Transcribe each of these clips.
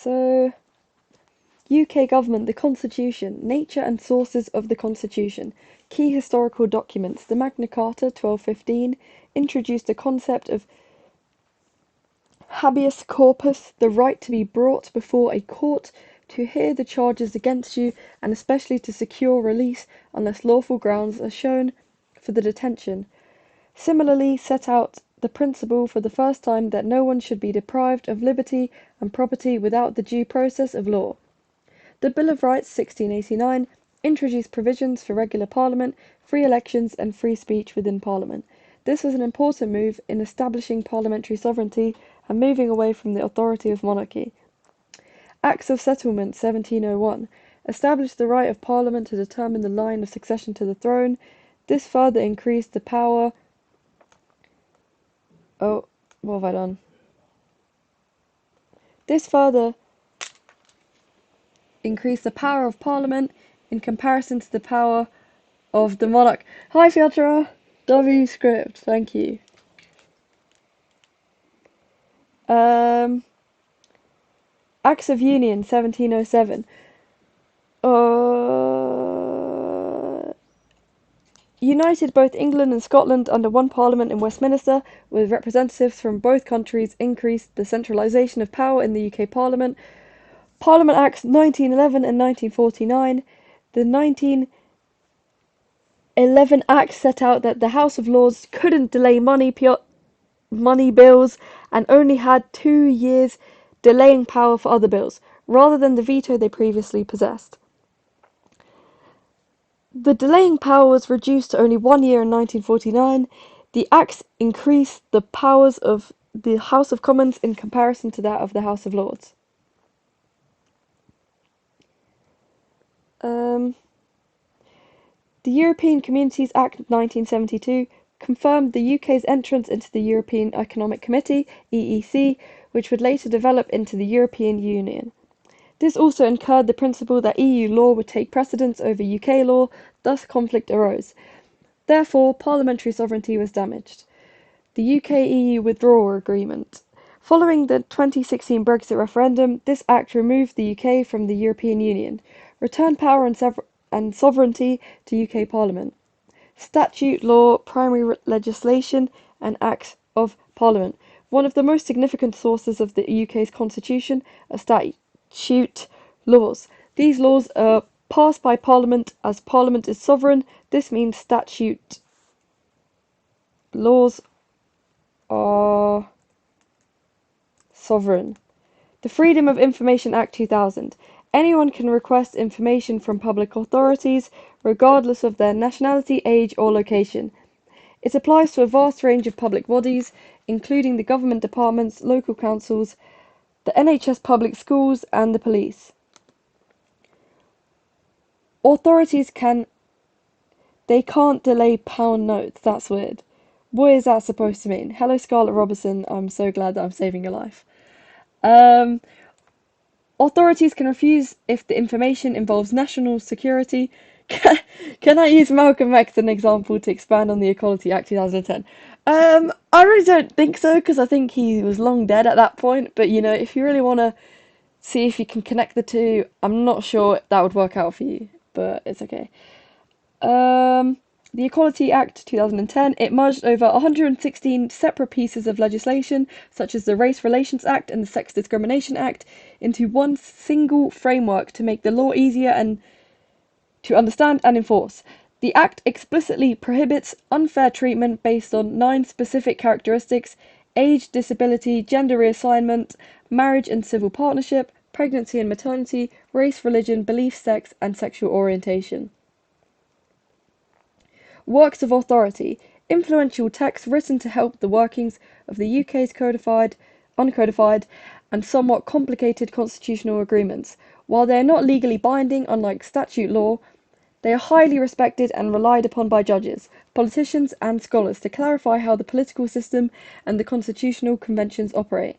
So, UK government, the Constitution, nature and sources of the Constitution, key historical documents. The Magna Carta, 1215, introduced the concept of habeas corpus, the right to be brought before a court to hear the charges against you, and especially to secure release unless lawful grounds are shown for the detention. Similarly, set out the principle for the first time that no one should be deprived of liberty and property without the due process of law. The Bill of Rights, 1689, introduced provisions for regular parliament, free elections and free speech within parliament. This was an important move in establishing parliamentary sovereignty and moving away from the authority of monarchy. Acts of Settlement, 1701, established the right of Parliament to determine the line of succession to the throne. This further increased the power... Oh, what have I done? This further increased the power of Parliament in comparison to the power of the monarch. Hi, Fiatra! W script, thank you. Acts of Union, 1707. United both England and Scotland under one Parliament in Westminster, with representatives from both countries, increased the centralisation of power in the UK Parliament. Parliament Acts 1911 and 1949. The 1911 Act set out that the House of Lords couldn't delay money bills and only had 2 years delaying power for other bills, rather than the veto they previously possessed. The delaying power was reduced to only 1 year in 1949. The Acts increased the powers of the House of Commons in comparison to that of the House of Lords. The European Communities Act 1972 confirmed the UK's entrance into the European Economic Committee, EEC, which would later develop into the European Union. This also incurred the principle that EU law would take precedence over UK law, thus conflict arose. Therefore, parliamentary sovereignty was damaged. The UK-EU Withdrawal Agreement. Following the 2016 Brexit referendum, this act removed the UK from the European Union, returned power and sovereignty to UK Parliament. Statute, law, primary legislation and Acts of Parliament. One of the most significant sources of the UK's constitution are statute laws. These laws are passed by Parliament as Parliament is sovereign. This means statute laws are sovereign. The Freedom of Information Act 2000. Anyone can request information from public authorities, regardless of their nationality, age or location. It applies to a vast range of public bodies, including the government departments, local councils, the NHS public schools and the police. Authorities can't delay pound notes. That's weird. What is that supposed to mean? Hello, Scarlett Robertson. I'm so glad that I'm saving your life. Authorities can refuse if the information involves national security. Can I use Malcolm X as an example to expand on the Equality Act 2010? I really don't think so, because I think he was long dead at that point. But, if you really want to see if you can connect the two, I'm not sure that would work out for you, but it's okay. The Equality Act 2010, it merged over 116 separate pieces of legislation, such as the Race Relations Act and the Sex Discrimination Act, into one single framework to make the law easier and to understand and enforce. The Act explicitly prohibits unfair treatment based on 9 specific characteristics: age, disability, gender reassignment, marriage and civil partnership, pregnancy and maternity, race, religion, belief, sex, and sexual orientation. Works of authority. Influential texts written to help the workings of the UK's codified, uncodified, and somewhat complicated constitutional agreements. While they are not legally binding, unlike statute law, they are highly respected and relied upon by judges, politicians, and scholars to clarify how the political system and the constitutional conventions operate.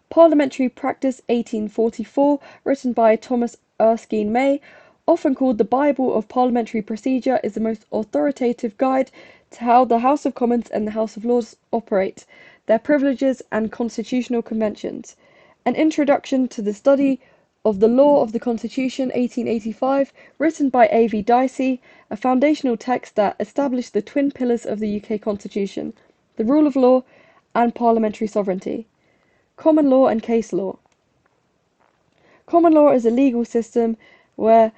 Parliamentary Practice 1844, written by Thomas Erskine May, often called the Bible of Parliamentary Procedure, is the most authoritative guide to how the House of Commons and the House of Lords operate, their privileges and constitutional conventions. An Introduction to the Study of the Law of the Constitution, 1885, written by A.V. Dicey, a foundational text that established the twin pillars of the UK Constitution, the rule of law and parliamentary sovereignty. Common law and case law. Common law is a legal system where...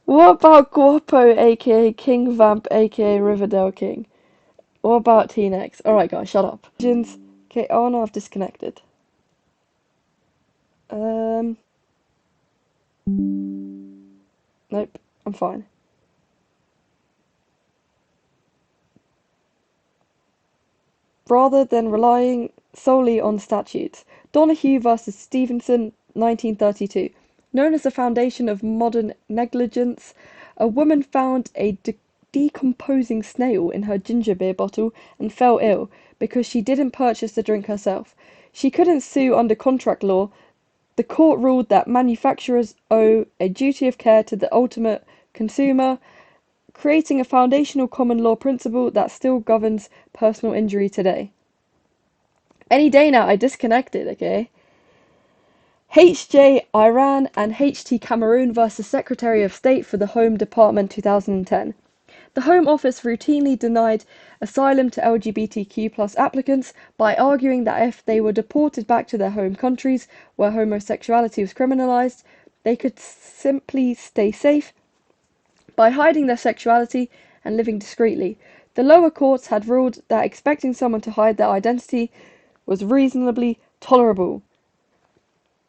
What about Guapo, aka King Vamp, aka Riverdale King? What about T-Nex? Alright guys, shut up. Okay, oh no, I've disconnected. Nope, I'm fine. Rather than relying solely on statutes. Donahue versus Stevenson, 1932. Known as the foundation of modern negligence, a woman found a decomposing snail in her ginger beer bottle and fell ill because she didn't purchase the drink herself. She couldn't sue under contract law. The court ruled that manufacturers owe a duty of care to the ultimate consumer, creating a foundational common law principle that still governs personal injury today. Any day now, I disconnected, okay? H.J. Iran and H.T. Cameroon versus Secretary of State for the Home Department, 2010. The Home Office routinely denied asylum to LGBTQ+ applicants by arguing that if they were deported back to their home countries where homosexuality was criminalized, they could simply stay safe by hiding their sexuality and living discreetly. The lower courts had ruled that expecting someone to hide their identity was reasonably tolerable.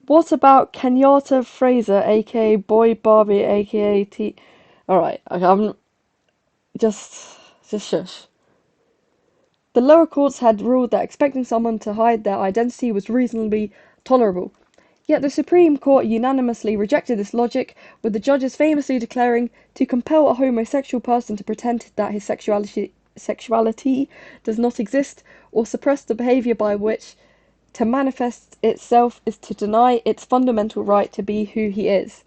What about Kenyatta Fraser, aka Boy Barbie, aka T... Alright, I'm... Just shush. The lower courts had ruled that expecting someone to hide their identity was reasonably tolerable. Yet the Supreme Court unanimously rejected this logic, with the judges famously declaring to compel a homosexual person to pretend that his sexuality does not exist or suppress the behaviour by which to manifest itself is to deny its fundamental right to be who he is.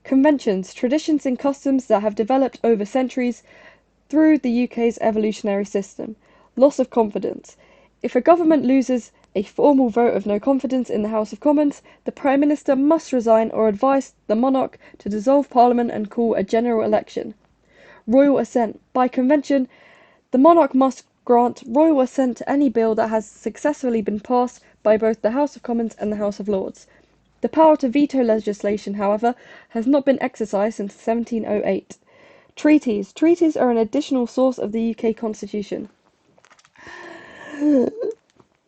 Conventions, traditions and customs that have developed over centuries through the UK's evolutionary system. Loss of confidence. If a government loses a formal vote of no confidence in the House of Commons, the Prime Minister must resign or advise the monarch to dissolve Parliament and call a general election. Royal assent. By convention, the monarch must grant royal assent to any bill that has successfully been passed by both the House of Commons and the House of Lords. The power to veto legislation, however, has not been exercised since 1708. Treaties. Treaties are an additional source of the UK Constitution.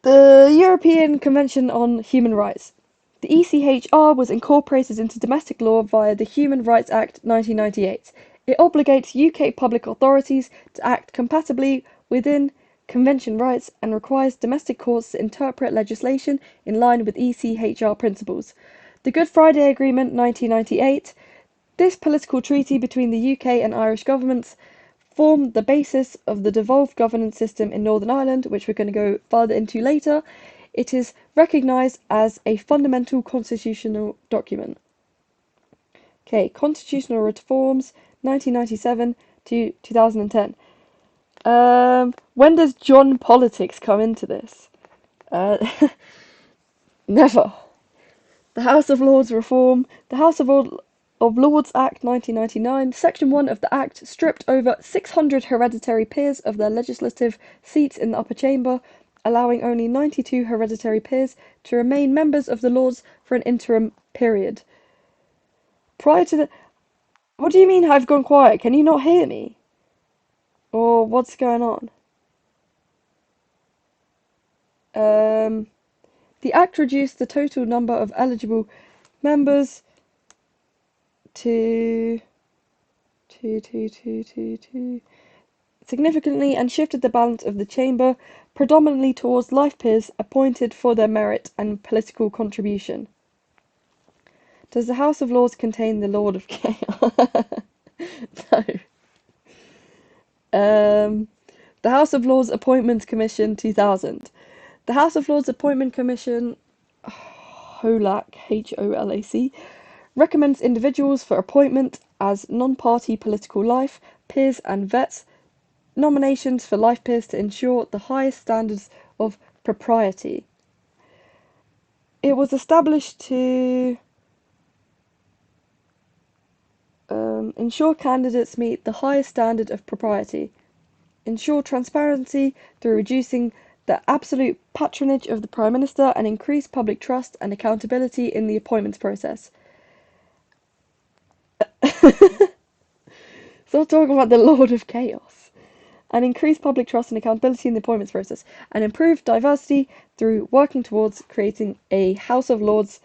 The European Convention on Human Rights. The ECHR was incorporated into domestic law via the Human Rights Act 1998. It obligates UK public authorities to act compatibly within Convention rights and requires domestic courts to interpret legislation in line with ECHR principles. The Good Friday Agreement 1998. This political treaty between the UK and Irish governments formed the basis of the devolved governance system in Northern Ireland, which we're going to go further into later. It is recognised as a fundamental constitutional document. Okay, constitutional reforms, 1997 to 2010. When does John Politics come into this? Never. The House of Lords reform. The House of Lords Act 1999. Section 1 of the Act stripped over 600 hereditary peers of their legislative seats in the upper chamber, allowing only 92 hereditary peers to remain members of the Lords for an interim period. Prior to the... What do you mean I've gone quiet? Can you not hear me? Or what's going on? The Act reduced the total number of eligible members to significantly and shifted the balance of the chamber predominantly towards life peers appointed for their merit and political contribution. Does the House of Lords contain the Lord of Chaos? No. The House of Lords Appointments Commission 2000. The House of Lords Appointment Commission, HOLAC, H-O-L-A-C, recommends individuals for appointment as non-party political life, peers and vets, nominations for life peers to ensure the highest standards of propriety. It was established to ensure candidates meet the highest standard of propriety, ensure transparency through reducing the absolute patronage of the Prime Minister, and increase public trust and accountability in the appointments process. Stop talking about the Lord of Chaos. And increase public trust and accountability in the appointments process, and improve diversity through working towards creating a House of Lords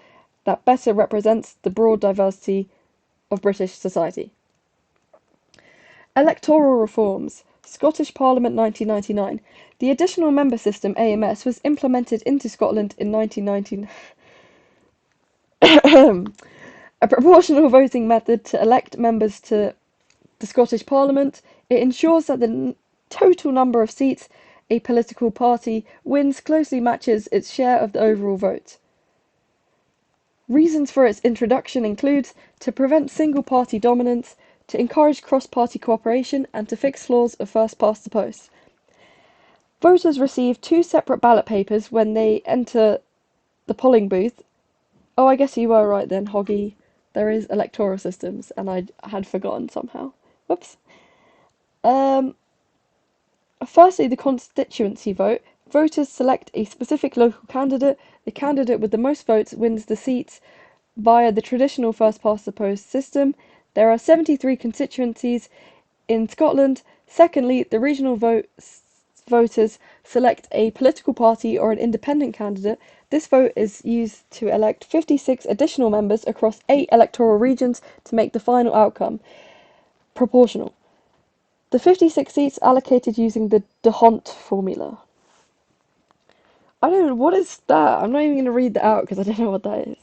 that better represents the broad diversity of British society. Electoral reforms. Scottish Parliament 1999. The additional member system AMS was implemented into Scotland in 1919. A proportional voting method to elect members to the Scottish Parliament. It ensures that the total number of seats a political party wins closely matches its share of the overall vote. Reasons for its introduction include to prevent single-party dominance, to encourage cross-party cooperation, and to fix laws of first past the post. Voters receive 2 separate ballot papers when they enter the polling booth. Oh, I guess you were right then, Hoggy. There is electoral systems, and I had forgotten somehow. Whoops. Firstly, the constituency vote. Voters select a specific local candidate. The candidate with the most votes wins the seats via the traditional first-past-the-post system. There are 73 constituencies in Scotland. Secondly, the regional voters select a political party or an independent candidate. This vote is used to elect 56 additional members across 8 electoral regions to make the final outcome proportional. The 56 seats allocated using the D'Hondt formula. I don't know, what is that? I'm not even going to read that out because I don't know what that is.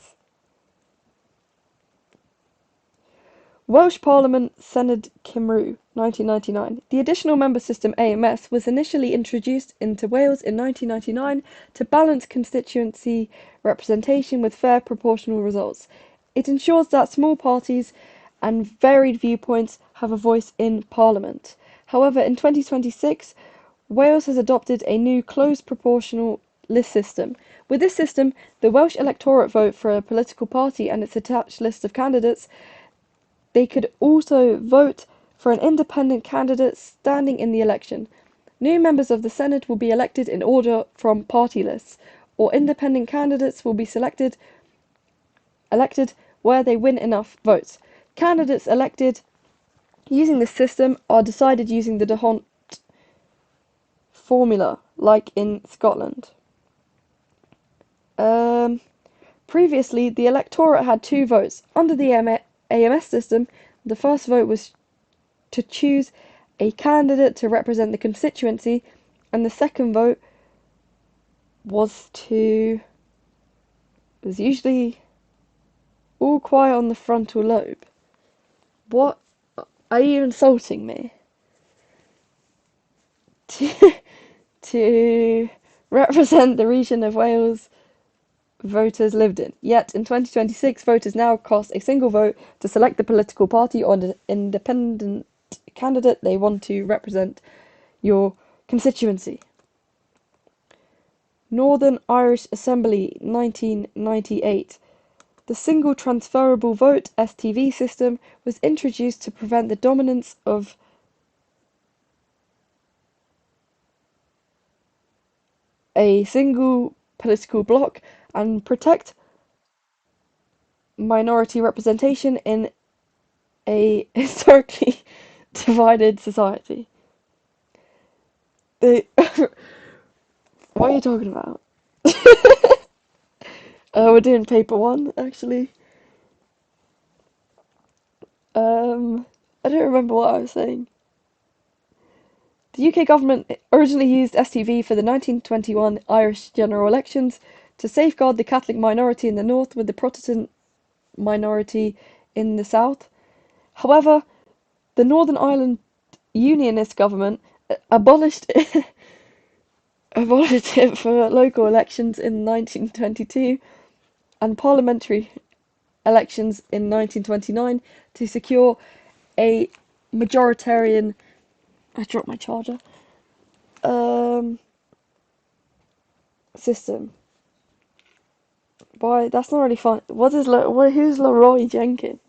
Welsh Parliament Senedd Cymru, 1999. The additional member system AMS was initially introduced into Wales in 1999 to balance constituency representation with fair proportional results. It ensures that small parties and varied viewpoints have a voice in Parliament. However, in 2026, Wales has adopted a new closed proportional list system. With this system, the Welsh electorate vote for a political party and its attached list of candidates. They could also vote for an independent candidate standing in the election. New members of the Senedd will be elected in order from party lists, or independent candidates will be elected where they win enough votes. Candidates elected using this system are decided using the D'Hondt formula, like in Scotland. Previously, the electorate had 2 votes. Under the AMS system, the first vote was to choose a candidate to represent the constituency, and the second vote was usually all quiet on the frontal lobe. What? Are you insulting me? To represent the region of Wales voters lived in. Yet, in 2026, voters now cast a single vote to select the political party or an independent candidate they want to represent your constituency. Northern Irish Assembly, 1998. The single transferable vote (STV) system was introduced to prevent the dominance of a single political bloc and protect minority representation in a historically divided society. What are you talking about? We're doing paper 1, actually. I don't remember what I was saying. The UK government originally used STV for the 1921 Irish general elections to safeguard the Catholic minority in the north with the Protestant minority in the south. However, the Northern Ireland Unionist government abolished it for local elections in 1922 and parliamentary elections in 1929 to secure a majoritarian. I dropped my charger. system. Why? That's not really fun. Who's Leroy Jenkins?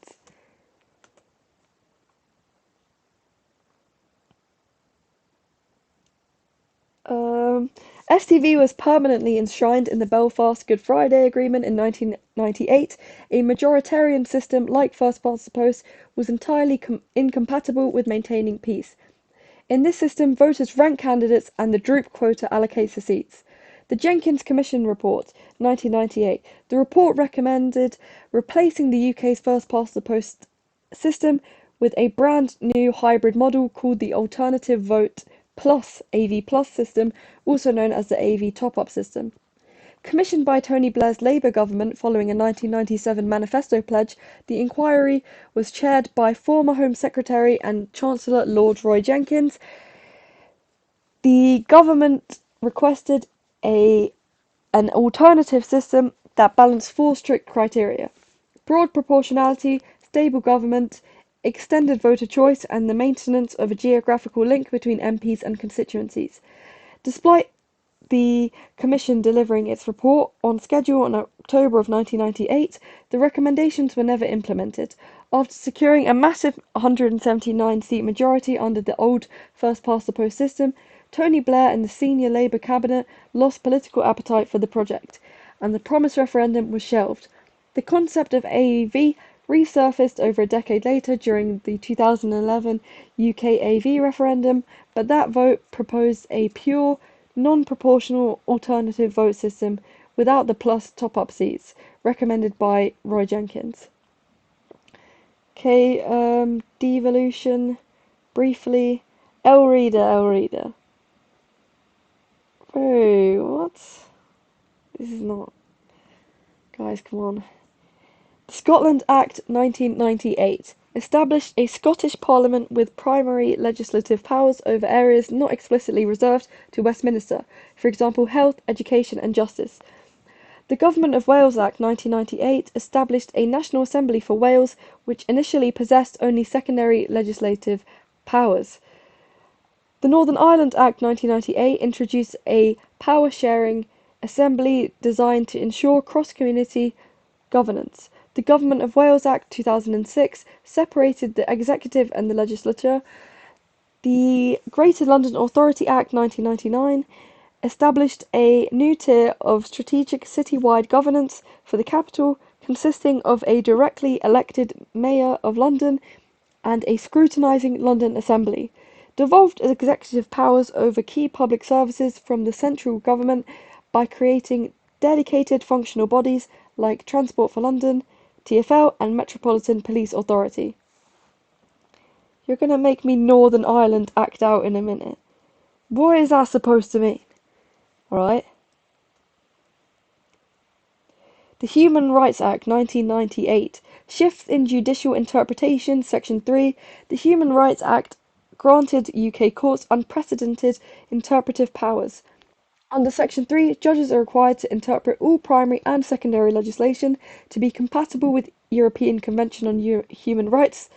Um, STV was permanently enshrined in the Belfast Good Friday Agreement in 1998. A majoritarian system like first past the post was entirely incompatible with maintaining peace. In this system, voters rank candidates and the Droop quota allocates the seats. The Jenkins Commission Report, 1998. The report recommended replacing the UK's first past the post system with a brand new hybrid model called the Alternative Vote Plus (AV Plus) system, also known as the AV top-up system. Commissioned by Tony Blair's Labour government following a 1997 manifesto pledge, the inquiry was chaired by former Home Secretary and Chancellor Lord Roy Jenkins. The government requested an alternative system that balanced four strict criteria: broad proportionality, stable government, extended voter choice, and the maintenance of a geographical link between MPs and constituencies. Despite the Commission delivering its report on schedule in October of 1998, the recommendations were never implemented. After securing a massive 179-seat majority under the old first-past-the-post system, Tony Blair and the senior Labour cabinet lost political appetite for the project, and the promised referendum was shelved. The concept of AV resurfaced over a decade later during the 2011 UK AV referendum, but that vote proposed a pure, non-proportional alternative vote system without the plus top-up seats, recommended by Roy Jenkins. Okay, devolution, briefly. El Reader. Oh, what? This is not... Guys, come on. The Scotland Act 1998 established a Scottish Parliament with primary legislative powers over areas not explicitly reserved to Westminster, for example health, education and justice. The Government of Wales Act 1998 established a National Assembly for Wales, which initially possessed only secondary legislative powers. The Northern Ireland Act 1998 introduced a power-sharing assembly designed to ensure cross-community governance. The Government of Wales Act 2006 separated the executive and the legislature. The Greater London Authority Act 1999 established a new tier of strategic citywide governance for the capital, consisting of a directly elected Mayor of London and a scrutinising London Assembly. Devolved executive powers over key public services from the central government by creating dedicated functional bodies like Transport for London, TfL and Metropolitan Police Authority. You're gonna make me Northern Ireland act out in a minute. What is that supposed to mean? Alright? The Human Rights Act 1998 shifts in judicial interpretation. Section 3. The Human Rights Act granted UK courts unprecedented interpretive powers. Under Section 3, judges are required to interpret all primary and secondary legislation to be compatible with European Convention on Human Rights,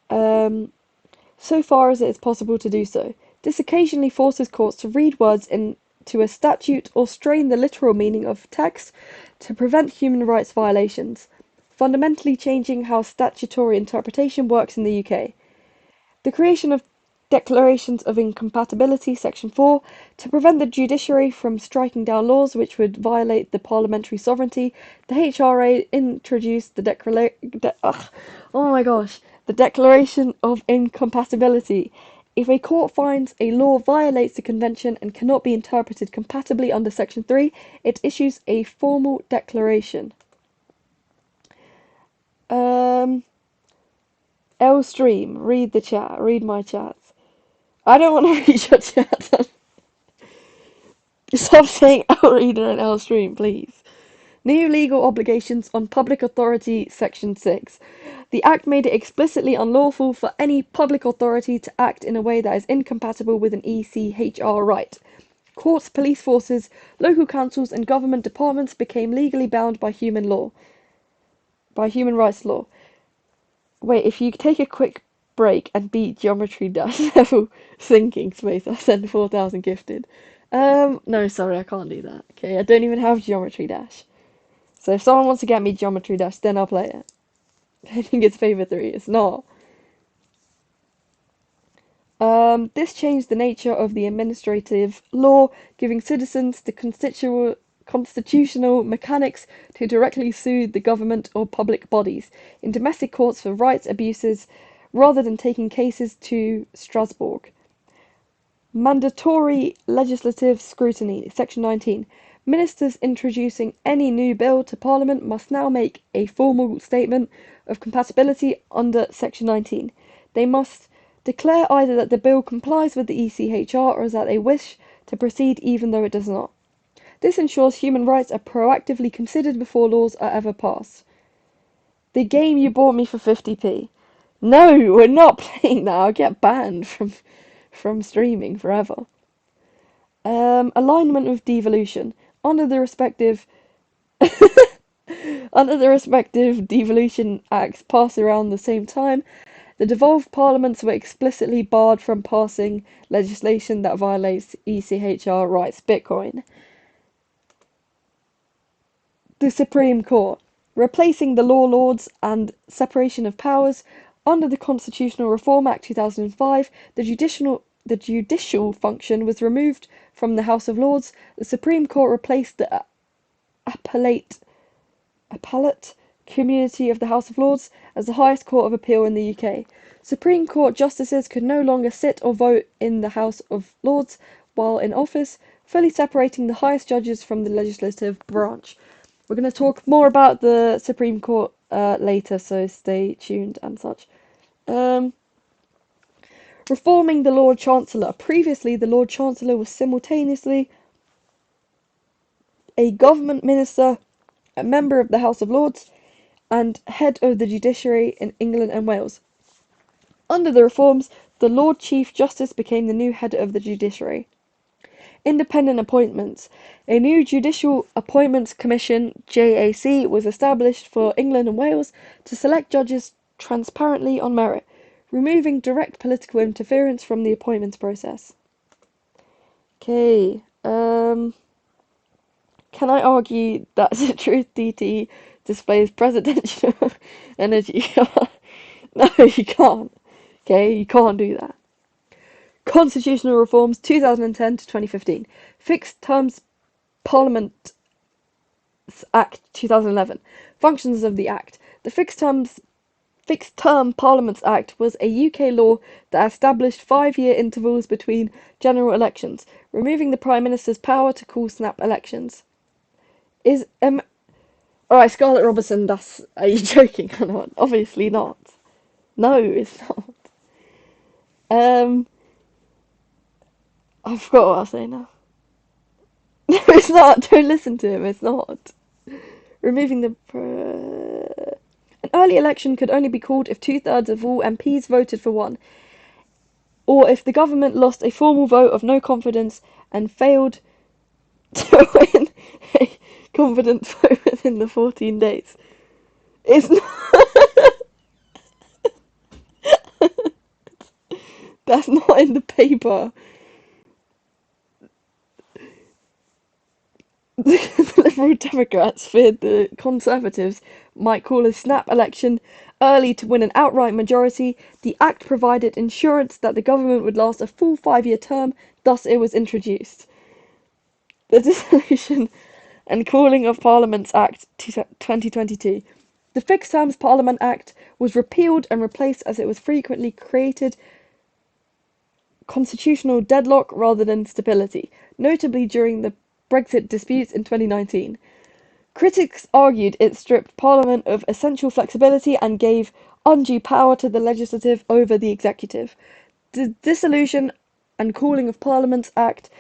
so far as it is possible to do so. This occasionally forces courts to read words into a statute or strain the literal meaning of text to prevent human rights violations, fundamentally changing how statutory interpretation works in the UK. The creation of Declarations of Incompatibility, Section 4, to prevent the judiciary from striking down laws which would violate the parliamentary sovereignty. The HRA introduced the Declaration of Incompatibility. If a court finds a law violates the convention and cannot be interpreted compatibly under Section 3, it issues a formal declaration. L-Stream, read the chat, read my chats. I don't want to read your chat. Stop saying L-Reader and L-Stream, please. New legal obligations on public authority, Section 6. The Act made it explicitly unlawful for any public authority to act in a way that is incompatible with an ECHR right. Courts, police forces, local councils and government departments became legally bound by human rights law. Wait, if you take a quick break and beat Geometry Dash level thinking space, I'll send 4,000 gifted. No, sorry, I can't do that. Okay, I don't even have Geometry Dash. So if someone wants to get me Geometry Dash, then I'll play it. I think it's Paper 3, it's not. This changed the nature of the administrative law, giving citizens the constitutional mechanics to directly sue the government or public bodies in domestic courts for rights abuses rather than taking cases to Strasbourg. Mandatory legislative scrutiny. Section 19. Ministers introducing any new bill to Parliament must now make a formal statement of compatibility under Section 19. They must declare either that the bill complies with the ECHR or that they wish to proceed even though it does not. This ensures human rights are proactively considered before laws are ever passed. The game you bought me for 50p. No, we're not playing that. I'll get banned from streaming forever. Alignment with devolution. Under the respective under the respective devolution acts passed around the same time, the devolved parliaments were explicitly barred from passing legislation that violates ECHR rights. Bitcoin. The Supreme Court. Replacing the law lords and separation of powers. Under the Constitutional Reform Act 2005, the judicial function was removed from the House of Lords. The Supreme Court replaced the appellate community of the House of Lords as the highest court of appeal in the UK. Supreme Court justices could no longer sit or vote in the House of Lords while in office, fully separating the highest judges from the legislative branch. We're going to talk more about the Supreme Court later, so stay tuned and such. Reforming the Lord Chancellor. Previously, the Lord Chancellor was simultaneously a government minister, a member of the House of Lords, and head of the judiciary in England and Wales. Under the reforms, the Lord Chief Justice became the new head of the judiciary. Independent appointments. A new Judicial Appointments Commission (JAC) was established for England and Wales to select judges transparently on merit, removing direct political interference from the appointments process. Okay, can I argue that the Truth DT displays presidential energy? No, you can't. Okay, you can't do that. Constitutional reforms 2010 to 2015. Fixed Terms Parliament Act 2011. Functions of the Act. The Fixed Term Parliaments Act was a UK law that established 5-year intervals between general elections, removing the Prime Minister's power to call snap elections. Alright, Scarlett Robertson, are you joking or not? Obviously not. No, it's not. I forgot what I was saying now. No, it's not. Don't listen to him. It's not. Removing the... An early election could only be called if 2/3 of all MPs voted for one, or if the government lost a formal vote of no confidence and failed to win a confidence vote within the 14 days. It's not... That's not in the paper. The Liberal Democrats feared the Conservatives might call a snap election early to win an outright majority. The Act provided insurance that the government would last a full 5-year term, thus it was introduced. The Dissolution and Calling of Parliaments Act 2022. The Fixed Terms Parliament Act was repealed and replaced as it was frequently created constitutional deadlock rather than stability, notably during the Brexit disputes in 2019. Critics argued it stripped Parliament of essential flexibility and gave undue power to the legislative over the executive. The Dissolution and Calling of Parliaments Act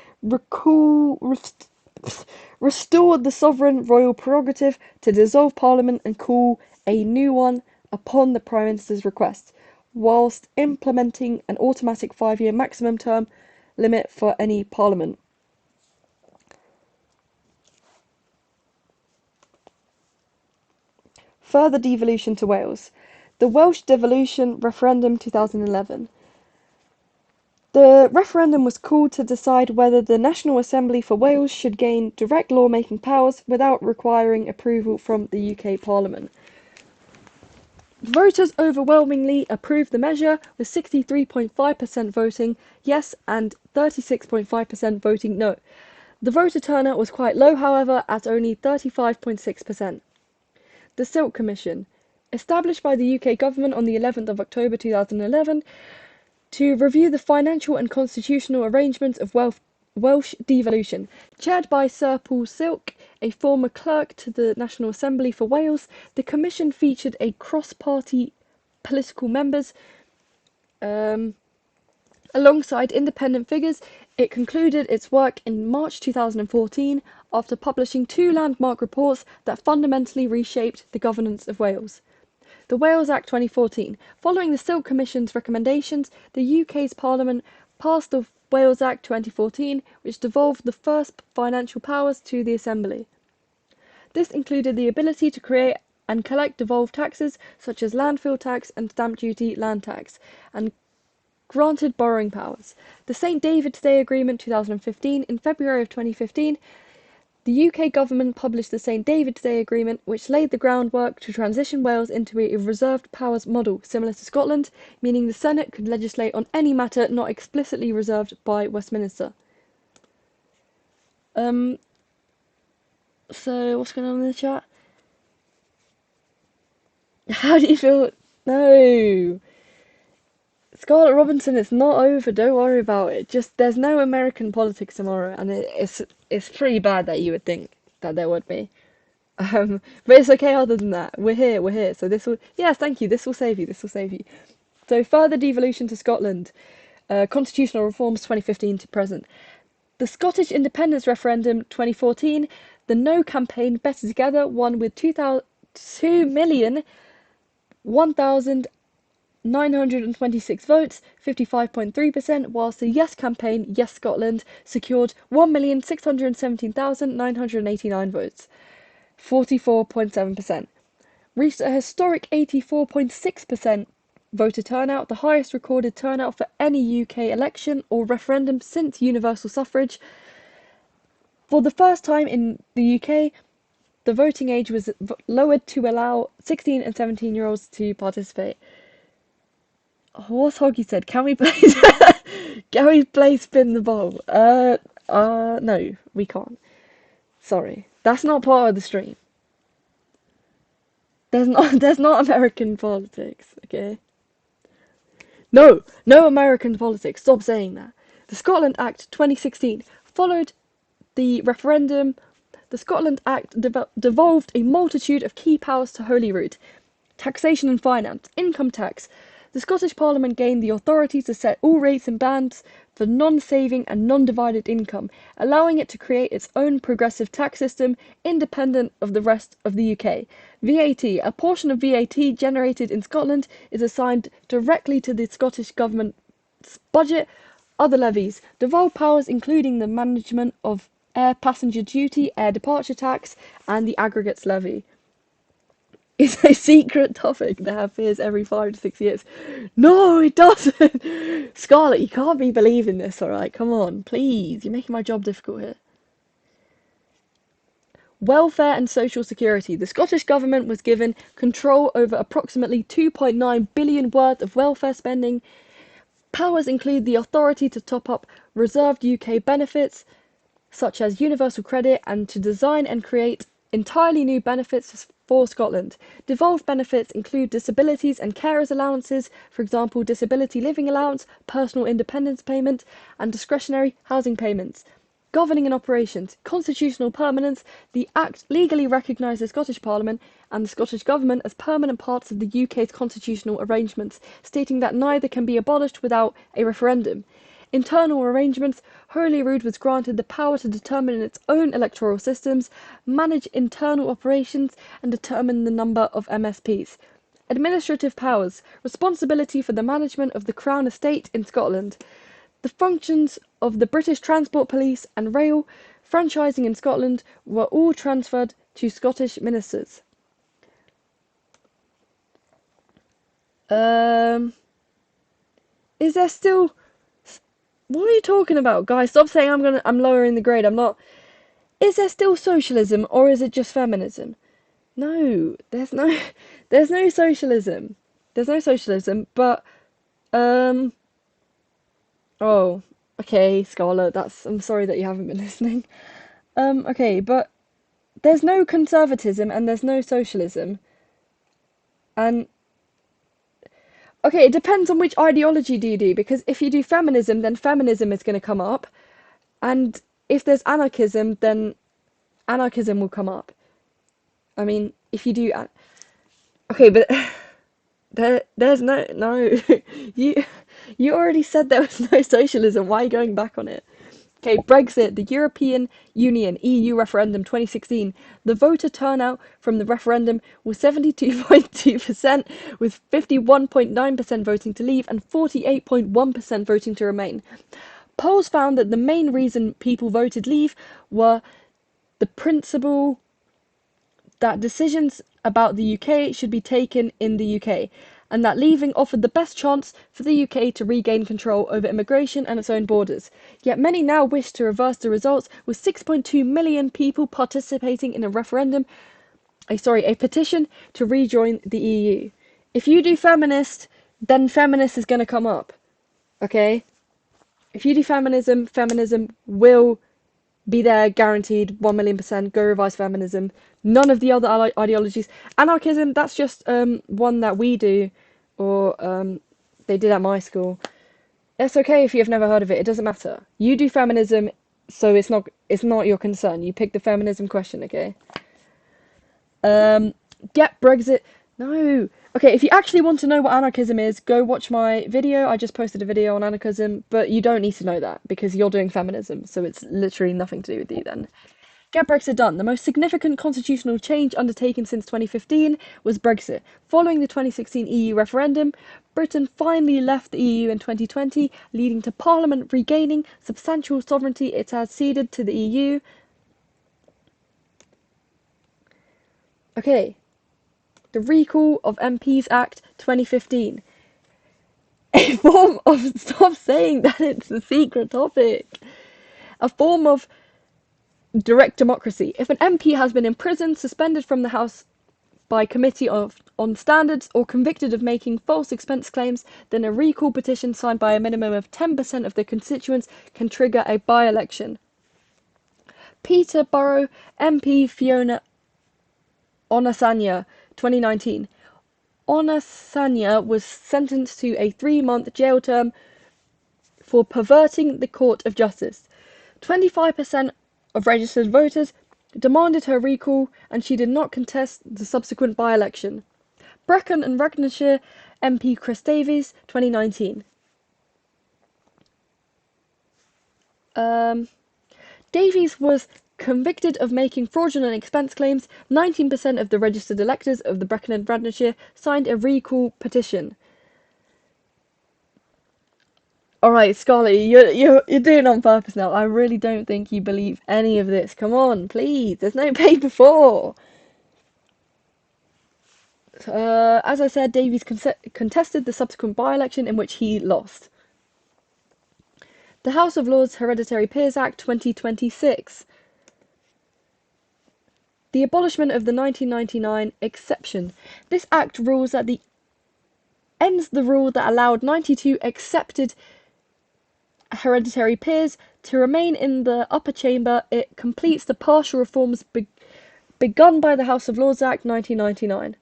restored the sovereign royal prerogative to dissolve Parliament and call a new one upon the Prime Minister's request, whilst implementing an automatic 5-year maximum term limit for any Parliament. Further devolution to Wales. The Welsh devolution referendum 2011. The referendum was called to decide whether the National Assembly for Wales should gain direct law-making powers without requiring approval from the UK Parliament. Voters overwhelmingly approved the measure, with 63.5% voting yes and 36.5% voting no. The voter turnout was quite low, however, at only 35.6%. The Silk Commission, established by the UK government on the 11th of October 2011, to review the financial and constitutional arrangements of Welsh devolution. Chaired by Sir Paul Silk, a former clerk to the National Assembly for Wales, the commission featured a cross-party political members alongside independent figures. It concluded its work in March 2014 after publishing two landmark reports that fundamentally reshaped the governance of Wales. The Wales Act 2014. Following the Silk Commission's recommendations, the UK's Parliament passed the Wales Act 2014, which devolved the first financial powers to the Assembly. This included the ability to create and collect devolved taxes such as landfill tax and stamp duty land tax, and granted borrowing powers. The St David's Day Agreement 2015. In February of 2015, the UK government published the St David's Day Agreement, which laid the groundwork to transition Wales into a reserved powers model, similar to Scotland, meaning the Senate could legislate on any matter not explicitly reserved by Westminster. So what's going on in the chat? How do you feel? No! Scarlett Robinson, it's not over, don't worry about it. Just, there's no American politics tomorrow, and it's pretty bad that you would think that there would be. But it's okay other than that. We're here. So this will, yes, thank you, this will save you. So further devolution to Scotland. Constitutional reforms 2015 to present. The Scottish independence referendum 2014. The No campaign, Better Together, won with 2,001,926 votes, 55.3%, whilst the Yes campaign, Yes Scotland, secured 1,617,989 votes, 44.7%. Reached a historic 84.6% voter turnout, the highest recorded turnout for any UK election or referendum since universal suffrage. For the first time in the UK, the voting age was lowered to allow 16 and 17-year-olds to participate. What's Hoggy said? Can we play spin the ball? No, we can't. Sorry, that's not part of the stream. There's not American politics, okay? No American politics. Stop saying that. The Scotland Act 2016 followed the referendum. The Scotland Act devolved a multitude of key powers to Holyrood: taxation and finance, income tax. The Scottish Parliament gained the authority to set all rates and bands for non-saving and non-divided income, allowing it to create its own progressive tax system independent of the rest of the UK. VAT. A portion of VAT generated in Scotland is assigned directly to the Scottish Government's budget. Other levies. Devolved powers including the management of air passenger duty, air departure tax, and the aggregates levy. It's a secret topic that appears every 5 to 6 years. No, it doesn't! Scarlett, you can't be believing this, alright? Come on, please. You're making my job difficult here. Welfare and social security. The Scottish Government was given control over approximately 2.9 billion worth of welfare spending. Powers include the authority to top up reserved UK benefits, such as universal credit, and to design and create entirely new benefits for Scotland. Devolved benefits include disabilities and carers allowances, for example, disability living allowance, personal independence payment, and discretionary housing payments. Governing and operations. Constitutional permanence. The Act legally recognised the Scottish Parliament and the Scottish Government as permanent parts of the UK's constitutional arrangements, stating that neither can be abolished without a referendum. Internal arrangements. Holyrood was granted the power to determine its own electoral systems, manage internal operations, and determine the number of MSPs. Administrative powers. Responsibility for the management of the Crown Estate in Scotland. The functions of the British Transport Police and Rail, franchising in Scotland, were all transferred to Scottish ministers. Is there still What are you talking about, guys? Stop saying I'm lowering the grade. I'm not. Is there still socialism or is it just feminism? No, there's no socialism. There's no socialism, but um oh, okay, Scarlett, I'm sorry that you haven't been listening. Okay, but there's no conservatism and there's no socialism. And okay, it depends on which ideology do you do, because if you do feminism, then feminism is going to come up, and if there's anarchism, then anarchism will come up. I mean, if you do okay, but there's no you you already said there was no socialism. Why are you going back on it? Okay, Brexit, the European Union EU referendum 2016. The voter turnout from the referendum was 72.2%, with 51.9% voting to leave and 48.1% voting to remain. Polls found that the main reason people voted leave were the principle that decisions about the UK should be taken in the UK, and that leaving offered the best chance for the UK to regain control over immigration and its own borders. Yet many now wish to reverse the results, with 6.2 million people participating in a a petition to rejoin the EU. If you do feminist, then feminist is going to come up, okay? If you do feminism, feminism will be there, guaranteed, 1,000,000%. Go revise feminism. None of the other ideologies. Anarchism, that's just one that we do, or they did at my school. It's okay if you've never heard of it. It doesn't matter. You do feminism, so it's not your concern. You pick the feminism question, okay? Get Brexit. No. Okay, if you actually want to know what anarchism is, go watch my video. I just posted a video on anarchism, but you don't need to know that because you're doing feminism, so it's literally nothing to do with you then. Get Brexit done. The most significant constitutional change undertaken since 2015 was Brexit. Following the 2016 EU referendum, Britain finally left the EU in 2020, leading to Parliament regaining substantial sovereignty it had ceded to the EU. Okay, the Recall of MPs Act 2015. A form of, stop saying that it's a secret topic. A form of direct democracy. If an MP has been imprisoned, suspended from the House by committee on standards, or convicted of making false expense claims, then a recall petition signed by a minimum of 10% of the constituents can trigger a by-election. Peterborough MP Fiona Onasanya, 2019. Onasanya was sentenced to a 3-month jail term for perverting the Court of Justice. 25% of registered voters demanded her recall, and she did not contest the subsequent by-election. Brecon and Rugdenshire MP Chris Davies, 2019. Davies was convicted of making fraudulent expense claims. 19% of the registered electors of the Brecon and Rugdenshire signed a recall petition. Alright, Scarlett, you're doing it on purpose now. I really don't think you believe any of this. Come on, please. There's no paper 4. As I said, Davies contested the subsequent by-election in which he lost. The House of Lords Hereditary Peers Act 2026. The abolishment of the 1999 exception. This act rules that ends the rule that allowed 92 accepted hereditary peers to remain in the upper chamber. It completes the partial reforms begun by the House of Lords Act 1999.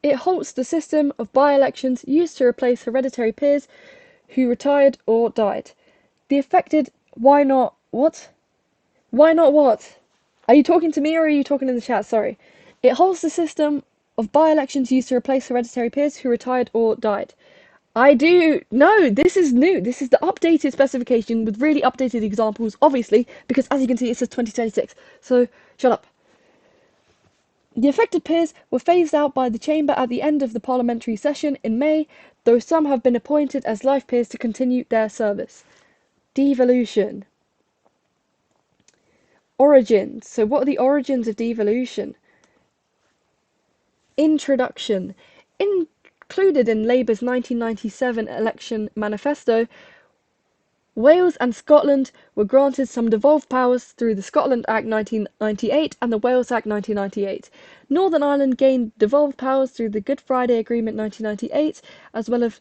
It halts the system of by-elections used to replace hereditary peers who retired or died. The affected... Why not... What? Why not what? Are you talking to me or are you talking in the chat? Sorry. It halts the system of by-elections used to replace hereditary peers who retired or died. I do... No, this is new. This is the updated specification with really updated examples, obviously, because as you can see, it says 2026. So, shut up. The affected peers were phased out by the Chamber at the end of the parliamentary session in May, though some have been appointed as life peers to continue their service. Devolution. Origins. So what are the origins of devolution? Introduction. included in Labour's 1997 election manifesto, Wales and Scotland were granted some devolved powers through the Scotland Act 1998 and the Wales Act 1998. Northern Ireland gained devolved powers through the Good Friday Agreement 1998, as well as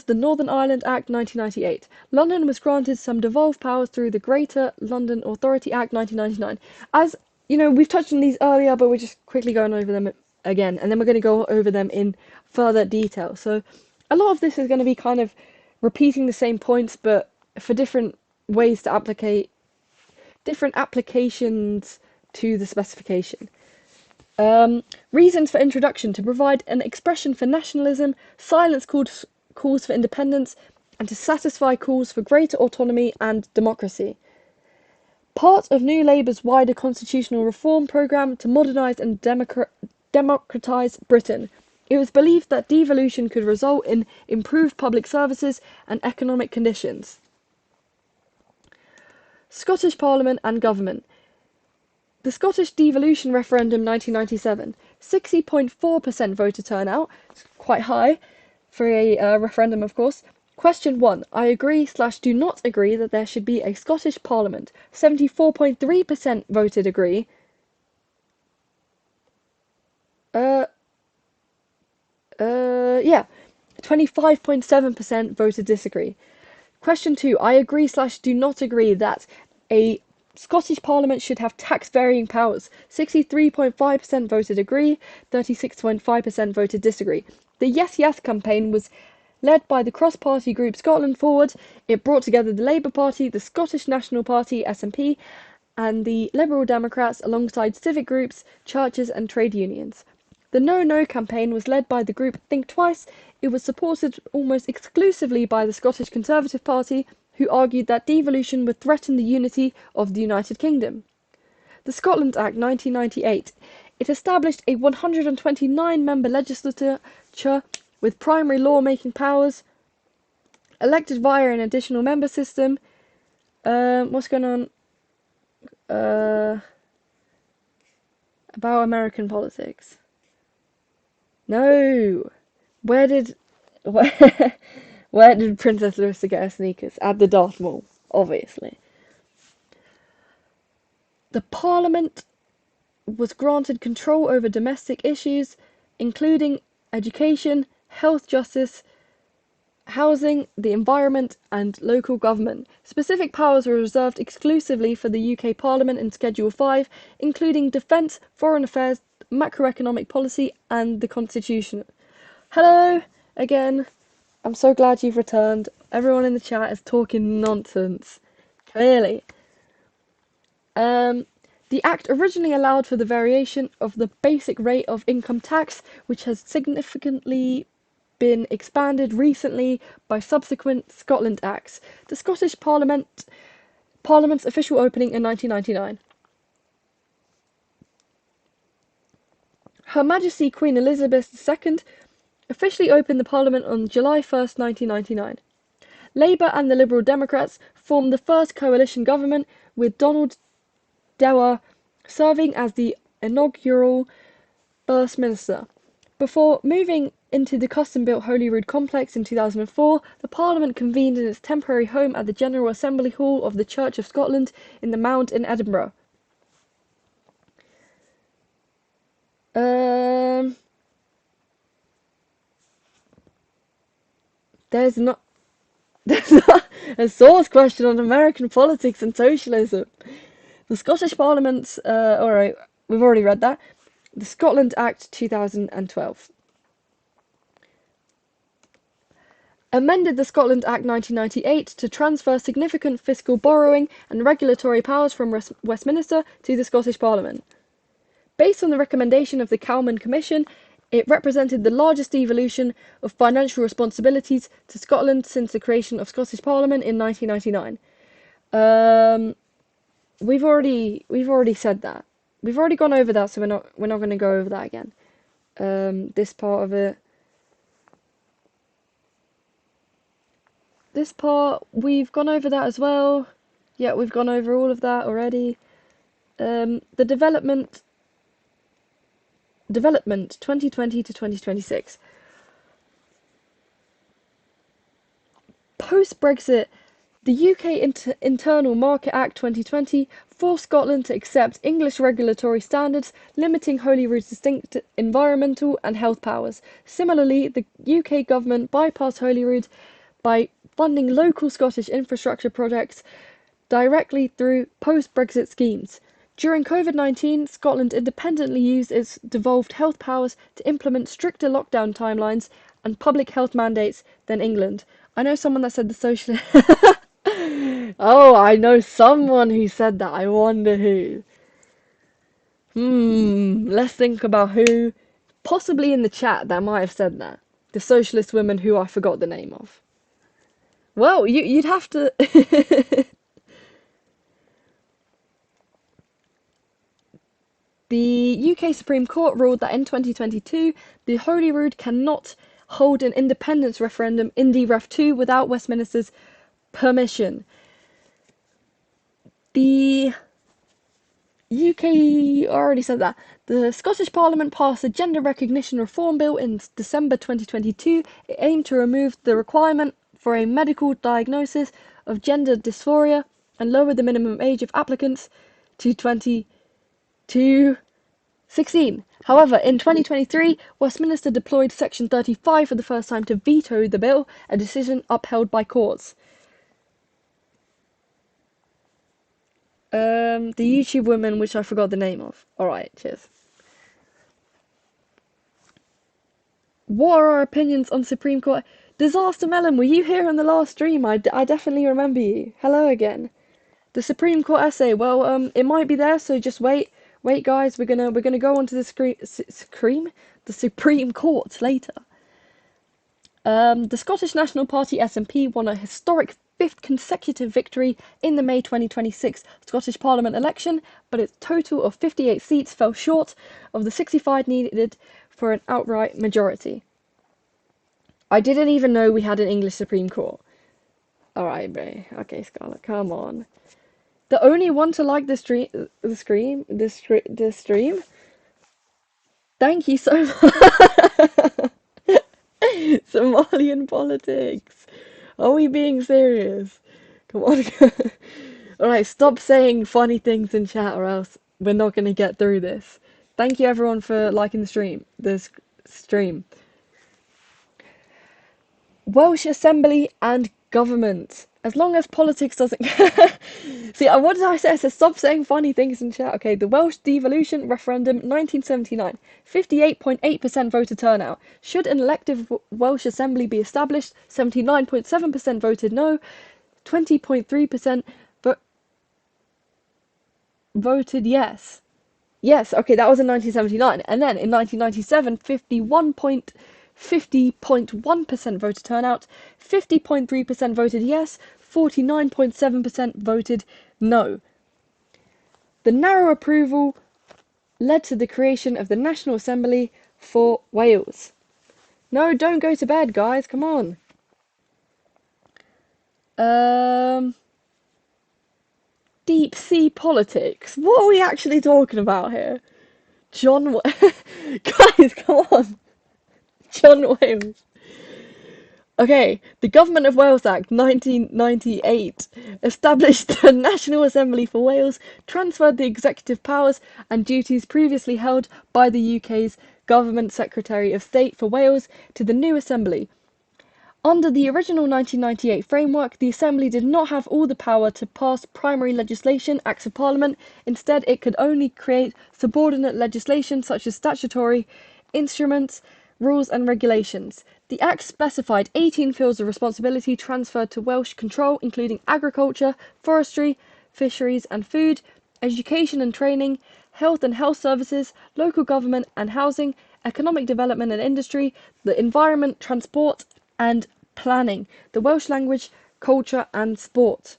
the Northern Ireland Act 1998. London was granted some devolved powers through the Greater London Authority Act 1999. As you know, we've touched on these earlier, but we're just quickly going over them again, and then we're going to go over them in further detail. So a lot of this is going to be kind of repeating the same points, but for different ways to applicate different applications to the specification. Reasons for introduction: to provide an expression for nationalism, silence calls for independence, and to satisfy calls for greater autonomy and democracy. Part of New Labour's wider constitutional reform programme to modernise and democratise Britain. It was believed that devolution could result in improved public services and economic conditions. Scottish Parliament and Government. The Scottish devolution referendum 1997, 60.4% voter turnout, quite high for a referendum, of course. Question 1. I agree/do not agree that there should be a Scottish Parliament. 74.3% voted agree. Yeah. 25.7% voted disagree. Question 2. I agree/do not agree that a Scottish Parliament should have tax-varying powers. 63.5% voted agree, 36.5% voted disagree. The Yes Yes campaign was led by the cross-party group Scotland Forward. It brought together the Labour Party, the Scottish National Party (SNP), and the Liberal Democrats alongside civic groups, churches and trade unions. The No No campaign was led by the group Think Twice. It was supported almost exclusively by the Scottish Conservative Party, who argued that devolution would threaten the unity of the United Kingdom. The Scotland Act 1998. It established a 129-member legislature with primary law-making powers, elected via an additional member system. What's going on? About American politics. No! Where did Princess Larissa get her sneakers? At the Darth Maul, obviously. The Parliament was granted control over domestic issues, including education, health, justice, housing, the environment, and local government. Specific powers were reserved exclusively for the UK Parliament in Schedule 5, including defence, foreign affairs, macroeconomic policy, and the Constitution. Hello, again. I'm so glad you've returned. Everyone in the chat is talking nonsense. Clearly. The Act originally allowed for the variation of the basic rate of income tax, which has significantly been expanded recently by subsequent Scotland Acts. The Scottish Parliament's official opening in 1999. Her Majesty Queen Elizabeth II officially opened the Parliament on July 1st, 1999. Labour and the Liberal Democrats formed the first coalition government, with Donald Dewar serving as the inaugural First Minister. Before moving into the custom-built Holyrood complex in 2004, the Parliament convened in its temporary home at the General Assembly Hall of the Church of Scotland in the Mount in Edinburgh. There's not a source question on American politics and socialism. The Scottish Parliament's, alright, we've already read that. The Scotland Act 2012. Amended the Scotland Act 1998 to transfer significant fiscal borrowing and regulatory powers from Westminster to the Scottish Parliament. Based on the recommendation of the Cowman Commission, it represented the largest devolution of financial responsibilities to Scotland since the creation of Scottish Parliament in 1999. We've already said that. We've already gone over that, so we're not going to go over that again. This part of it. This part, we've gone over that as well. Yeah, we've gone over all of that already. The development 2020 to 2026. Post-Brexit, the UK Internal Market Act 2020 forced Scotland to accept English regulatory standards limiting Holyrood's distinct environmental and health powers. Similarly, the UK government bypassed Holyrood by funding local Scottish infrastructure projects directly through post-Brexit schemes. During COVID-19, Scotland independently used its devolved health powers to implement stricter lockdown timelines and public health mandates than England. I know someone that said the socialist. Oh, I know someone who said that. I wonder who. Let's think about who. Possibly in the chat that might have said that. The socialist woman who I forgot the name of. Well, you'd have to. The UK Supreme Court ruled that in 2022, the Holyrood cannot hold an independence referendum in Ref 2 without Westminster's permission. The UK already said that. The Scottish Parliament passed a Gender Recognition Reform Bill in December 2022. It aimed to remove the requirement for a medical diagnosis of gender dysphoria and lower the minimum age of applicants to 16. However, in 2023, Westminster deployed Section 35 for the first time to veto the bill, a decision upheld by courts. The YouTube woman, which I forgot the name of. Alright, cheers. What are our opinions on Supreme Court? Disaster Melon, were you here in the last stream? I definitely remember you. Hello again. The Supreme Court essay. Well, it might be there, so just wait. Wait, guys. We're gonna go on to the Supreme Court later. The Scottish National Party SNP won a historic 5th consecutive victory in the May 2026 Scottish Parliament election, but its total of 58 seats fell short of the 65 needed for an outright majority. I didn't even know we had an English Supreme Court. Alright, bro. Okay, Scarlett, come on. The only one to like the stream. Thank you so much. Somalian politics. Are we being serious? Come on. Alright, stop saying funny things in chat or else we're not going to get through this. Thank you everyone for liking the stream. Welsh Assembly and Government. As long as politics doesn't... See, what did I say? I said stop saying funny things in chat. Okay, the Welsh devolution referendum 1979. 58.8% voter turnout. Should an elective Welsh Assembly be established? 79.7% voted no. 20.3% voted yes. Yes, okay, that was in 1979. And then in 1997, 50.1% voter turnout, 50.3% voted yes, 49.7% voted no. The narrow approval led to the creation of the National Assembly for Wales. No, don't go to bed, guys, come on. Deep sea politics. What are we actually talking about here? Guys, come on. John Wales. Okay, the Government of Wales Act 1998 established the National Assembly for Wales, transferred the executive powers and duties previously held by the UK's Government Secretary of State for Wales to the new Assembly. Under the original 1998 framework, the Assembly did not have all the power to pass primary legislation, Acts of Parliament. Instead, it could only create subordinate legislation such as statutory instruments, rules and regulations. The Act specified 18 fields of responsibility transferred to Welsh control, including agriculture, forestry, fisheries and food, education and training, health and health services, local government and housing, economic development and industry, the environment, transport and planning, the Welsh language, culture and sport.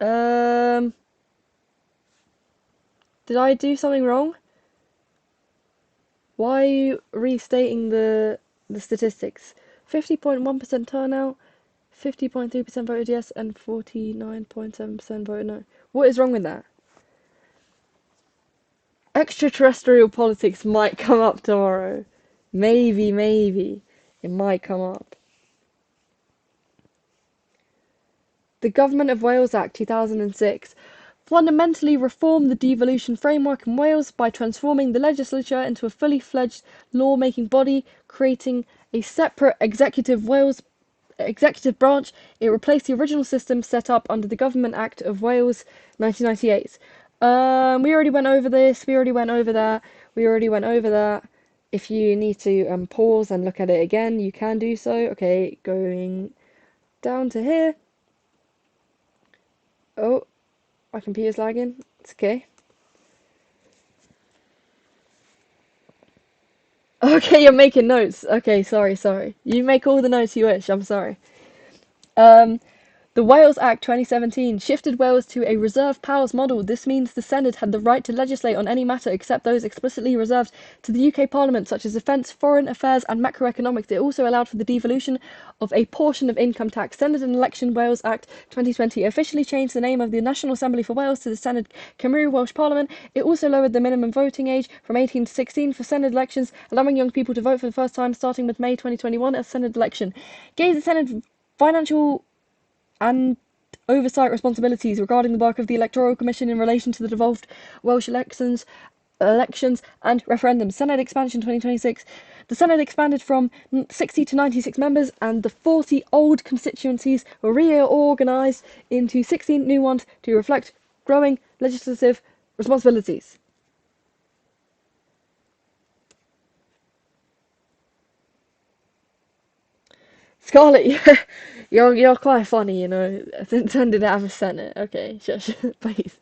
Did I do something wrong? Why are you restating the statistics? 50.1% turnout, 50.3% voted yes, and 49.7% voted no. What is wrong with that? Extraterrestrial politics might come up tomorrow. Maybe. It might come up. The Government of Wales Act 2006 fundamentally reformed the devolution framework in Wales by transforming the legislature into a fully fledged law-making body, creating a separate executive branch. It replaced the original system set up under the Government Act of Wales 1998. We already went over this, we already went over that, we already went over that. If you need to pause and look at it again, you can do so. Okay, going down to here. Oh, my computer's lagging. It's okay. Okay, you're making notes. Okay, sorry. You make all the notes you wish. I'm sorry. Um, The Wales Act 2017 shifted Wales to a reserved powers model. This means the Senedd had the right to legislate on any matter except those explicitly reserved to the UK Parliament, such as defence, foreign affairs and macroeconomics. It also allowed for the devolution of a portion of income tax. Senedd and Election Wales Act 2020 officially changed the name of the National Assembly for Wales to the Senedd Cymru Welsh Parliament. It also lowered the minimum voting age from 18 to 16 for Senedd elections, allowing young people to vote for the first time starting with May 2021 as Senedd election. Gave the Senedd financial and oversight responsibilities regarding the work of the Electoral Commission in relation to the devolved Welsh elections and referendums. Senedd expansion 2026. The Senedd expanded from 60 to 96 members, and the 40 old constituencies were reorganised into 16 new ones to reflect growing legislative responsibilities. Scarlett, you're quite funny, you know. Didn't have a Senate. Okay, shush, please.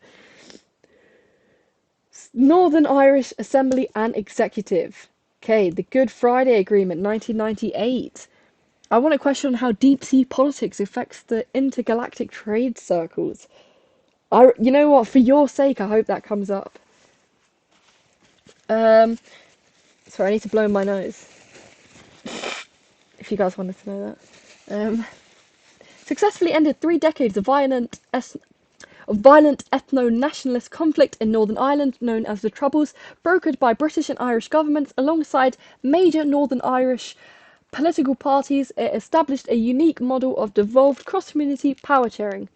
Northern Irish Assembly and Executive. Okay, the Good Friday Agreement, 1998. I want to question how deep sea politics affects the intergalactic trade circles. You know what? For your sake, I hope that comes up. Um, sorry, I need to blow my nose. If you guys wanted to know that. Successfully ended 3 decades of violent ethno-nationalist conflict in Northern Ireland known as the Troubles, brokered by British and Irish governments alongside major Northern Irish political parties. It established a unique model of devolved cross-community power sharing.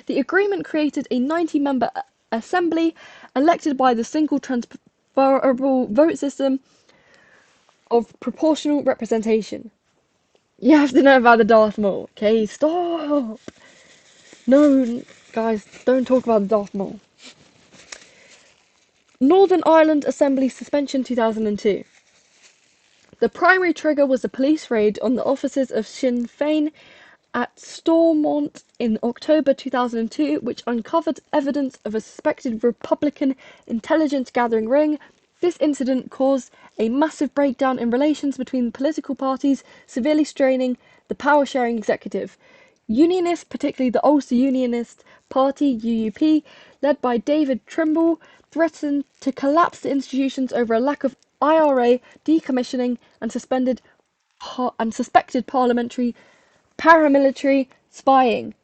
The agreement created a 90-member assembly elected by the single transferable vote system of proportional representation. You have to know about the Darth Maul, okay? Stop! No, guys, don't talk about the Darth Maul. Northern Ireland Assembly suspension 2002. The primary trigger was a police raid on the offices of Sinn Féin at Stormont in October 2002, which uncovered evidence of a suspected Republican intelligence gathering ring. This incident caused a massive breakdown in relations between political parties, severely straining the power-sharing executive. Unionists, particularly the Ulster Unionist Party (UUP), led by David Trimble, threatened to collapse the institutions over a lack of IRA decommissioning and suspected paramilitary spying.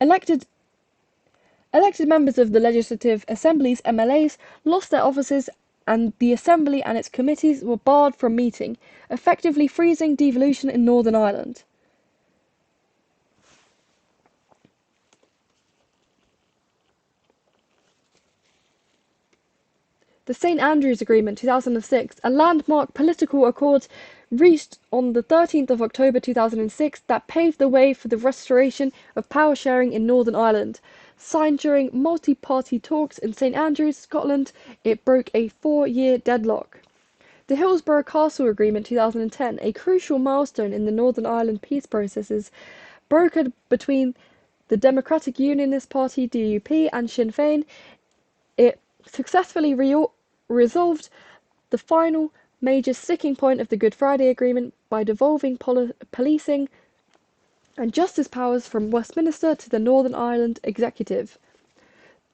Elected members of the Legislative Assembly's MLAs lost their offices, and the Assembly and its committees were barred from meeting, effectively freezing devolution in Northern Ireland. The St Andrews Agreement 2006, a landmark political accord reached on the 13th of October 2006 that paved the way for the restoration of power sharing in Northern Ireland. Signed during multi-party talks in St Andrews, Scotland, it broke a 4-year deadlock. The Hillsborough Castle Agreement 2010, a crucial milestone in the Northern Ireland peace processes, brokered between the Democratic Unionist Party (DUP) and Sinn Féin. It successfully resolved the final major sticking point of the Good Friday Agreement by devolving policing and justice powers from Westminster to the Northern Ireland Executive.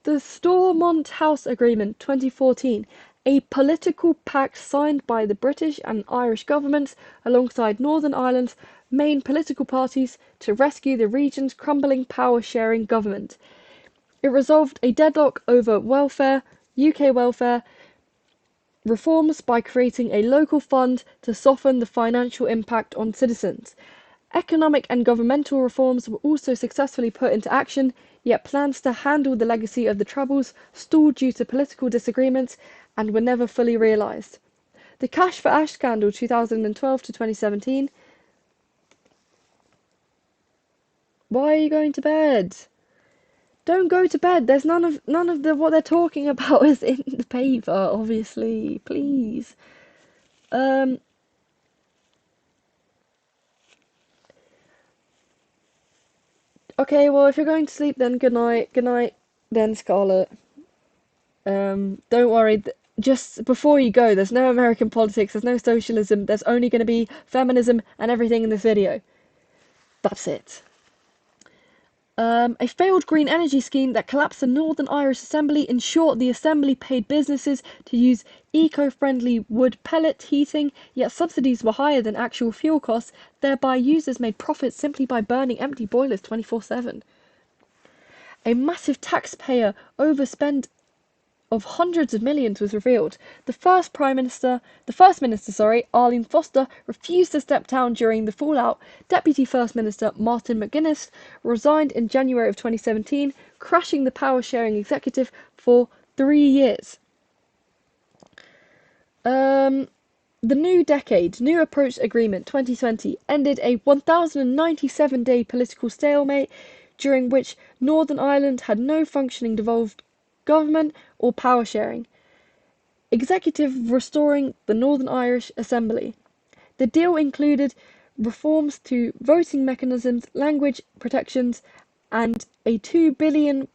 The Stormont House Agreement 2014, a political pact signed by the British and Irish governments alongside Northern Ireland's main political parties to rescue the region's crumbling power-sharing government. It resolved a deadlock over UK welfare reforms by creating a local fund to soften the financial impact on citizens. Economic and governmental reforms were also successfully put into action, yet plans to handle the legacy of the Troubles stalled due to political disagreements and were never fully realised. The Cash for Ash scandal 2012 to 2017. Why are you going to bed? Don't go to bed. There's none of what they're talking about is in the paper, obviously. Please. Okay, well, if you're going to sleep, then good night. Good night, then, Scarlett. Don't worry. Just before you go, there's no American politics, there's no socialism, there's only going to be feminism and everything in this video. That's it. A failed green energy scheme that collapsed the Northern Irish Assembly. In short, the Assembly paid businesses to use eco-friendly wood pellet heating, yet subsidies were higher than actual fuel costs, thereby users made profits simply by burning empty boilers 24/7. A massive taxpayer overspend of hundreds of millions was revealed. The first minister, Arlene Foster, refused to step down during the fallout. Deputy First Minister Martin McGuinness resigned in January of 2017, crashing the power-sharing executive for 3 years. The New Decade, New Approach Agreement 2020 ended a 1,097-day political stalemate during which Northern Ireland had no functioning devolved government or power sharing. Executive restoring the Northern Irish Assembly. The deal included reforms to voting mechanisms, language protections, and a £2 billion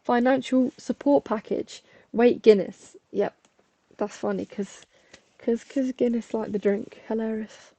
financial support package. Wait, Guinness. Yep, that's funny because Guinness like the drink. Hilarious.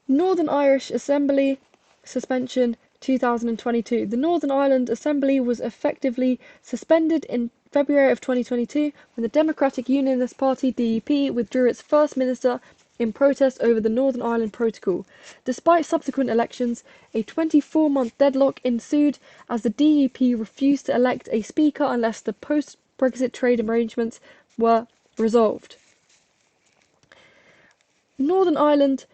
Northern Irish Assembly suspension 2022. The Northern Ireland Assembly was effectively suspended in February of 2022 when the Democratic Unionist Party (DUP) withdrew its First Minister in protest over the Northern Ireland Protocol. Despite subsequent elections, a 24-month deadlock ensued as the DUP refused to elect a speaker unless the post-Brexit trade arrangements were resolved. Northern Ireland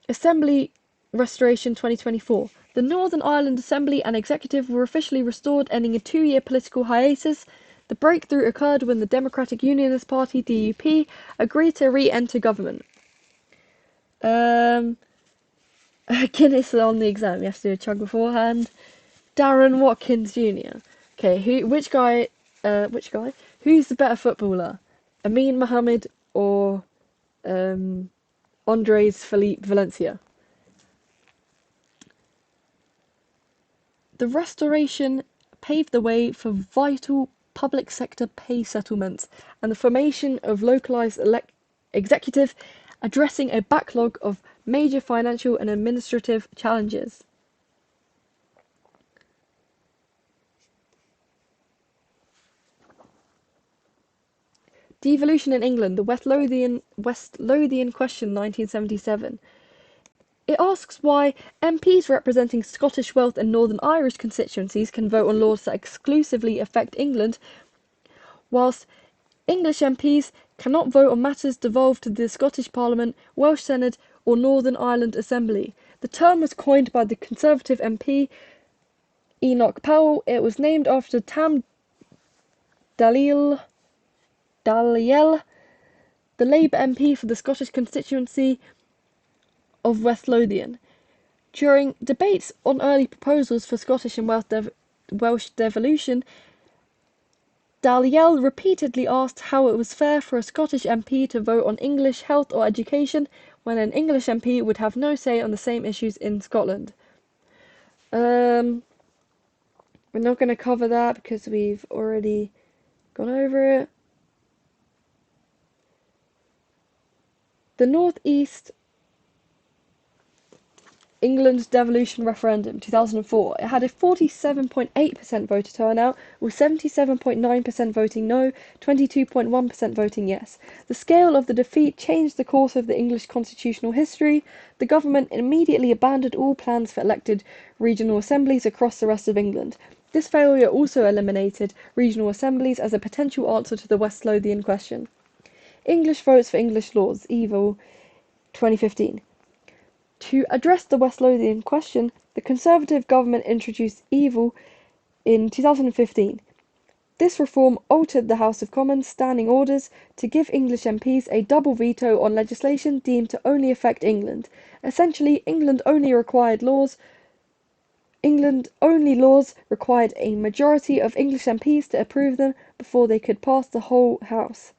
Assembly Restoration 2024. The Northern Ireland Assembly and Executive were officially restored, ending a 2-year political hiatus. The breakthrough occurred when the Democratic Unionist Party (DUP) agreed to re-enter government. Guinness on the exam. You have to do a chug beforehand. Darren Watkins Jr. Okay, which guy? Who's the better footballer? Amin Mohammed or Andres Felipe Valencia? The restoration paved the way for vital public sector pay settlements and the formation of localised executive addressing a backlog of major financial and administrative challenges. Devolution in England, the West Lothian Question 1977. It asks why MPs representing Scottish wealth and Northern Irish constituencies can vote on laws that exclusively affect England, whilst English MPs cannot vote on matters devolved to the Scottish Parliament, Welsh Senate or Northern Ireland Assembly. The term was coined by the Conservative MP Enoch Powell. It was named after Tam Dalyell, the Labour MP for the Scottish constituency of West Lothian. During debates on early proposals for Scottish and Welsh devolution, Dalyell repeatedly asked how it was fair for a Scottish MP to vote on English health or education when an English MP would have no say on the same issues in Scotland. We're not going to cover that because we've already gone over it. The North East England devolution referendum 2004. It had a 47.8% voter turnout, with 77.9% voting no, 22.1% voting yes. The scale of the defeat changed the course of the English constitutional history. The government immediately abandoned all plans for elected regional assemblies across the rest of England. This failure also eliminated regional assemblies as a potential answer to the West Lothian question. English votes for English laws, Evil, 2015. To address the West Lothian question, the Conservative government introduced Evil in 2015. This reform altered the House of Commons standing orders to give English MPs a double veto on legislation deemed to only affect England. Essentially, England only laws required a majority of English MPs to approve them before they could pass the whole House.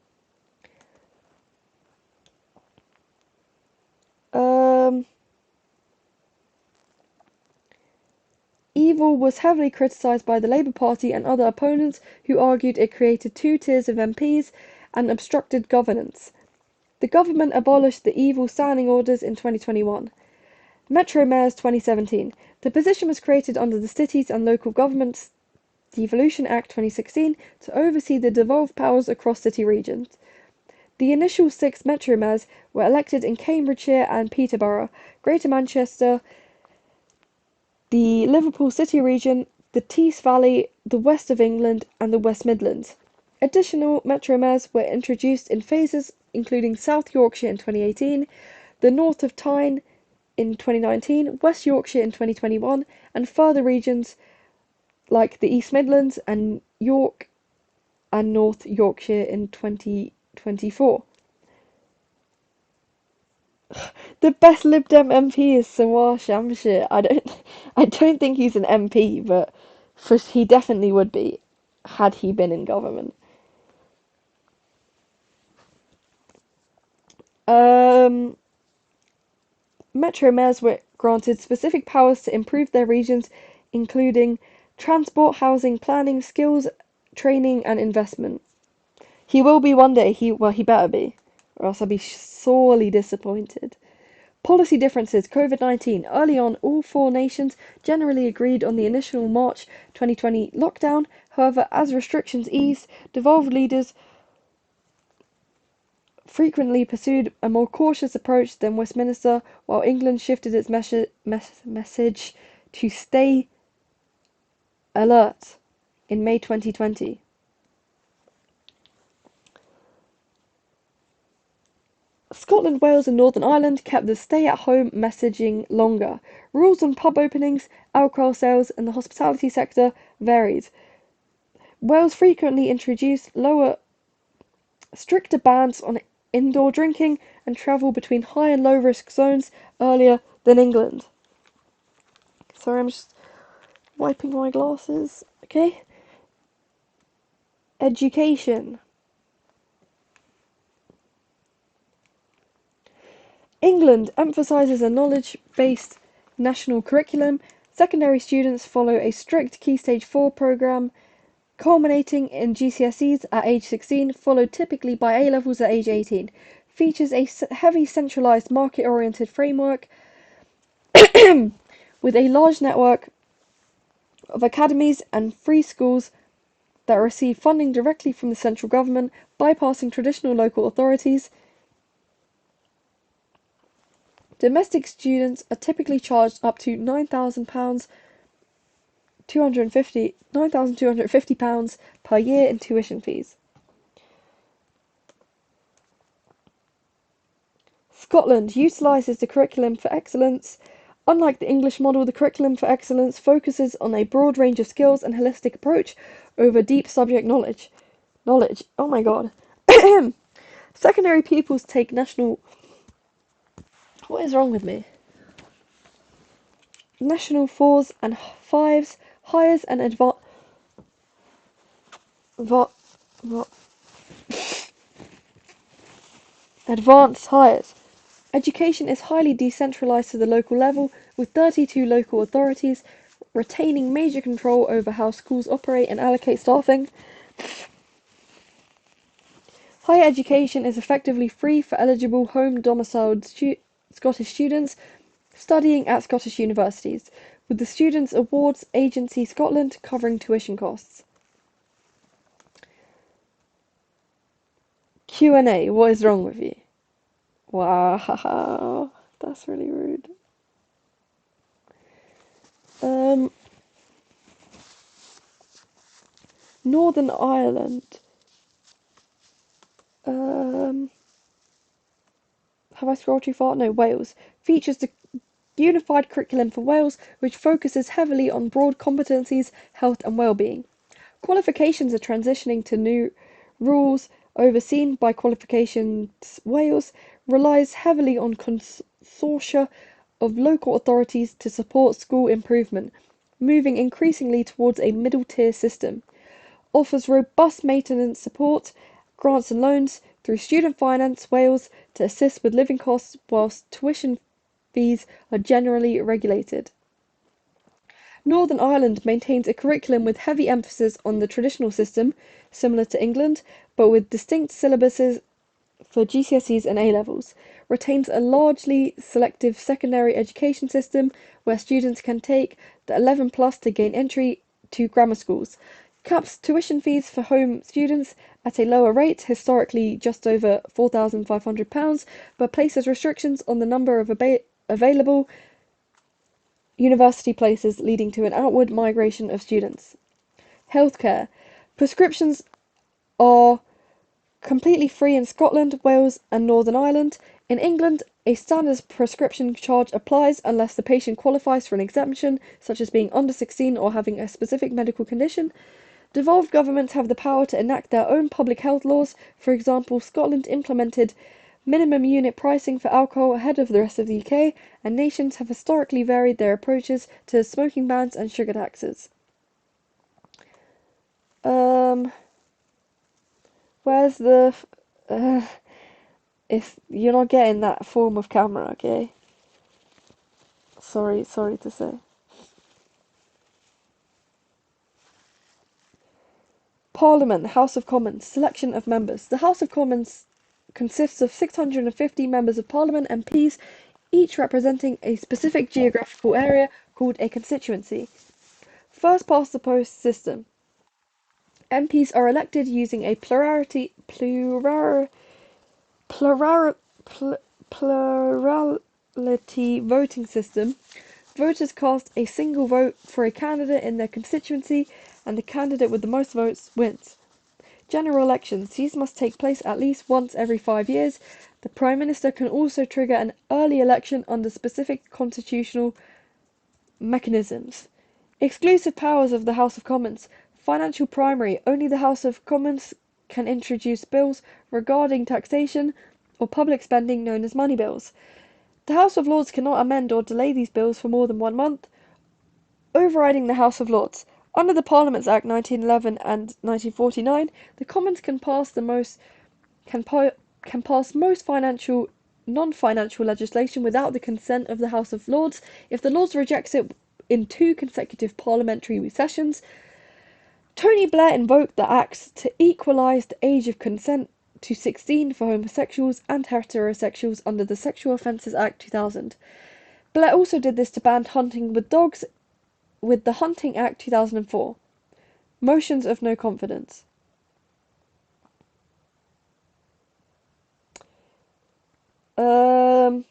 Evil was heavily criticised by the Labour Party and other opponents who argued it created two tiers of MPs and obstructed governance. The government abolished the Evil standing orders in 2021. Metro Mayors 2017. The position was created under the Cities and Local Governments Devolution Act 2016 to oversee the devolved powers across city regions. The initial 6 Metro Mayors were elected in Cambridgeshire and Peterborough, Greater Manchester, the Liverpool City region, the Tees Valley, the West of England, and the West Midlands. Additional Metro Mayors were introduced in phases, including South Yorkshire in 2018, the North of Tyne in 2019, West Yorkshire in 2021, and further regions like the East Midlands and York and North Yorkshire in 2024. The best Lib Dem MP is Sawar Shamshir. I don't think he's an MP, but he definitely would be had he been in government. Metro mayors were granted specific powers to improve their regions, including transport, housing, planning, skills, training, and investment. He will be one day. He better be, or else I'll be sorely disappointed. Policy differences. COVID-19. Early on, all 4 nations generally agreed on the initial March 2020 lockdown. However, as restrictions eased, devolved leaders frequently pursued a more cautious approach than Westminster, while England shifted its message to stay alert in May 2020. Scotland, Wales and Northern Ireland kept the stay-at-home messaging longer. Rules on pub openings, alcohol sales and the hospitality sector varied. Wales frequently introduced stricter bans on indoor drinking and travel between high and low risk zones earlier than England. Sorry, I'm just wiping my glasses. Okay. Education. England emphasises a knowledge-based national curriculum. Secondary students follow a strict Key Stage 4 programme, culminating in GCSEs at age 16, followed typically by A-levels at age 18. Features a heavy centralised market-oriented framework with a large network of academies and free schools that receive funding directly from the central government, bypassing traditional local authorities. Domestic students are typically charged up to £9,250 per year in tuition fees. Scotland utilises the curriculum for excellence. Unlike the English model, the curriculum for excellence focuses on a broad range of skills and holistic approach over deep subject knowledge. Oh my god. Secondary pupils take national... What is wrong with me? National 4s and 5s, hires and advanced hires. Education is highly decentralised to the local level, with 32 local authorities retaining major control over how schools operate and allocate staffing. Higher education is effectively free for eligible home-domiciled Scottish students studying at Scottish universities, with the Students' Awards Agency Scotland covering tuition costs. Q&A, what is wrong with you? Wow, that's really rude. Northern Ireland. Have I scrolled too far? No, Wales. Features the unified curriculum for Wales, which focuses heavily on broad competencies, health and well-being. Qualifications are transitioning to new rules overseen by Qualifications Wales, relies heavily on consortia of local authorities to support school improvement, moving increasingly towards a middle-tier system. Offers robust maintenance support, grants and loans through Student Finance Wales to assist with living costs whilst tuition fees are generally regulated. Northern Ireland maintains a curriculum with heavy emphasis on the traditional system, similar to England, but with distinct syllabuses for GCSEs and A-levels, retains a largely selective secondary education system where students can take the 11 plus to gain entry to grammar schools, caps tuition fees for home students at a lower rate, historically just over £4,500, but places restrictions on the number of available university places, leading to an outward migration of students. Healthcare. Prescriptions are completely free in Scotland, Wales and Northern Ireland. In England, a standard prescription charge applies unless the patient qualifies for an exemption, such as being under 16 or having a specific medical condition. Devolved governments have the power to enact their own public health laws. For example, Scotland implemented minimum unit pricing for alcohol ahead of the rest of the UK, and nations have historically varied their approaches to smoking bans and sugar taxes. Where's the... if you're not getting that form of camera, okay? Sorry to say. Parliament, the House of Commons, selection of members. The House of Commons consists of 650 members of Parliament, MPs, each representing a specific geographical area called a constituency. First past the post system. MPs are elected using a plurality voting system. Voters cast a single vote for a candidate in their constituency, and the candidate with the most votes wins. General elections. These must take place at least once every 5 years. The Prime Minister can also trigger an early election under specific constitutional mechanisms. Exclusive powers of the House of Commons. Financial primary. Only the House of Commons can introduce bills regarding taxation or public spending known as money bills. The House of Lords cannot amend or delay these bills for more than 1 month. Overriding the House of Lords. Under the Parliaments Act 1911 and 1949, the Commons can pass most non-financial legislation without the consent of the House of Lords. If the Lords rejects it in 2 consecutive parliamentary sessions, Tony Blair invoked the Acts to equalise the age of consent to 16 for homosexuals and heterosexuals under the Sexual Offences Act 2000. Blair also did this to ban hunting with dogs with the Hunting Act 2004. Motions of no confidence. The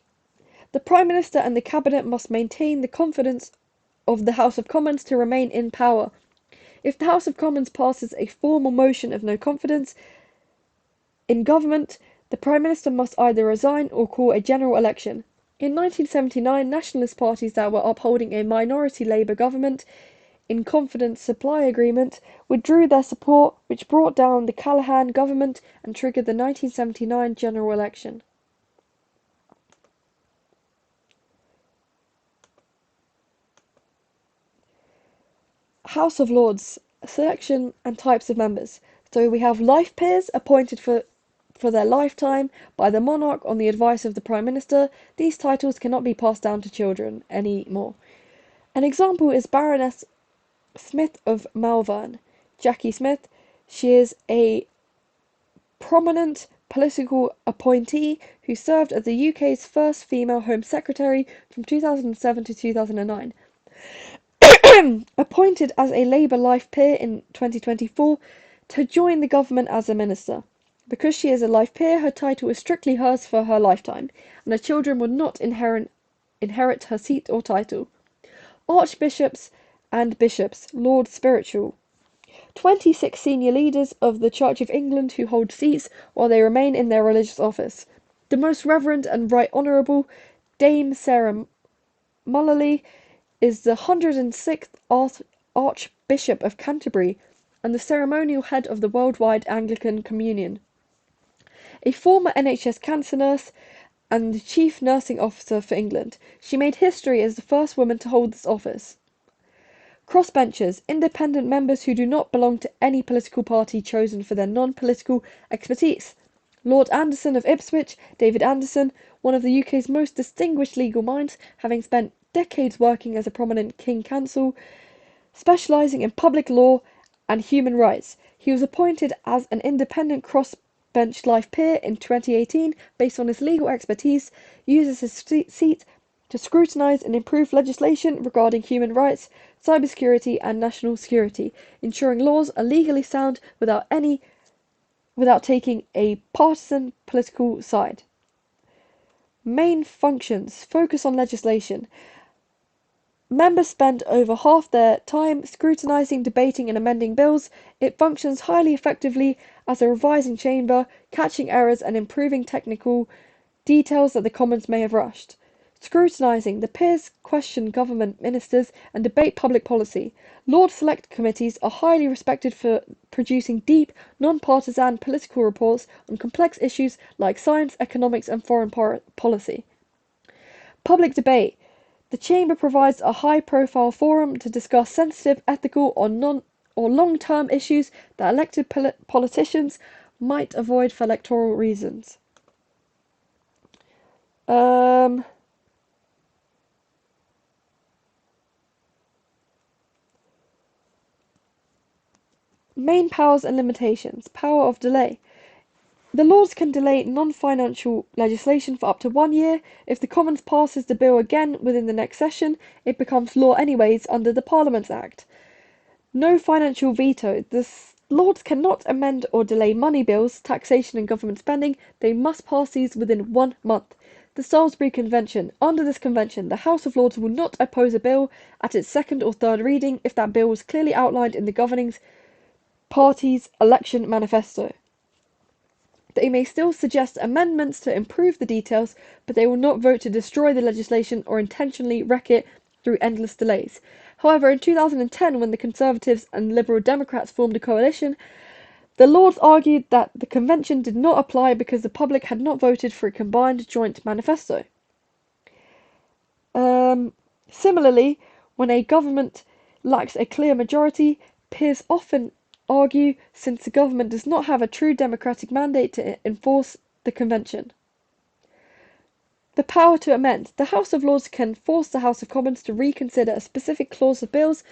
Prime Minister and the Cabinet must maintain the confidence of the House of Commons to remain in power. If the House of Commons passes a formal motion of no confidence in government, the Prime Minister must either resign or call a general election. In 1979, nationalist parties that were upholding a minority Labour government in confidence supply agreement withdrew their support, which brought down the Callaghan government and triggered the 1979 general election. House of Lords, selection and types of members. So we have life peers appointed for their lifetime by the monarch on the advice of the Prime Minister. These titles cannot be passed down to children anymore. An example is Baroness Smith of Malvern, Jackie Smith. She is a prominent political appointee who served as the UK's first female Home Secretary from 2007 to 2009. Appointed as a Labour life peer in 2024 to join the government as a minister. Because she is a life peer, her title is strictly hers for her lifetime, and her children will not inherit her seat or title. Archbishops and bishops, Lord Spiritual. 26 senior leaders of the Church of England who hold seats while they remain in their religious office. The Most Reverend and Right Honourable Dame Sarah Mullaly is the 106th Archbishop of Canterbury and the ceremonial head of the Worldwide Anglican Communion. A former NHS cancer nurse and the Chief Nursing Officer for England, she made history as the first woman to hold this office. Crossbenchers, independent members who do not belong to any political party chosen for their non-political expertise. Lord Anderson of Ipswich, David Anderson, one of the UK's most distinguished legal minds, having spent decades working as a prominent King Counsel, specialising in public law and human rights. He was appointed as an independent crossbench life peer in 2018 based on his legal expertise, uses his seat to scrutinise and improve legislation regarding human rights, cybersecurity and national security, ensuring laws are legally sound without taking a partisan political side. Main functions focus on legislation. Members spend over half their time scrutinising, debating and amending bills. It functions highly effectively as a revising chamber, catching errors and improving technical details that the Commons may have rushed. Scrutinising, the peers question government ministers and debate public policy. Lord Select Committees are highly respected for producing deep, non-partisan political reports on complex issues like science, economics and foreign policy. Public debate. The Chamber provides a high-profile forum to discuss sensitive, ethical or long-term issues that elected politicians might avoid for electoral reasons. Main powers and limitations. Power of delay. The Lords can delay non-financial legislation for up to 1 year. If the Commons passes the bill again within the next session, it becomes law anyways under the Parliaments Act. No financial veto. The Lords cannot amend or delay money bills, taxation and government spending. They must pass these within 1 month. The Salisbury Convention. Under this convention, the House of Lords will not oppose a bill at its second or third reading if that bill was clearly outlined in the governing party's election manifesto. They may still suggest amendments to improve the details, but they will not vote to destroy the legislation or intentionally wreck it through endless delays. However, in 2010, when the Conservatives and Liberal Democrats formed a coalition, the Lords argued that the convention did not apply because the public had not voted for a combined joint manifesto. Similarly, when a government lacks a clear majority, peers often argue since the government does not have a true democratic mandate to enforce the convention. The power to amend. The House of Lords can force the House of Commons to reconsider a specific clause of bills,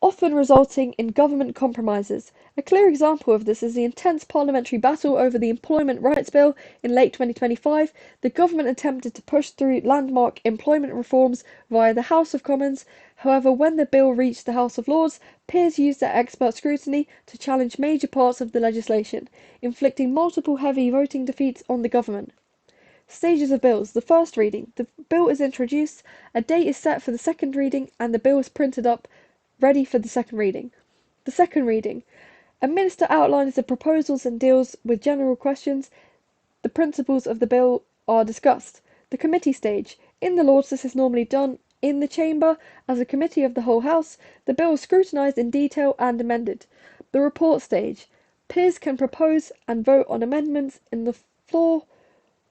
often resulting in government compromises. A clear example of this is the intense parliamentary battle over the Employment Rights Bill in late 2025. The government attempted to push through landmark employment reforms via the House of Commons. However, when the bill reached the House of Lords, peers used their expert scrutiny to challenge major parts of the legislation, inflicting multiple heavy voting defeats on the government. Stages of bills. The first reading. The bill is introduced, a date is set for the second reading, and the bill is printed up, ready for the second reading. The second reading. A minister outlines the proposals and deals with general questions. The principles of the bill are discussed. The committee stage. In the Lords, this is normally done in the chamber as a committee of the whole House. The bill is scrutinised in detail and amended. The report stage. Peers can propose and vote on amendments in the floor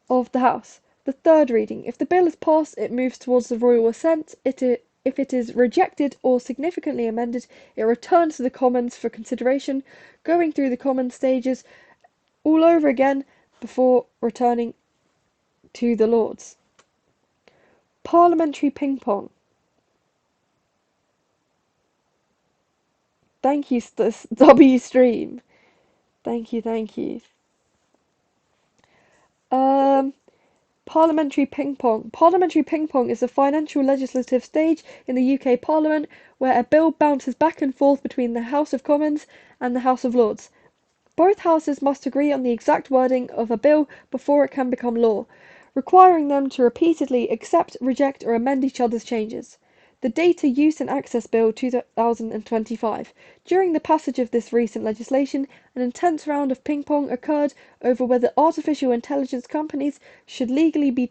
of the House. The third reading. If the bill is passed, it moves towards the royal assent. If it is rejected or significantly amended, it returns to the Commons for consideration, going through the Commons stages all over again before returning to the Lords. Parliamentary ping-pong. Thank you, W Stream. Thank you. Parliamentary ping-pong. Parliamentary ping-pong is a financial legislative stage in the UK Parliament where a bill bounces back and forth between the House of Commons and the House of Lords. Both houses must agree on the exact wording of a bill before it can become law, requiring them to repeatedly accept, reject or amend each other's changes. the Data Use and Access Bill 2025. During the passage of this recent legislation, an intense round of ping-pong occurred over whether artificial intelligence companies should legally be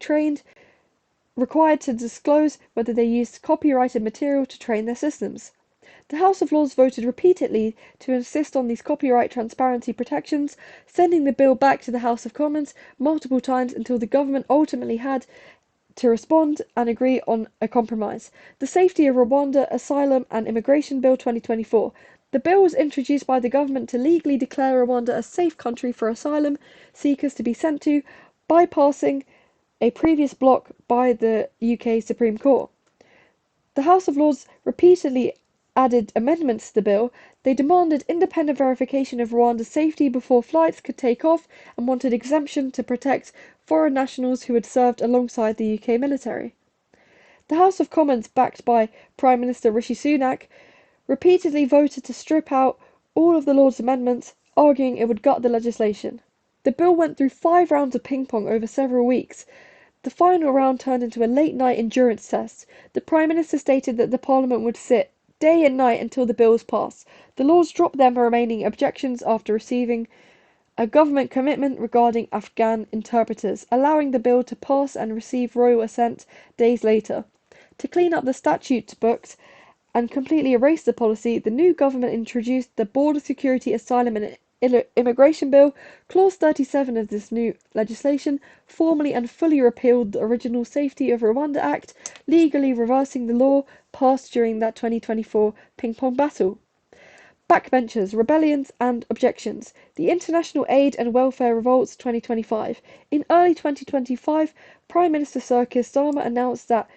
required to disclose whether they used copyrighted material to train their systems. The House of Lords voted repeatedly to insist on these copyright transparency protections, sending the bill back to the House of Commons multiple times until the government ultimately had to respond and agree on a compromise. The Safety of Rwanda Asylum and Immigration Bill 2024. The bill was introduced by the government to legally declare Rwanda a safe country for asylum seekers to be sent to, bypassing a previous block by the UK Supreme Court. The House of Lords repeatedly added amendments to the bill. They demanded independent verification of Rwanda's safety before flights could take off and wanted exemption to protect foreign nationals who had served alongside the UK military. The House of Commons, backed by Prime Minister Rishi Sunak, repeatedly voted to strip out all of the Lords' amendments, arguing it would gut the legislation. The bill went through 5 rounds of ping-pong over several weeks. The final round turned into a late-night endurance test. The Prime Minister stated that the Parliament would sit day and night until the bill was passed. The Lords dropped their remaining objections after receiving a government commitment regarding Afghan interpreters, allowing the bill to pass and receive royal assent days later. To clean up the statute books and completely erase the policy, the new government introduced the Border Security, Asylum and Immigration Bill. Clause 37 of this new legislation formally and fully repealed the original Safety of Rwanda Act, legally reversing the law passed during that 2024 ping-pong battle. Backbenchers, rebellions and objections. The International Aid and Welfare Revolts 2025. In early 2025, Prime Minister Sir Keir Starmer announced that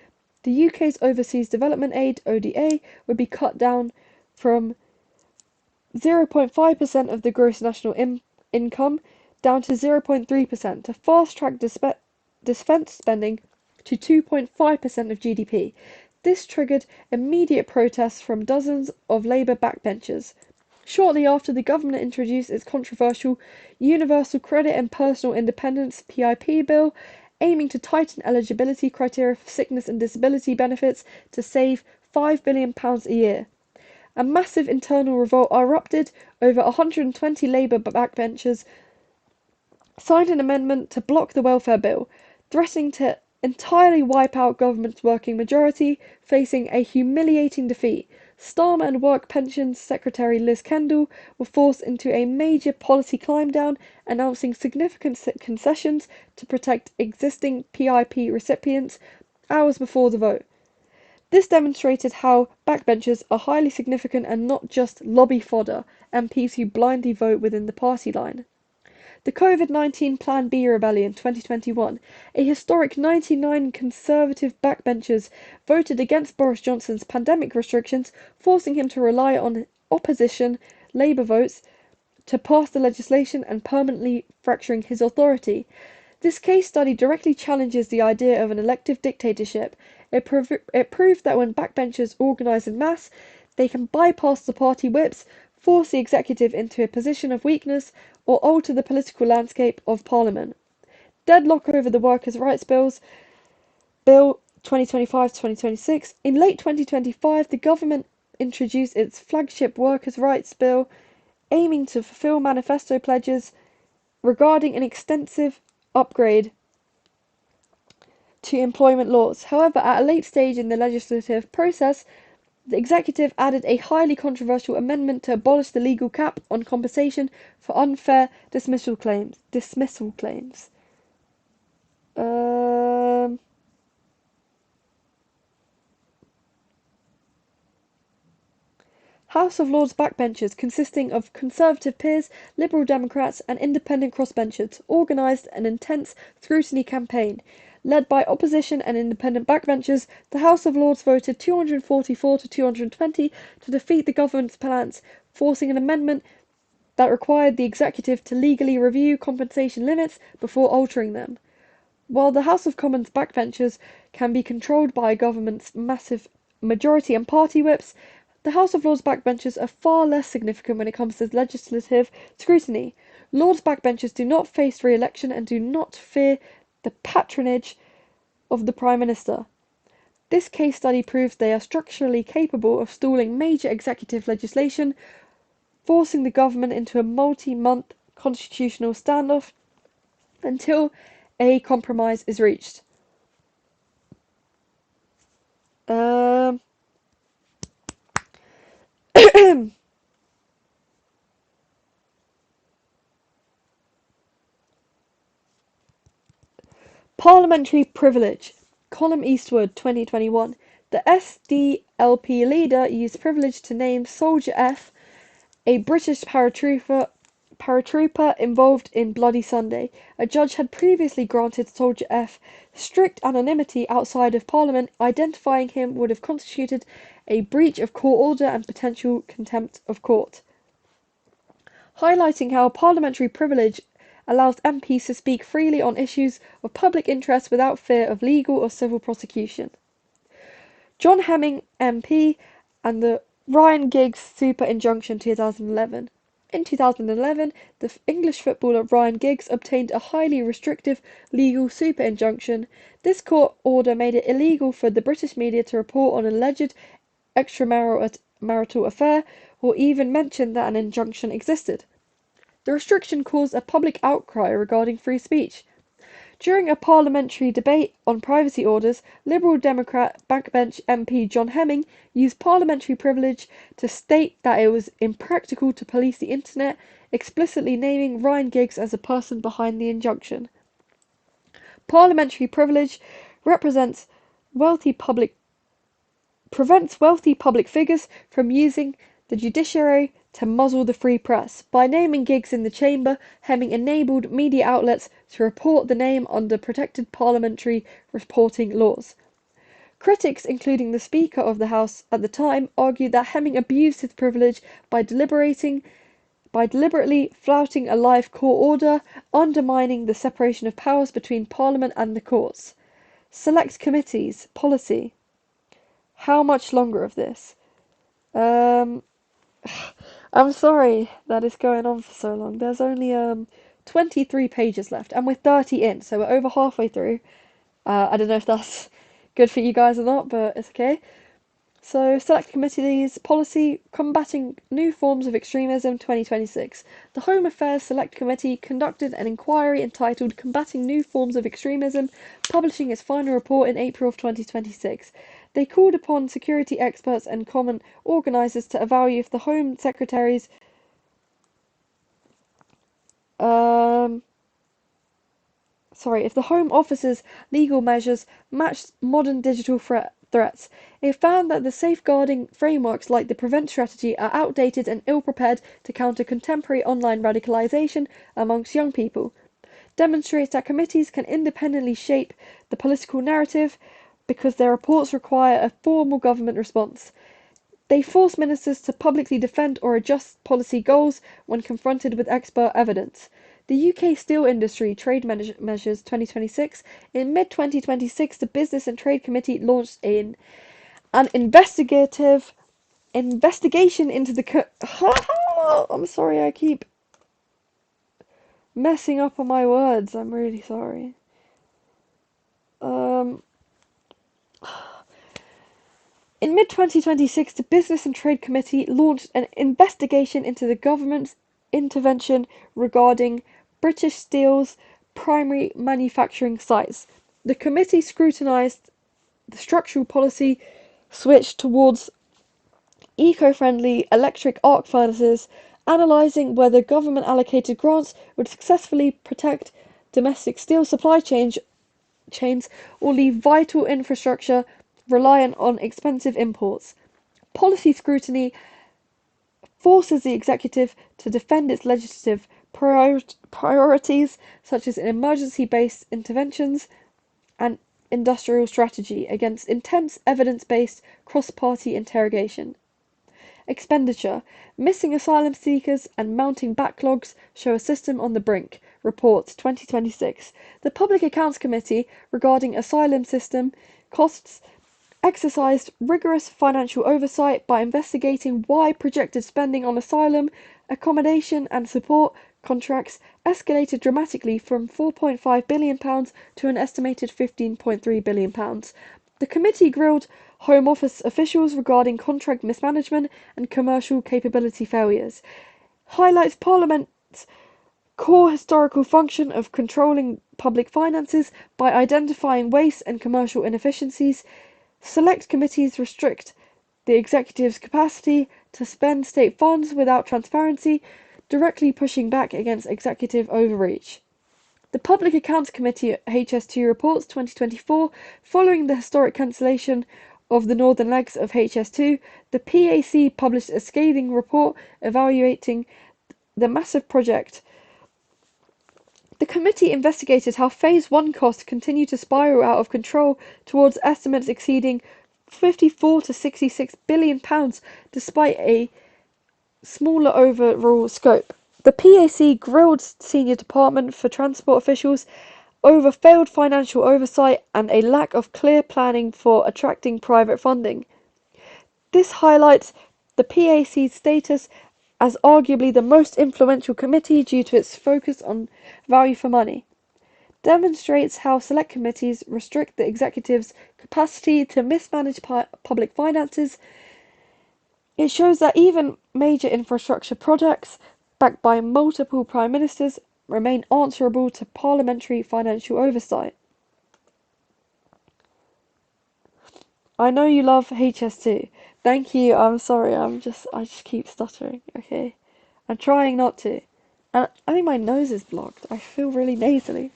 the UK's Overseas Development Aid (ODA) would be cut down from 0.5% of the gross national income down to 0.3%, to fast-track defence spending to 2.5% of GDP. This triggered immediate protests from dozens of Labour backbenchers. Shortly after, the government introduced its controversial Universal Credit and Personal Independence (PIP) bill, aiming to tighten eligibility criteria for sickness and disability benefits to save £5 billion a year. A massive internal revolt erupted. Over 120 Labour backbenchers signed an amendment to block the welfare bill, threatening to entirely wipe out government's working majority, facing a humiliating defeat. Starmer and Work Pensions Secretary Liz Kendall were forced into a major policy climb-down, announcing significant concessions to protect existing PIP recipients hours before the vote. This demonstrated how backbenchers are highly significant and not just lobby fodder, MPs who blindly vote within the party line. The COVID-19 Plan B rebellion 2021. A historic 99 Conservative backbenchers voted against Boris Johnson's pandemic restrictions, forcing him to rely on opposition Labour votes to pass the legislation and permanently fracturing his authority. This case study directly challenges the idea of an elective dictatorship. It proved that when backbenchers organise en masse, they can bypass the party whips, force the executive into a position of weakness, or alter the political landscape of Parliament. Deadlock over the Workers' Rights Bill 2025-2026. In late 2025, the government introduced its flagship Workers' Rights Bill, aiming to fulfil manifesto pledges regarding an extensive upgrade to employment laws. However, at a late stage in the legislative process, the executive added a highly controversial amendment to abolish the legal cap on compensation for unfair dismissal claims. House of Lords backbenchers, consisting of Conservative peers, Liberal Democrats and independent crossbenchers, organised an intense scrutiny campaign. Led by opposition and independent backbenchers, the House of Lords voted 244 to 220 to defeat the government's plans, forcing an amendment that required the executive to legally review compensation limits before altering them. While the House of Commons backbenchers can be controlled by a government's massive majority and party whips, the House of Lords backbenchers are far less significant when it comes to legislative scrutiny. Lords backbenchers do not face re-election and do not fear the patronage of the Prime Minister. This case study proves they are structurally capable of stalling major executive legislation, forcing the government into a multi-month constitutional standoff until a compromise is reached. Parliamentary privilege. Column Eastwood, 2021. The SDLP leader used privilege to name Soldier F, a British paratrooper involved in Bloody Sunday. A judge had previously granted Soldier F strict anonymity outside of Parliament. Identifying him would have constituted a breach of court order and potential contempt of court. Highlighting how parliamentary privilege allows MPs to speak freely on issues of public interest without fear of legal or civil prosecution. John Hemming MP and the Ryan Giggs Super Injunction 2011. In 2011, the English footballer Ryan Giggs obtained a highly restrictive legal super injunction. This court order made it illegal for the British media to report on an alleged extramarital affair or even mention that an injunction existed. The restriction caused a public outcry regarding free speech. During a parliamentary debate on privacy orders, Liberal Democrat backbench MP John Hemming used parliamentary privilege to state that it was impractical to police the internet, explicitly naming Ryan Giggs as the person behind the injunction. Parliamentary privilege prevents wealthy public figures from using the judiciary to muzzle the free press. By naming Giggs in the chamber, Hemming enabled media outlets to report the name under protected parliamentary reporting laws. Critics, including the Speaker of the House at the time, argued that Hemming abused his privilege by deliberately flouting a live court order, undermining the separation of powers between Parliament and the courts. Select committees, policy. How much longer of this? I'm sorry that it's going on for so long. There's only 23 pages left, and we're 30 in, so we're over halfway through. I don't know if that's good for you guys or not, but it's okay. So, select committees, policy, combating new forms of extremism 2026. The Home Affairs Select Committee conducted an inquiry entitled Combating New Forms of Extremism, publishing its final report in April of 2026. They called upon security experts and common organisers to evaluate if the Home Secretary's if the Home Office's legal measures matched modern digital threats. It found that the safeguarding frameworks like the PREVENT strategy are outdated and ill-prepared to counter contemporary online radicalisation amongst young people. Demonstrates that committees can independently shape the political narrative because their reports require a formal government response. They force ministers to publicly defend or adjust policy goals when confronted with expert evidence. The UK Steel Industry Trade Measures 2026. In mid-2026, the Business and Trade Committee launched an investigation into the... I'm sorry, I keep messing up on my words. I'm really sorry. In mid-2026, the Business and Trade Committee launched an investigation into the government's intervention regarding British Steel's primary manufacturing sites. The committee scrutinised the structural policy switch towards eco-friendly electric arc furnaces, analysing whether government-allocated grants would successfully protect domestic steel supply chains or leave vital infrastructure reliant on expensive imports. Policy scrutiny forces the executive to defend its legislative priorities, such as emergency-based interventions and industrial strategy, against intense evidence-based cross-party interrogation. Expenditure. Missing asylum seekers and mounting backlogs show a system on the brink. Report 2026. The Public Accounts Committee regarding asylum system costs exercised rigorous financial oversight by investigating why projected spending on asylum, accommodation and support contracts escalated dramatically from £4.5 billion to an estimated £15.3 billion. The committee grilled Home Office officials regarding contract mismanagement and commercial capability failures, highlights Parliament's core historical function of controlling public finances by identifying waste and commercial inefficiencies. Select committees restrict the executive's capacity to spend state funds without transparency, directly pushing back against executive overreach. The Public Accounts Committee HS2 reports 2024, following the historic cancellation of the northern legs of HS2, the PAC published a scathing report evaluating the massive project. The committee investigated how Phase 1 costs continue to spiral out of control towards estimates exceeding £54 to £66 billion despite a smaller overall scope. The PAC grilled senior Department for Transport officials over failed financial oversight and a lack of clear planning for attracting private funding. This highlights the PAC's status as arguably the most influential committee due to its focus on value for money. Demonstrates how select committees restrict the executive's capacity to mismanage public finances. It shows that even major infrastructure projects, backed by multiple prime ministers, remain answerable to parliamentary financial oversight. I know you love HS2. Thank you. I'm sorry. I just keep stuttering. Okay, I'm trying not to. And I think my nose is blocked. I feel really nasally.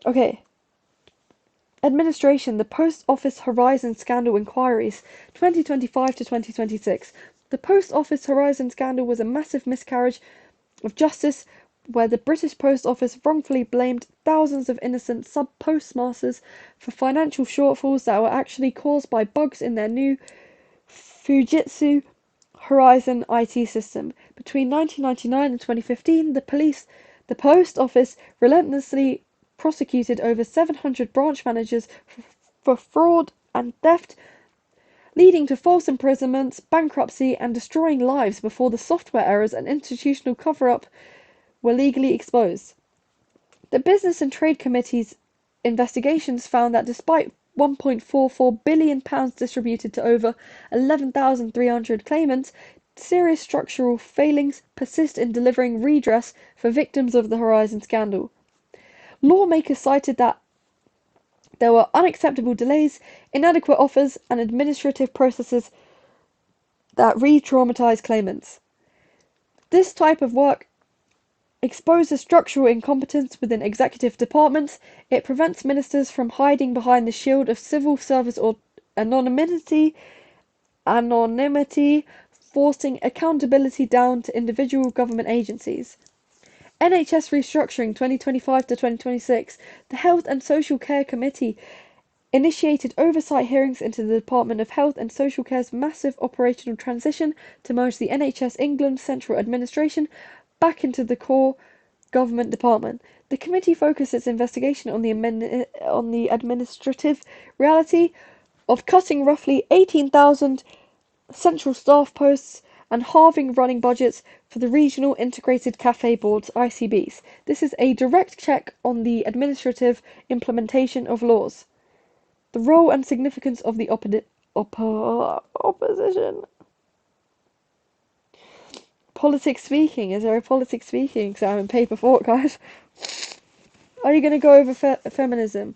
Okay. Administration, the Post Office Horizon Scandal Inquiries, 2025 to 2026. The Post Office Horizon Scandal was a massive miscarriage of justice where the British Post Office wrongfully blamed thousands of innocent sub-postmasters for financial shortfalls that were actually caused by bugs in their new Fujitsu Horizon IT system. Between 1999 and 2015, the Post Office relentlessly prosecuted over 700 branch managers for fraud and theft, leading to false imprisonments, bankruptcy, and destroying lives before the software errors and institutional cover-up were legally exposed. The Business and Trade Committee's investigations found that despite £1.44 billion distributed to over 11,300 claimants, serious structural failings persist in delivering redress for victims of the Horizon scandal. Lawmakers cited that there were unacceptable delays, inadequate offers, and administrative processes that re-traumatized claimants. This type of work exposes structural incompetence within executive departments. It prevents ministers from hiding behind the shield of civil service or anonymity, forcing accountability down to individual government agencies. NHS restructuring 2025 to 2026. The Health and Social Care Committee initiated oversight hearings into the Department of Health and Social Care's massive operational transition to merge the NHS England Central Administration back into the core government department. The committee focused its investigation on the administrative reality of cutting roughly 18,000 central staff posts and halving running budgets for the Regional Integrated Cafe Boards (ICBs). This is a direct check on the administrative implementation of laws. The role and significance of the opposition. Politics speaking. Is there a politics speaking exam in paper 4, guys? Are you going to go over feminism?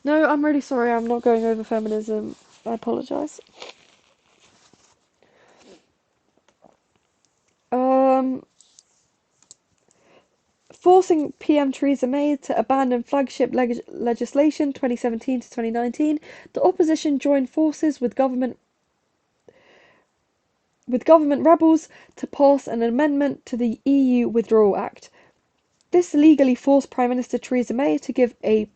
No, I'm really sorry. I'm not going over feminism. I apologise. Forcing PM Theresa May to abandon flagship legislation 2017 to 2019, the opposition joined forces with government rebels to pass an amendment to the EU Withdrawal Act. This legally forced Prime Minister Theresa May to give a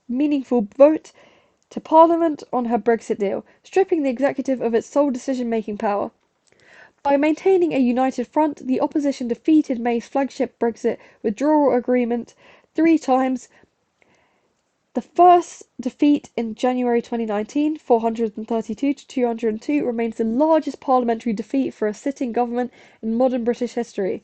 meaningful vote to Parliament on her Brexit deal, stripping the executive of its sole decision-making power. By maintaining a united front, the opposition defeated May's flagship Brexit withdrawal agreement 3 times. The first defeat in January 2019, 432 to 202, remains the largest parliamentary defeat for a sitting government in modern British history.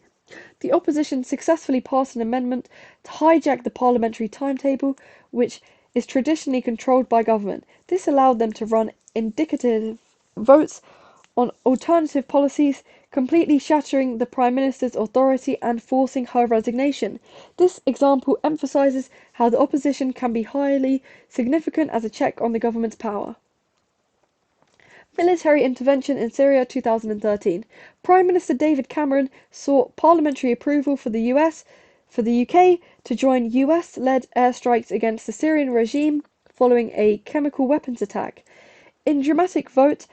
The opposition successfully passed an amendment to hijack the parliamentary timetable, which is traditionally controlled by government. This allowed them to run indicative votes on alternative policies, completely shattering the Prime Minister's authority and forcing her resignation. This example emphasises how the opposition can be highly significant as a check on the government's power. Military intervention in Syria 2013. Prime Minister David Cameron sought parliamentary approval for the UK to join US-led airstrikes against the Syrian regime following a chemical weapons attack. In dramatic vote,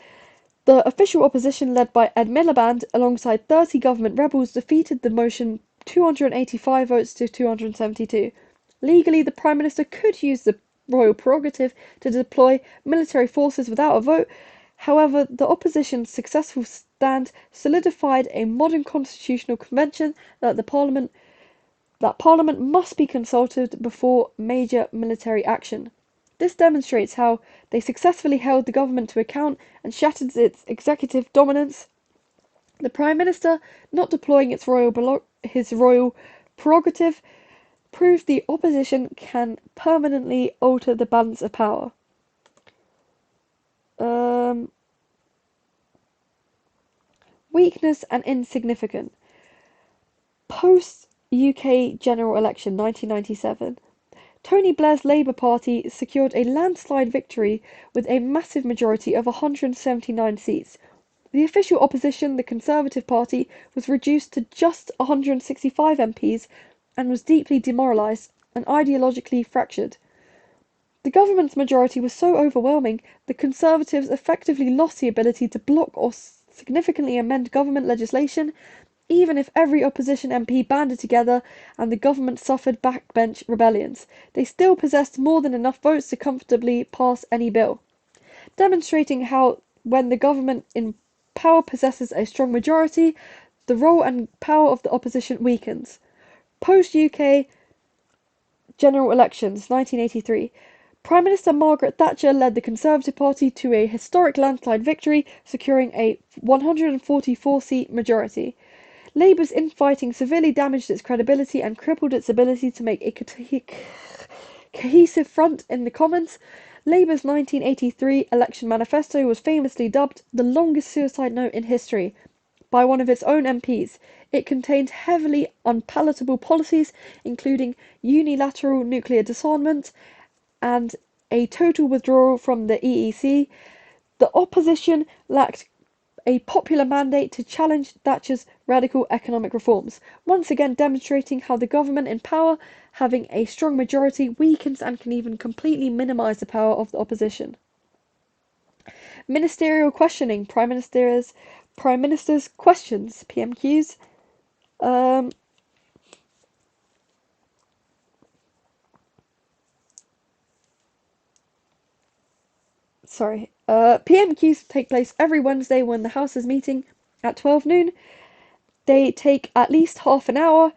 the official opposition led by Ed Miliband alongside 30 government rebels defeated the motion 285 votes to 272. Legally, the Prime Minister could use the royal prerogative to deploy military forces without a vote. However, the opposition's successful stand solidified a modern constitutional convention that Parliament must be consulted before major military action. This demonstrates how they successfully held the government to account and shattered its executive dominance. The Prime Minister, not deploying his royal prerogative, proved the opposition can permanently alter the balance of power. Weakness and insignificant. Post-UK general election 1997, Tony Blair's Labour Party secured a landslide victory with a massive majority of 179 seats. The official opposition, the Conservative Party, was reduced to just 165 MPs and was deeply demoralised and ideologically fractured. The government's majority was so overwhelming, the Conservatives effectively lost the ability to block or significantly amend government legislation, even if every opposition MP banded together and the government suffered backbench rebellions. They still possessed more than enough votes to comfortably pass any bill, demonstrating how, when the government in power possesses a strong majority, the role and power of the opposition weakens. Post-UK general elections 1983. Prime Minister Margaret Thatcher led the Conservative Party to a historic landslide victory, securing a 144-seat majority. Labour's infighting severely damaged its credibility and crippled its ability to make a cohesive front in the Commons. Labour's 1983 election manifesto was famously dubbed the longest suicide note in history by one of its own MPs. It contained heavily unpalatable policies, including unilateral nuclear disarmament and a total withdrawal from the EEC. The opposition lacked a popular mandate to challenge Thatcher's radical economic reforms, once again demonstrating how the government in power, having a strong majority, weakens and can even completely minimise the power of the opposition. Ministerial questioning, Prime Minister's questions, PMQs. PMQs take place every Wednesday when the House is meeting at 12 noon. They take at least half an hour.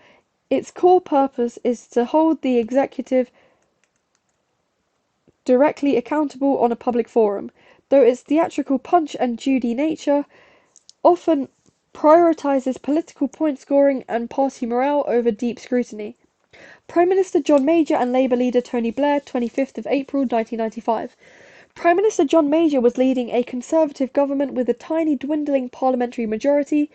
Its core purpose is to hold the executive directly accountable on a public forum, though its theatrical Punch and Judy nature often prioritises political point scoring and party morale over deep scrutiny. Prime Minister John Major and Labour leader Tony Blair, 25th of April 1995. Prime Minister John Major was leading a Conservative government with a tiny dwindling parliamentary majority.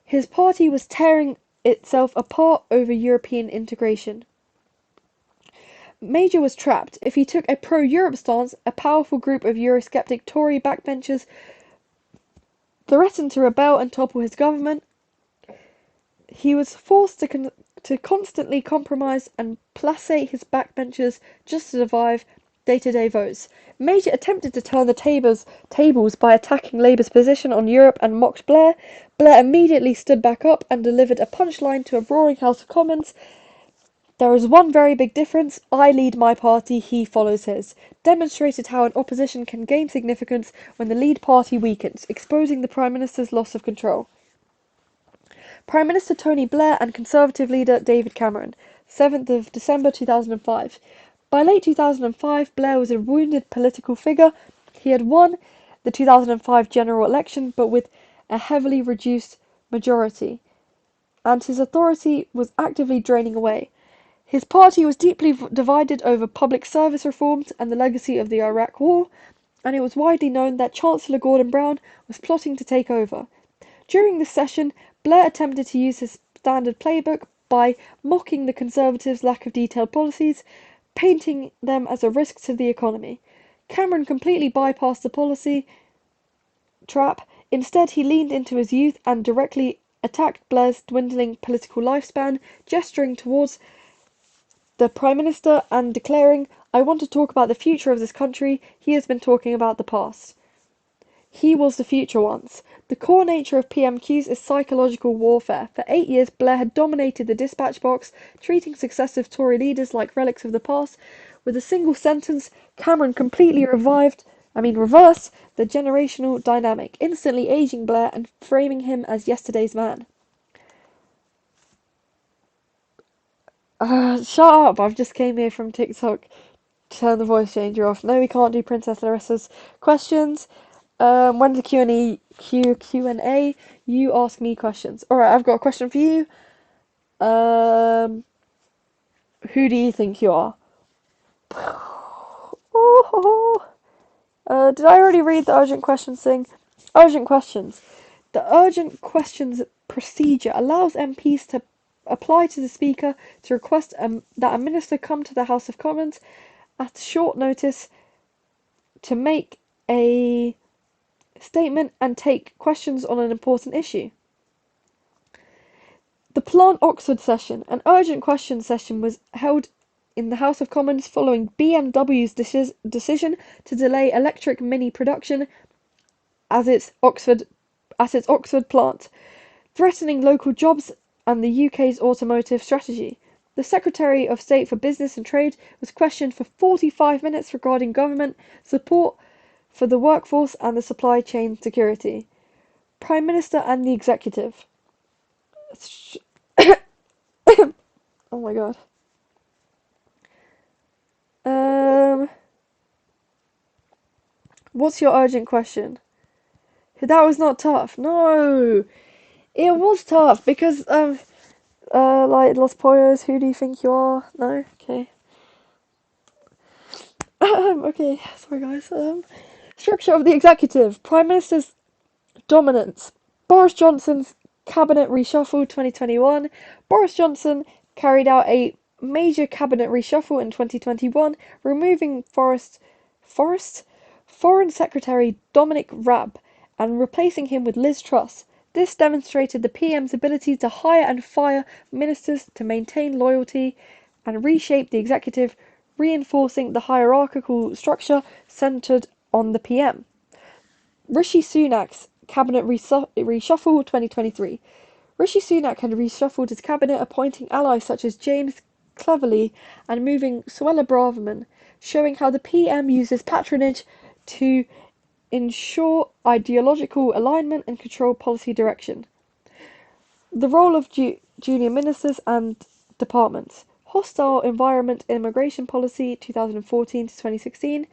His party was tearing itself apart over European integration. Major was trapped. If he took a pro-Europe stance, a powerful group of Eurosceptic Tory backbenchers threatened to rebel and topple his government. He was forced to constantly compromise and placate his backbenchers just to survive day-to-day votes. Major attempted to turn the tables by attacking Labour's position on Europe and mocked Blair. Blair immediately stood back up and delivered a punchline to a roaring House of Commons. There is one very big difference. I lead my party, he follows his. Demonstrated how an opposition can gain significance when the lead party weakens, exposing the Prime Minister's loss of control. Prime Minister Tony Blair and Conservative leader David Cameron, 7th of December 2005. By late 2005, Blair was a wounded political figure. He had won the 2005 general election, but with a heavily reduced majority. and his authority was actively draining away. His party was deeply divided over public service reforms and the legacy of the Iraq War, and it was widely known that Chancellor Gordon Brown was plotting to take over. During this session, Blair attempted to use his standard playbook by mocking the Conservatives' lack of detailed policies, painting them as a risk to the economy. Cameron completely bypassed the policy trap. Instead, he leaned into his youth and directly attacked Blair's dwindling political lifespan, gesturing towards the Prime Minister and declaring, "I want to talk about the future of this country. He has been talking about the past." He was the future once. The core nature of PMQs is psychological warfare. For 8 years, Blair had dominated the dispatch box, treating successive Tory leaders like relics of the past. With a single sentence, Cameron completely reversed the generational dynamic, instantly aging Blair and framing him as yesterday's man. Shut up! I've just came here from TikTok. Turn the voice changer off. No, we can't do Princess Larissa's questions. When's the Q&A? You ask me questions. Alright, I've got a question for you. Who do you think you are? Did I already read the urgent questions thing? Urgent questions. The urgent questions procedure allows MPs to apply to the Speaker to request that a minister come to the House of Commons at short notice to make a statement and take questions on an important issue. The Plant Oxford session, an urgent questions session, was held in the House of Commons following BMW's decision to delay electric Mini production at its Oxford plant, threatening local jobs and the UK's automotive strategy. The Secretary of State for Business and Trade was questioned for 45 minutes regarding government support for the workforce and the supply chain security. Prime Minister and the Executive. Oh my god. What's your urgent question? That was not tough. No, it was tough because like Los Pollos. Who do you think you are? No, okay. Okay, sorry guys. Structure of the executive. Prime Minister's dominance. Boris Johnson's cabinet reshuffle 2021. Boris Johnson carried out a major cabinet reshuffle in 2021, removing Foreign Secretary Dominic Raab and replacing him with Liz Truss. This demonstrated the PM's ability to hire and fire ministers to maintain loyalty and reshape the executive, reinforcing the hierarchical structure centred on the PM. Rishi Sunak's cabinet reshuffle 2023. Rishi Sunak had reshuffled his cabinet, appointing allies such as James Cleverly and moving Suella Braverman, showing how the PM uses patronage to ensure ideological alignment and control policy direction. The role of junior ministers and departments. Hostile Environment Immigration Policy 2014 to 2016.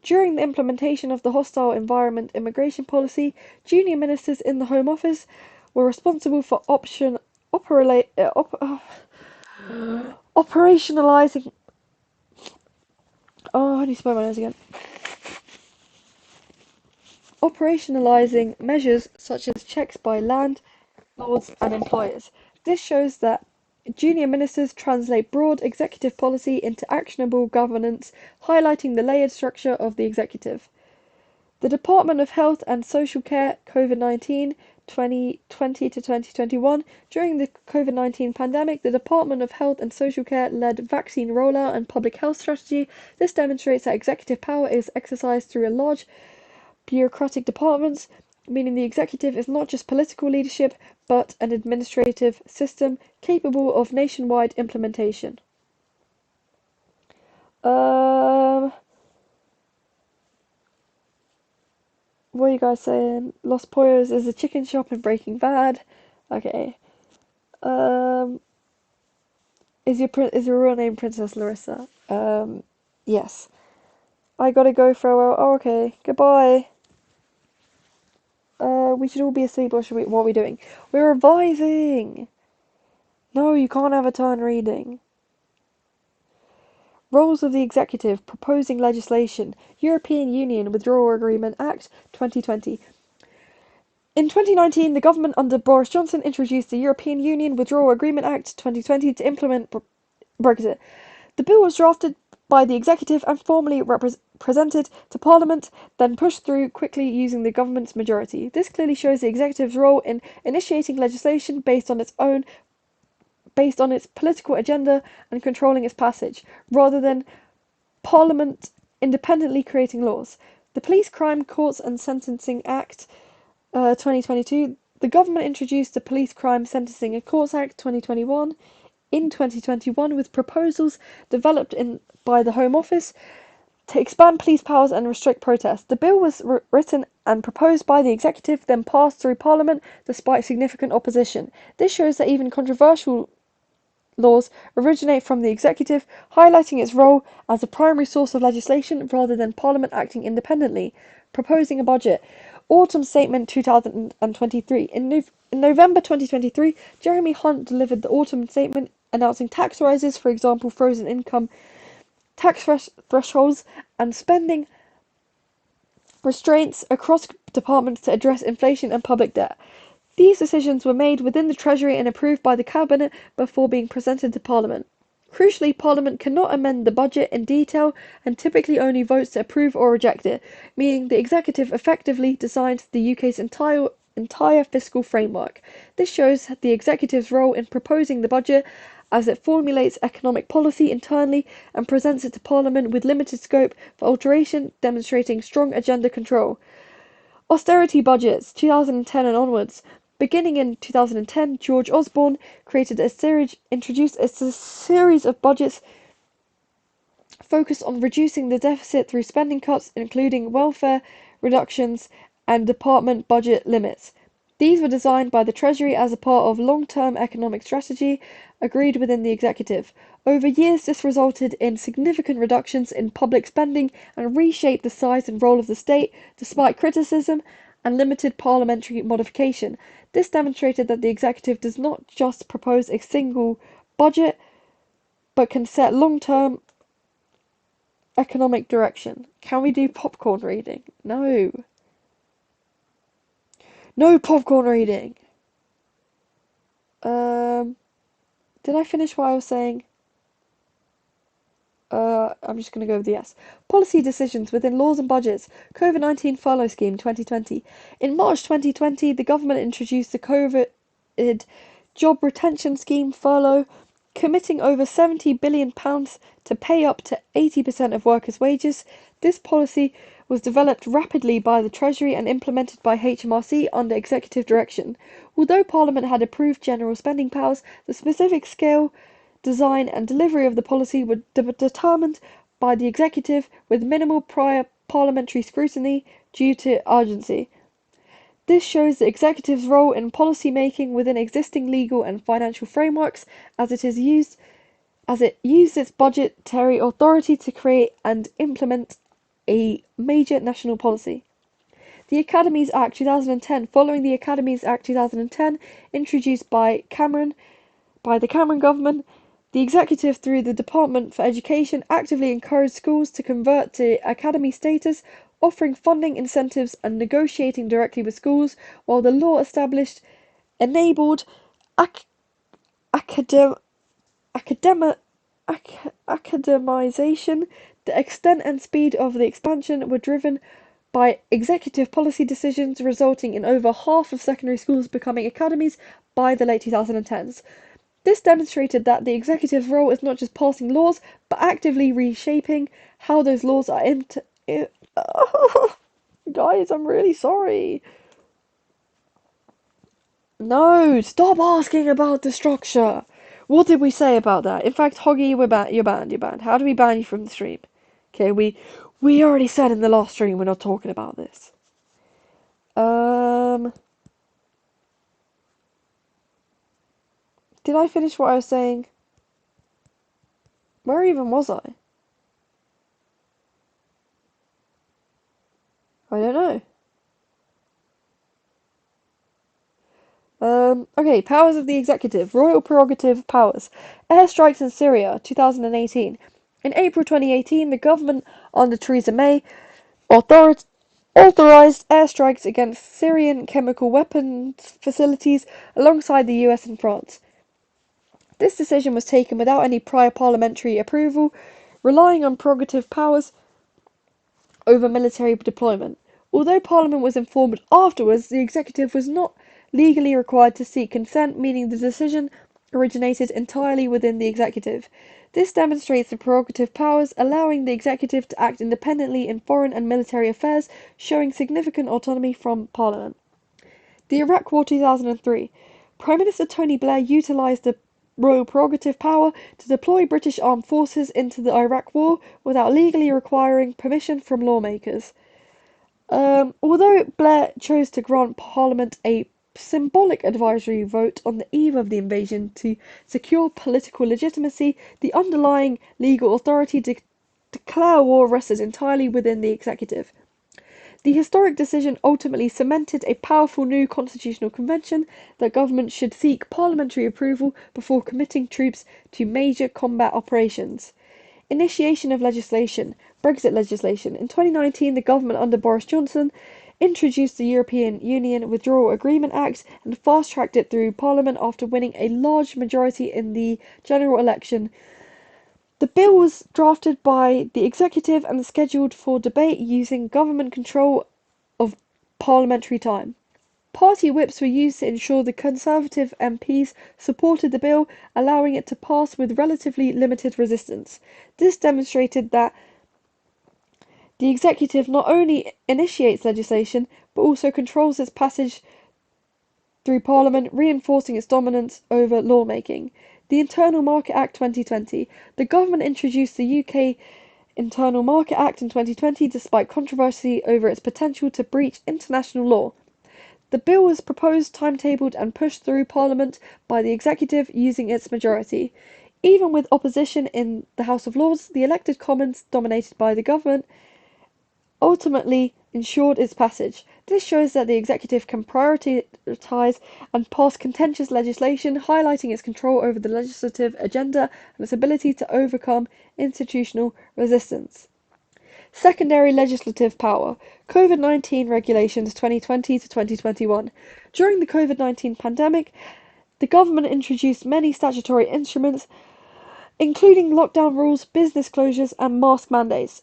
During the implementation of the Hostile Environment Immigration Policy, junior ministers in the Home Office were responsible for operationalising. Oh, I need to spell my nose again. Operationalising measures such as checks by landlords and employers. This shows that junior ministers translate broad executive policy into actionable governance, highlighting the layered structure of the executive. The Department of Health and Social Care COVID-19 2020 to 2021. During the COVID-19 pandemic, the Department of Health and Social Care led vaccine rollout and public health strategy. This demonstrates that executive power is exercised through a large bureaucratic departments, meaning the executive is not just political leadership, but an administrative system capable of nationwide implementation. What are you guys saying? Los Pollos is a chicken shop in Breaking Bad. Okay. Is your real name Princess Larissa? Yes. I gotta go for a while. Oh, okay. Goodbye. We should all be asleep, or what are we doing? We're revising! No, you can't have a turn reading. Roles of the Executive, proposing legislation, European Union Withdrawal Agreement Act 2020. In 2019, the government under Boris Johnson introduced the European Union Withdrawal Agreement Act 2020 to implement Brexit. The bill was drafted by the executive and formally presented to Parliament, then pushed through quickly using the government's majority. This clearly shows the executive's role in initiating legislation based on its political agenda and controlling its passage, rather than Parliament independently creating laws. The Police Crime Courts and Sentencing Act 2022. The government introduced the Police Crime Sentencing and Courts Act 2021 in 2021 with proposals developed by the Home Office to expand police powers and restrict protests. The bill was written and proposed by the executive, then passed through Parliament despite significant opposition. This shows that even controversial laws originate from the executive, highlighting its role as a primary source of legislation rather than Parliament acting independently. Proposing a budget. Autumn Statement 2023. In November 2023, Jeremy Hunt delivered the Autumn Statement announcing tax rises, for example, frozen income tax thresholds, and spending restraints across departments to address inflation and public debt. These decisions were made within the Treasury and approved by the Cabinet before being presented to Parliament. Crucially, Parliament cannot amend the budget in detail and typically only votes to approve or reject it, meaning the executive effectively designs the UK's entire fiscal framework. This shows the executive's role in proposing the budget as it formulates economic policy internally and presents it to Parliament with limited scope for alteration, demonstrating strong agenda control. Austerity budgets, 2010 and onwards. Beginning in 2010, George Osborne introduced a series of budgets focused on reducing the deficit through spending cuts, including welfare reductions and department budget limits. These were designed by the Treasury as a part of long-term economic strategy agreed within the executive. Over years, this resulted in significant reductions in public spending and reshaped the size and role of the state, despite criticism and limited parliamentary modification. This demonstrated that the executive does not just propose a single budget, but can set long-term economic direction. Can we do popcorn reading? No. No popcorn reading! Did I finish what I was saying? I'm just going to go with the yes. Policy decisions within laws and budgets. COVID-19 furlough scheme 2020. In March 2020, the government introduced the COVID job retention scheme furlough, committing over £70 billion to pay up to 80% of workers' wages. This policy was developed rapidly by the Treasury and implemented by HMRC under executive direction. Although Parliament had approved general spending powers, the specific scale, design and delivery of the policy were determined by the executive with minimal prior parliamentary scrutiny due to urgency. This shows the executive's role in policy making within existing legal and financial frameworks as it used its budgetary authority to create and implement a major national policy. The Academies Act 2010. Following the Academies Act 2010, introduced by the Cameron government, the executive, through the Department for Education, actively encouraged schools to convert to academy status, offering funding incentives and negotiating directly with schools, while the law established enabled academization. The extent and speed of the expansion were driven by executive policy decisions, resulting in over half of secondary schools becoming academies by the late 2010s. This demonstrated that the executive's role is not just passing laws, but actively reshaping how those laws are Guys, I'm really sorry. No, stop asking about the structure. What did we say about that? In fact, Hoggy, you're banned. How do we ban you from the stream? Okay, we already said in the last stream we're not talking about this. Did I finish what I was saying? Where even was I? I don't know. Okay, powers of the executive, royal prerogative powers. Airstrikes in Syria, 2018. In April 2018, the government under Theresa May authorized airstrikes against Syrian chemical weapons facilities alongside the US and France. This decision was taken without any prior parliamentary approval, relying on prerogative powers over military deployment. Although Parliament was informed afterwards, the executive was not legally required to seek consent, meaning the decision originated entirely within the executive. This demonstrates the prerogative powers, allowing the executive to act independently in foreign and military affairs, showing significant autonomy from Parliament. The Iraq War 2003. Prime Minister Tony Blair utilised the royal prerogative power to deploy British armed forces into the Iraq War without legally requiring permission from lawmakers. Although Blair chose to grant Parliament a symbolic advisory vote on the eve of the invasion to secure political legitimacy, the underlying legal authority to declare war rested entirely within the executive. The historic decision ultimately cemented a powerful new constitutional convention that government should seek parliamentary approval before committing troops to major combat operations. Initiation of legislation. Brexit legislation. In 2019, the government under Boris Johnson introduced the European Union Withdrawal Agreement Act and fast-tracked it through Parliament after winning a large majority in the general election. The bill was drafted by the executive and scheduled for debate using government control of parliamentary time. Party whips were used to ensure the Conservative MPs supported the bill, allowing it to pass with relatively limited resistance. This demonstrated that the executive not only initiates legislation, but also controls its passage through Parliament, reinforcing its dominance over lawmaking. The Internal Market Act 2020. The government introduced the UK Internal Market Act in 2020 despite controversy over its potential to breach international law. The bill was proposed, timetabled and pushed through Parliament by the executive using its majority. Even with opposition in the House of Lords, the elected Commons, dominated by the government, ultimately ensured its passage. This shows that the executive can prioritise and pass contentious legislation, highlighting its control over the legislative agenda and its ability to overcome institutional resistance. Secondary legislative power. COVID-19 regulations 2020 to 2021. During the COVID-19 pandemic, the government introduced many statutory instruments, including lockdown rules, business closures, and mask mandates,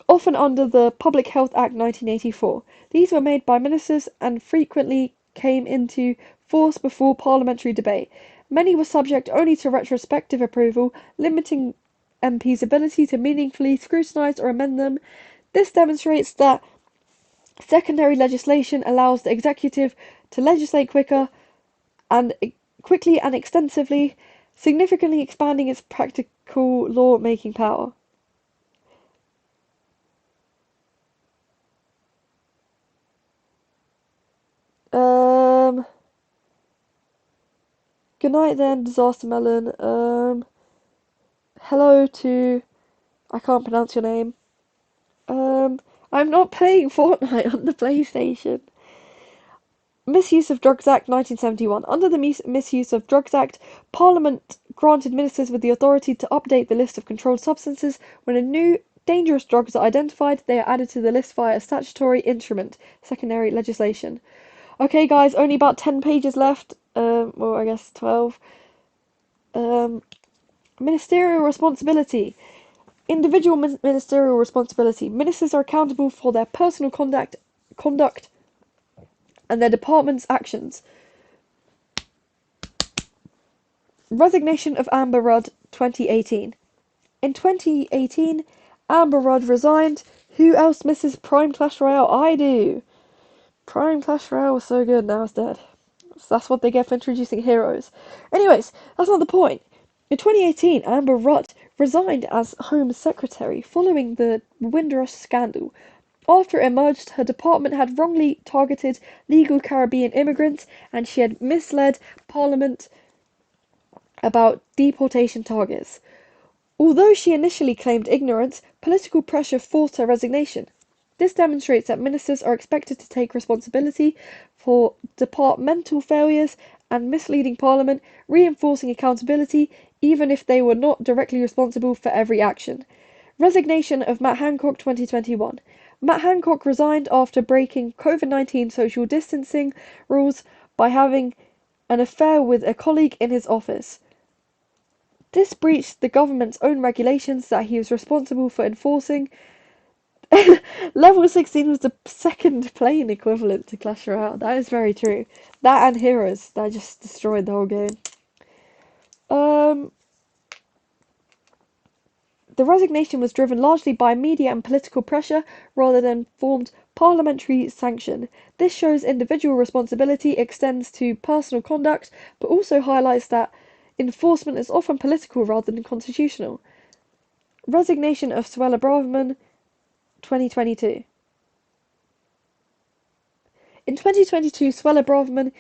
often under the Public Health Act 1984. These were made by ministers and frequently came into force before parliamentary debate. Many were subject only to retrospective approval, limiting MPs' ability to meaningfully scrutinise or amend them. This demonstrates that secondary legislation allows the executive to legislate quickly and extensively, significantly expanding its practical law-making power. Good night then, Disaster Melon. Hello to... I can't pronounce your name. I'm not playing Fortnite on the PlayStation. Misuse of Drugs Act 1971. Under the Misuse of Drugs Act, Parliament granted ministers with the authority to update the list of controlled substances. When a new dangerous drugs are identified, they are added to the list via a statutory instrument, secondary legislation. Okay, guys, only about 10 pages left. Well, I guess 12. Ministerial responsibility. Individual ministerial responsibility. Ministers are accountable for their personal conduct and their department's actions. Resignation of Amber Rudd, 2018. In 2018, Amber Rudd resigned. Who else misses Prime Clash Royale? I do. Prime Clash Royale was so good, now it's dead. So that's what they get for introducing heroes. Anyways, that's not the point. In 2018, Amber Rudd resigned as Home Secretary following the Windrush scandal. After it emerged, her department had wrongly targeted legal Caribbean immigrants and she had misled Parliament about deportation targets. Although she initially claimed ignorance, political pressure forced her resignation. This demonstrates that ministers are expected to take responsibility for departmental failures and misleading Parliament, reinforcing accountability even if they were not directly responsible for every action. Resignation of Matt Hancock 2021. Matt Hancock resigned after breaking COVID-19 social distancing rules by having an affair with a colleague in his office. This breached the government's own regulations that he was responsible for enforcing. Level 16 was the second plane equivalent to Clash Royale. That is very true. That and Heroes, that just destroyed the whole game. The resignation was driven largely by media and political pressure rather than formed parliamentary sanction. This shows individual responsibility extends to personal conduct, but also highlights that enforcement is often political rather than constitutional. Resignation of Suella Braverman, 2022. In 2022, Suella Braverman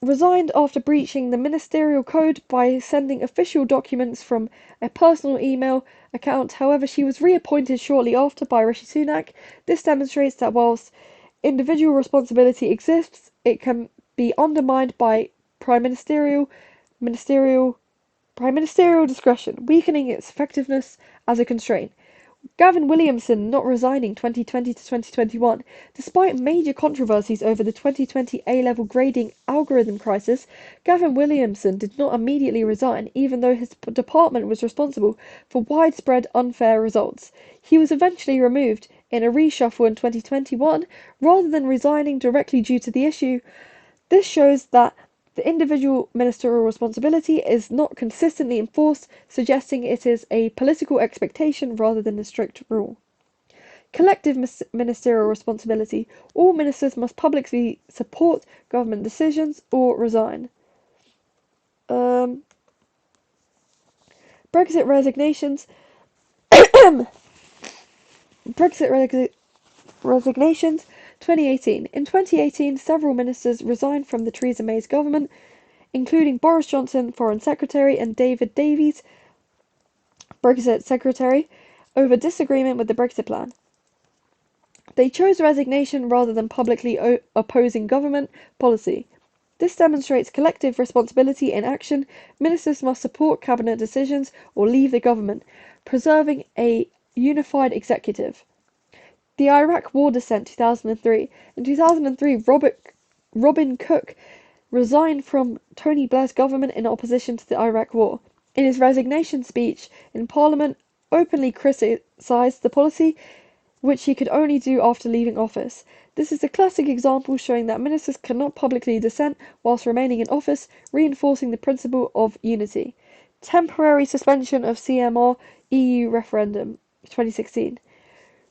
resigned after breaching the ministerial code by sending official documents from a personal email account. However, she was reappointed shortly after by Rishi Sunak. This demonstrates that whilst individual responsibility exists, it can be undermined by ministerial discretion, weakening its effectiveness as a constraint. Gavin Williamson not resigning 2020 to 2021. Despite major controversies over the 2020 A-level grading algorithm crisis, Gavin Williamson did not immediately resign, even though his department was responsible for widespread unfair results. He was eventually removed in a reshuffle in 2021, rather than resigning directly due to the issue. This shows that the individual ministerial responsibility is not consistently enforced, suggesting it is a political expectation rather than a strict rule. Collective ministerial responsibility. All ministers must publicly support government decisions or resign. Brexit resignations. Resignations. 2018. In 2018, several ministers resigned from the Theresa May's government, including Boris Johnson, Foreign Secretary, and David Davies, Brexit Secretary, over disagreement with the Brexit plan. They chose resignation rather than publicly opposing government policy. This demonstrates collective responsibility in action. Ministers must support cabinet decisions or leave the government, preserving a unified executive. The Iraq War Descent 2003. In 2003, Robin Cook resigned from Tony Blair's government in opposition to the Iraq War. In his resignation speech in Parliament, openly criticised the policy, which he could only do after leaving office. This is a classic example showing that ministers cannot publicly dissent whilst remaining in office, reinforcing the principle of unity. Temporary suspension of CMR EU referendum 2016.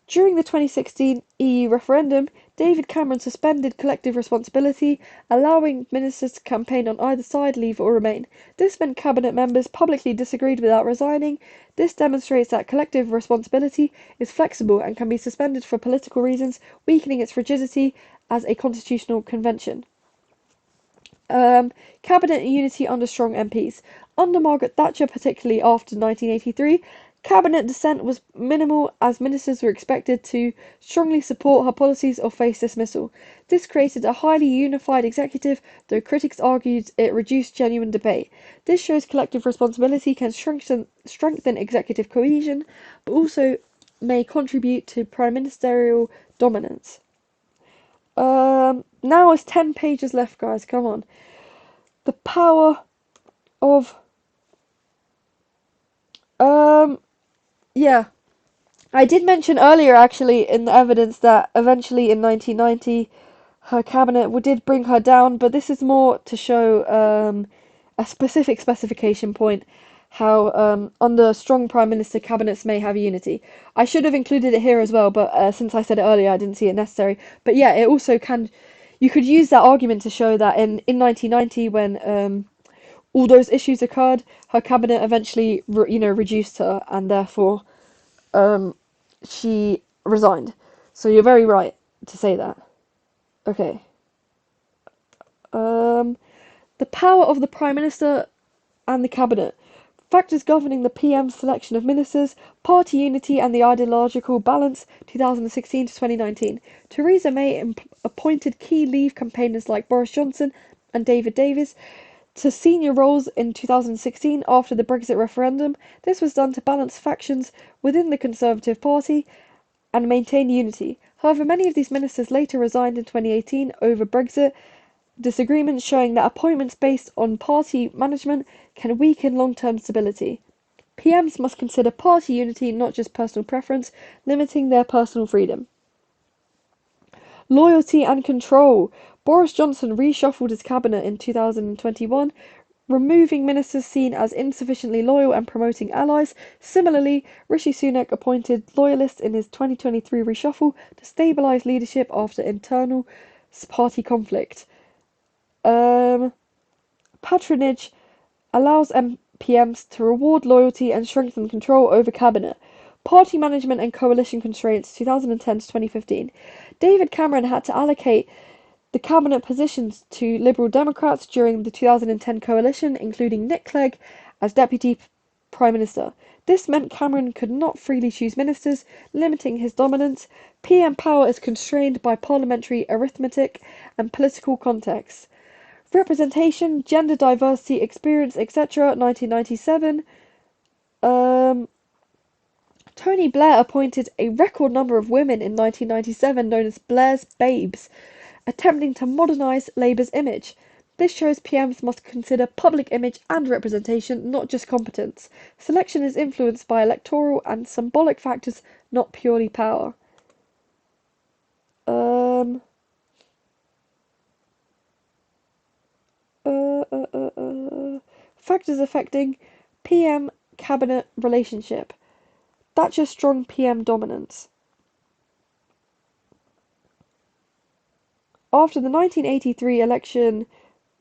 During the 2016 EU referendum, David Cameron suspended collective responsibility, allowing ministers to campaign on either side, leave or remain. This meant cabinet members publicly disagreed without resigning. This demonstrates that collective responsibility is flexible and can be suspended for political reasons, weakening its rigidity as a constitutional convention. Cabinet unity under strong MPs. Under Margaret Thatcher, particularly after 1983, cabinet dissent was minimal as ministers were expected to strongly support her policies or face dismissal. This created a highly unified executive, though critics argued it reduced genuine debate. This shows collective responsibility can strengthen executive cohesion, but also may contribute to prime ministerial dominance. Now it's 10 pages left, guys, come on. The power of... Yeah. I did mention earlier, actually, in the evidence that eventually in 1990 her cabinet did bring her down, but this is more to show a specific specification point, how under strong prime minister cabinets may have unity. I should have included it here as well, but since I said it earlier, I didn't see it necessary. But yeah, it also can... You could use that argument to show that in 1990, when all those issues occurred, her cabinet eventually, reduced her, and therefore she resigned. So you're very right to say that. Okay. The power of the Prime Minister and the Cabinet. Factors governing the PM's selection of ministers, party unity and the ideological balance, 2016 to 2019. Theresa May appointed key Leave campaigners like Boris Johnson and David Davis to senior roles in 2016 after the Brexit referendum. This was done to balance factions within the Conservative Party and maintain unity. However, many of these ministers later resigned in 2018 over Brexit disagreements, showing that appointments based on party management can weaken long-term stability. PMs must consider party unity, not just personal preference, limiting their personal freedom. Loyalty and control. Boris Johnson reshuffled his cabinet in 2021, removing ministers seen as insufficiently loyal and promoting allies. Similarly, Rishi Sunak appointed loyalists in his 2023 reshuffle to stabilise leadership after internal party conflict. Patronage allows PMs to reward loyalty and strengthen control over cabinet. Party management and coalition constraints 2010 to 2015. David Cameron had to allocate the cabinet positions to Liberal Democrats during the 2010 coalition, including Nick Clegg as Deputy Prime Minister. This meant Cameron could not freely choose ministers, limiting his dominance. PM power is constrained by parliamentary arithmetic and political context. Representation, gender diversity, experience, etc. 1997. Tony Blair appointed a record number of women in 1997, known as Blair's Babes, attempting to modernise Labour's image. This shows PMs must consider public image and representation, not just competence. Selection is influenced by electoral and symbolic factors, not purely power. Factors affecting PM cabinet relationship. Thatcher's strong PM dominance. After the 1983 election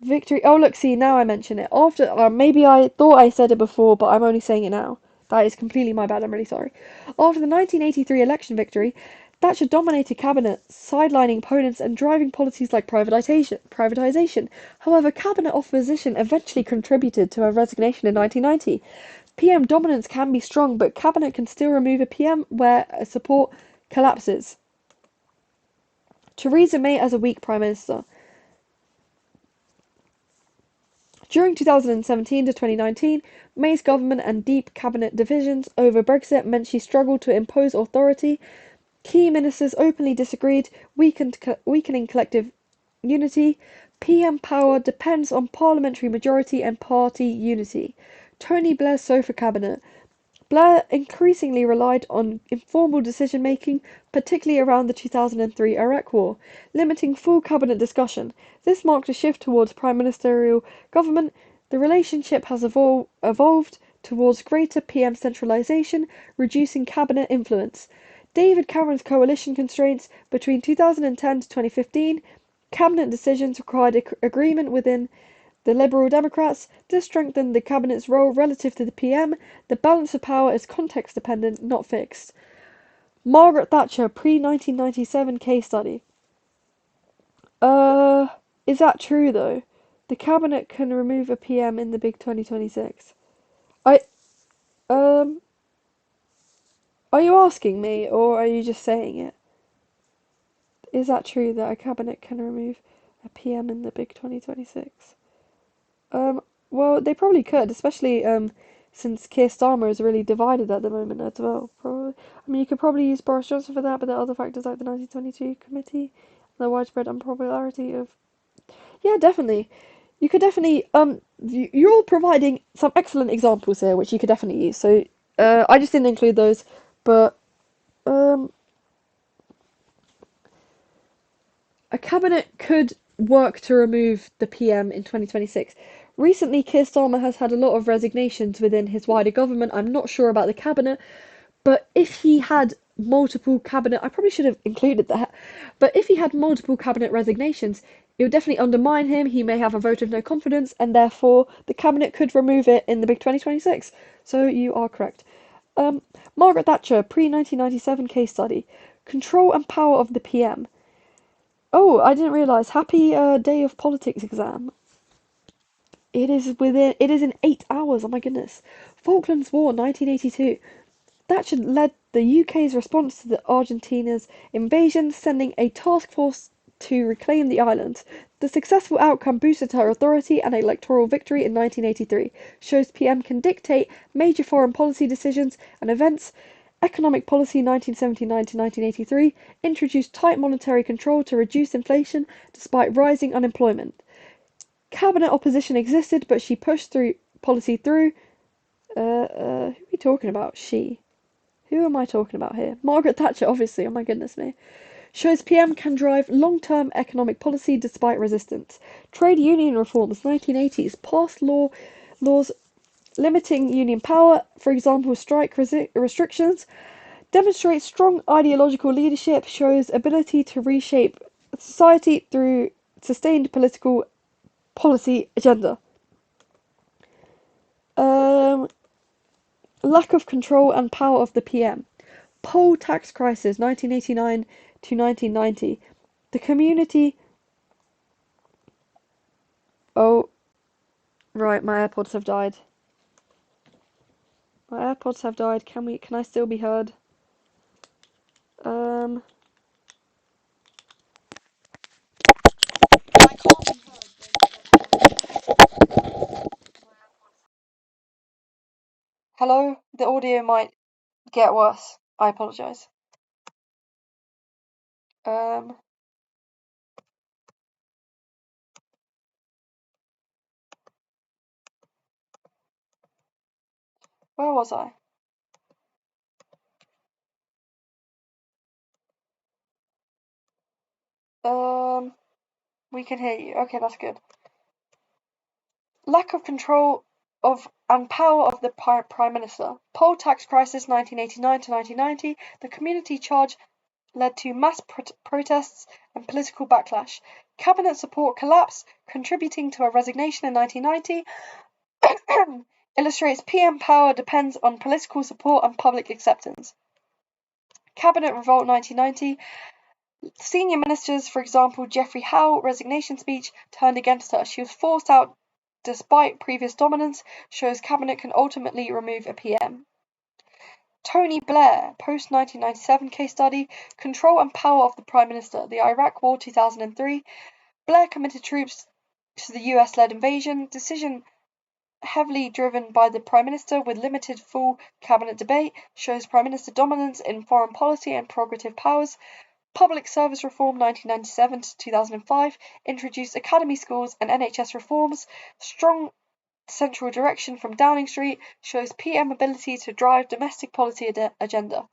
victory. Oh, look, see, now I mention it. After, maybe I thought I said it before, but I'm only saying it now. That is completely my bad, I'm really sorry. After the 1983 election victory, Thatcher dominated cabinet, sidelining opponents and driving policies like privatisation. However, cabinet opposition eventually contributed to her resignation in 1990. PM dominance can be strong, but cabinet can still remove a PM where support collapses. Theresa May as a weak Prime Minister. During 2017 to 2019, May's government and deep cabinet divisions over Brexit meant she struggled to impose authority. Key ministers openly disagreed, weakening collective unity. PM power depends on parliamentary majority and party unity. Tony Blair's sofa cabinet. Blair increasingly relied on informal decision-making, particularly around the 2003 Iraq War, limiting full cabinet discussion. This marked a shift towards prime ministerial government. The relationship has evolved towards greater PM centralisation, reducing cabinet influence. David Cameron's coalition constraints between 2010 to 2015. Cabinet decisions required agreement within the Liberal Democrats. This strengthened the cabinet's role relative to the PM. The balance of power is context dependent, not fixed. Margaret Thatcher pre-1997 case study. Is that true though? The cabinet can remove a PM in the big 2026. Are you asking me or are you just saying it? Is that true that a cabinet can remove a PM in the big 2026? Well, they probably could, especially since Keir Starmer is really divided at the moment as well. Probably, I mean, you could probably use Boris Johnson for that, but there are other factors like the 1922 committee, the widespread unpopularity of. Yeah, definitely. You could definitely. You're providing some excellent examples here, which you could definitely use. So, I just didn't include those, but a cabinet could work to remove the PM in 2026. Recently, Keir Starmer has had a lot of resignations within his wider government. I'm not sure about the cabinet, but if he had multiple cabinet, I probably should have included that, but if he had multiple cabinet resignations, it would definitely undermine him. He may have a vote of no confidence, and therefore the cabinet could remove it in the big 2026. So you are correct. Margaret Thatcher, pre-1997 case study. Control and power of the PM. Oh, I didn't realise. Happy day of politics exam. It is in 8 hours. Oh my goodness. Falklands War, 1982. Thatcher led the UK's response to the Argentina's invasion, sending a task force to reclaim the island. The successful outcome boosted her authority and electoral victory in 1983. Shows PM can dictate major foreign policy decisions and events. Economic policy 1979 to 1983 introduced tight monetary control to reduce inflation despite rising unemployment. Cabinet opposition existed, but she pushed through policy through. Who are we talking about? She. Who am I talking about here? Margaret Thatcher, obviously. Oh my goodness me. Shows PM can drive long-term economic policy despite resistance. Trade union reforms, 1980s, passed laws limiting union power, for example, strike restrictions. Demonstrates strong ideological leadership, shows ability to reshape society through sustained political policy agenda. Lack of control and power of the PM. Poll tax crisis, 1989 to 1990. The community. Oh, right, my AirPods have died. My AirPods have died. Can I still be heard? I can't be heard. Hello? The audio might get worse. I apologise. Where was I? We can hear you. Okay, that's good. Lack of control of and power of the Prime Minister. Poll tax crisis 1989 to 1990. The community charge led to mass protests and political backlash. Cabinet support collapsed, contributing to a resignation in 1990. Illustrates PM power depends on political support and public acceptance. Cabinet revolt 1990. Senior ministers, for example Geoffrey Howe, resignation speech turned against her. She was forced out despite previous dominance. Shows cabinet can ultimately remove a PM. Tony Blair, post-1997 case study, control and power of the Prime Minister, the Iraq War 2003. Blair committed troops to the US-led invasion, decision heavily driven by the Prime Minister with limited full cabinet debate, shows Prime Minister dominance in foreign policy and prerogative powers. Public Service Reform 1997 to 2005 introduced academy schools and NHS reforms. Strong central direction from Downing Street shows PM ability to drive domestic policy agenda.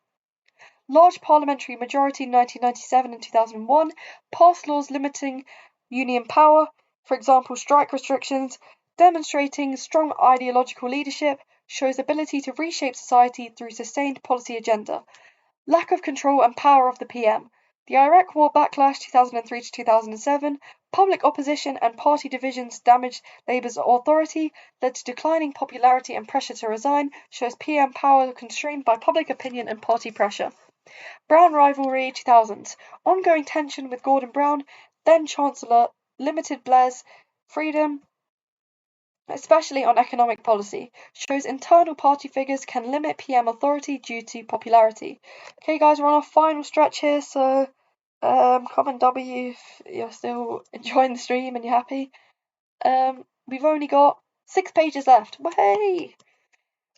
Large parliamentary majority 1997 and 2001 passed laws limiting union power, for example strike restrictions, demonstrating strong ideological leadership, shows ability to reshape society through sustained policy agenda. Lack of control and power of the PM. The Iraq War backlash 2003 to 2007, public opposition and party divisions damaged Labour's authority, led to declining popularity and pressure to resign, shows PM power constrained by public opinion and party pressure. Brown rivalry 2000s. Ongoing tension with Gordon Brown, then Chancellor, limited Blair's freedom, especially on economic policy, shows internal party figures can limit PM authority due to popularity. Okay guys, we're on our final stretch here, so comment W if you're still enjoying the stream and you're happy. We've only got 6 pages left. Way!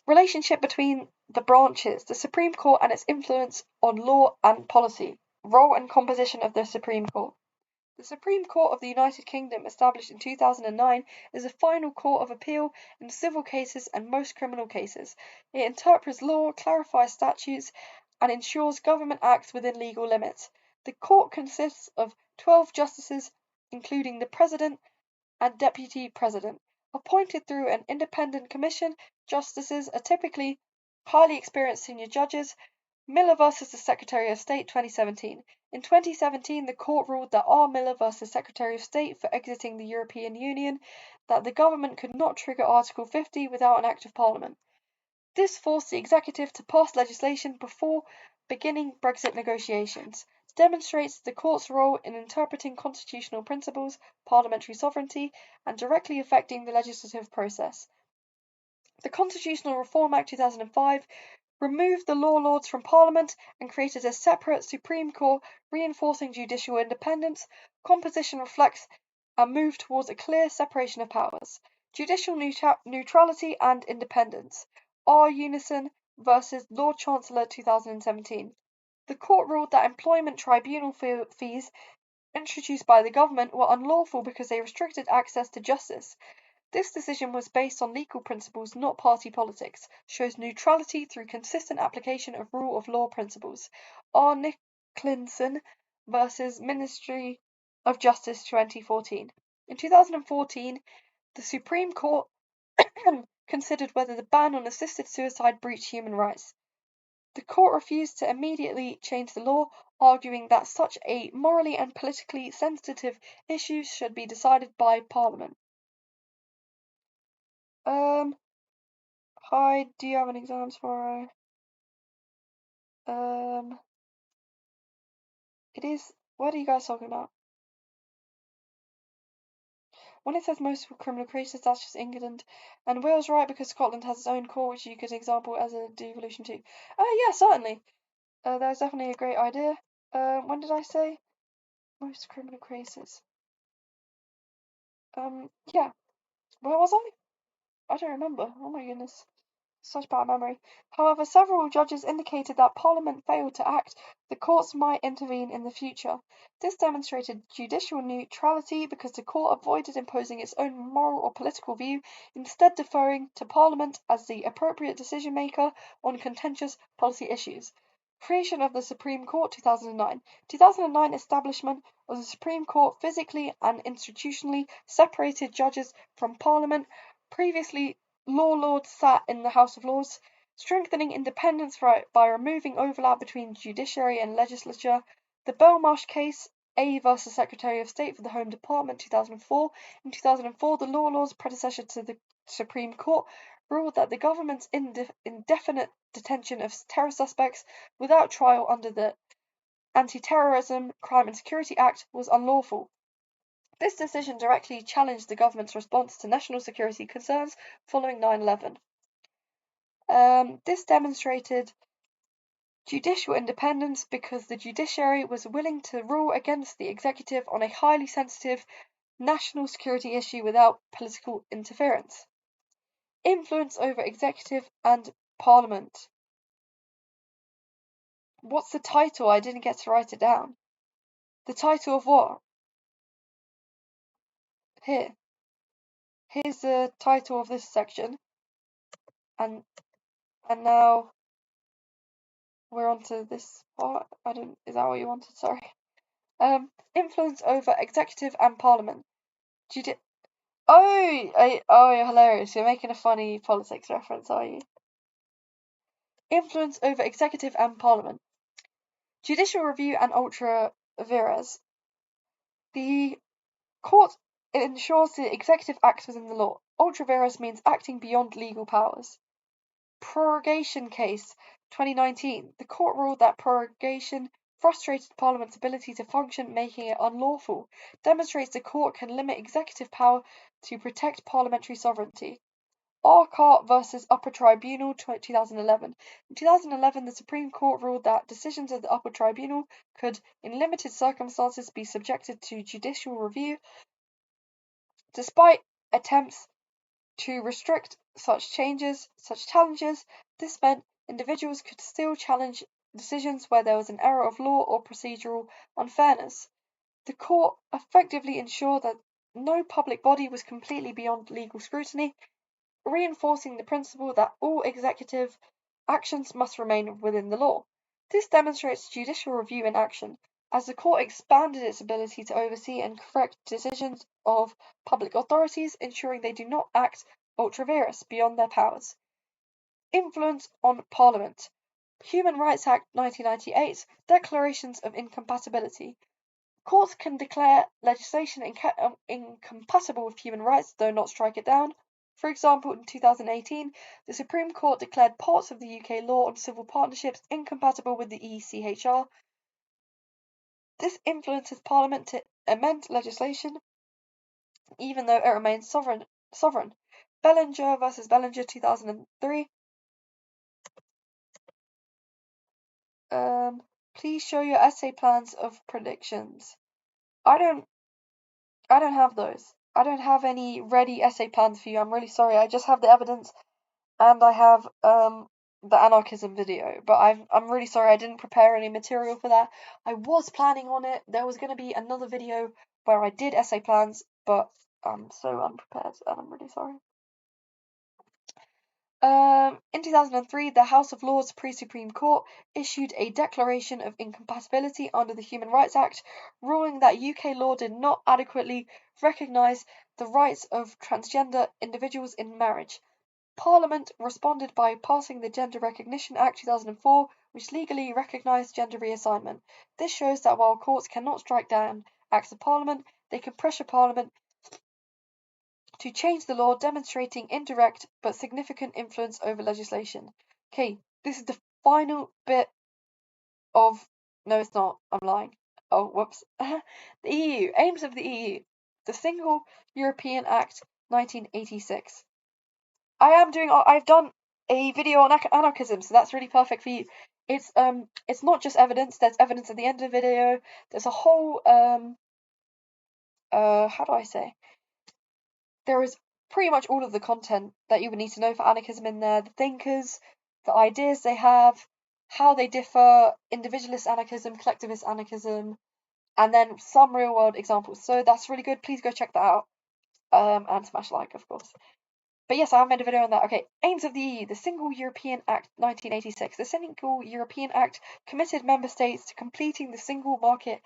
Relationship between the branches, the Supreme Court and its influence on law and policy. Role and composition of the Supreme Court. The Supreme Court of the United Kingdom, established in 2009, is a final court of appeal in civil cases and most criminal cases. It interprets law, clarifies statutes, and ensures government acts within legal limits. The court consists of 12 justices, including the President and Deputy President, appointed through an independent commission. Justices are typically highly experienced senior judges. Miller versus the Secretary of State 2017. In 2017, the court ruled that R. Miller versus Secretary of State for exiting the European Union that the government could not trigger Article 50 without an act of Parliament. This forced the executive to pass legislation before beginning Brexit negotiations. Demonstrates the court's role in interpreting constitutional principles, parliamentary sovereignty, and directly affecting the legislative process. The Constitutional Reform Act 2005 removed the law lords from Parliament and created a separate Supreme Court, reinforcing judicial independence. Composition reflects a move towards a clear separation of powers. Judicial neutrality and independence. R. Unison versus Lord Chancellor 2017. The court ruled that employment tribunal fees introduced by the government were unlawful because they restricted access to justice. This decision was based on legal principles, not party politics, shows neutrality through consistent application of rule of law principles. R. Nicholson versus Ministry of Justice 2014. In 2014, the Supreme Court considered whether the ban on assisted suicide breached human rights. The court refused to immediately change the law, arguing that such a morally and politically sensitive issue should be decided by Parliament. Hi, do you have an exam tomorrow? It is, what are you guys talking about? When it says most criminal cases, that's just England. And Wales, right, because Scotland has its own court, which you could example as a devolution too. Yeah, certainly. That's definitely a great idea. When did I say? Most criminal cases. Yeah. Where was I? I don't remember. Oh my goodness. Such bad memory. However, several judges indicated that Parliament failed to act. The courts might intervene in the future. This demonstrated judicial neutrality because the court avoided imposing its own moral or political view, instead deferring to Parliament as the appropriate decision maker on contentious policy issues. Creation of the Supreme Court 2009. 2009 establishment of the Supreme Court physically and institutionally separated judges from Parliament. Previously, law lords sat in the House of Lords, strengthening independence by removing overlap between judiciary and legislature. The Belmarsh case, A versus Secretary of State for the Home Department, 2004. In 2004, the law lords' predecessor to the Supreme Court ruled that the government's indefinite detention of terror suspects without trial under the Anti-Terrorism, Crime and Security Act was unlawful. This decision directly challenged the government's response to national security concerns following 9/11. This demonstrated judicial independence because the judiciary was willing to rule against the executive on a highly sensitive national security issue without political interference. Influence over executive and parliament. What's the title? I didn't get to write it down. The title of what? Here. Here's the title of this section. And now we're on to this part. Is that what you wanted? Sorry. Influence over executive and parliament. Oh, you're hilarious. You're making a funny politics reference, are you? Influence over executive and parliament. Judicial review and ultra vires. The court ensures the executive acts within the law. Ultra vires means acting beyond legal powers. Prorogation case, 2019. The court ruled that prorogation frustrated Parliament's ability to function, making it unlawful. Demonstrates the court can limit executive power to protect parliamentary sovereignty. Arcart versus Upper Tribunal, 2011. In 2011, the Supreme Court ruled that decisions of the Upper Tribunal could, in limited circumstances, be subjected to judicial review. Despite attempts to restrict such challenges, this meant individuals could still challenge decisions where there was an error of law or procedural unfairness. The court effectively ensured that no public body was completely beyond legal scrutiny, reinforcing the principle that all executive actions must remain within the law. This demonstrates judicial review in action, as the court expanded its ability to oversee and correct decisions of public authorities, ensuring they do not act ultra vires beyond their powers. Influence on Parliament. Human Rights Act 1998, Declarations of Incompatibility. Courts can declare legislation incompatible with human rights, though not strike it down. For example, in 2018, the Supreme Court declared parts of the UK law on civil partnerships incompatible with the ECHR. This influences Parliament to amend legislation, even though it remains sovereign. Bellinger versus Bellinger, 2003. Please show your essay plans of predictions. I don't have those. I don't have any ready essay plans for you. I'm really sorry. I just have the evidence and I have the anarchism video. But I'm really sorry I didn't prepare any material for that. I was planning on it. There was going to be another video where I did essay plans, but I'm so unprepared and I'm really sorry. In 2003, the House of Lords pre-Supreme Court issued a declaration of incompatibility under the Human Rights Act, ruling that UK law did not adequately recognise the rights of transgender individuals in marriage. Parliament responded by passing the Gender Recognition Act 2004, which legally recognised gender reassignment. This shows that while courts cannot strike down acts of Parliament, they can pressure Parliament to change the law, demonstrating indirect but significant influence over legislation. Okay, this is the final bit of... No, it's not. I'm lying. Oh, whoops. The EU. Aims of the EU. The Single European Act 1986. I've done a video on anarchism, so that's really perfect for you. It's not just evidence. There's evidence at the end of the video. There's a whole, how do I say? There is pretty much all of the content that you would need to know for anarchism in there, the thinkers, the ideas they have, how they differ, individualist anarchism, collectivist anarchism, and then some real world examples. So that's really good. Please go check that out. And smash like, of course. But yes, I have made a video on that. Okay, aims of the EU. The Single European Act 1986. The Single European Act committed member states to completing the single market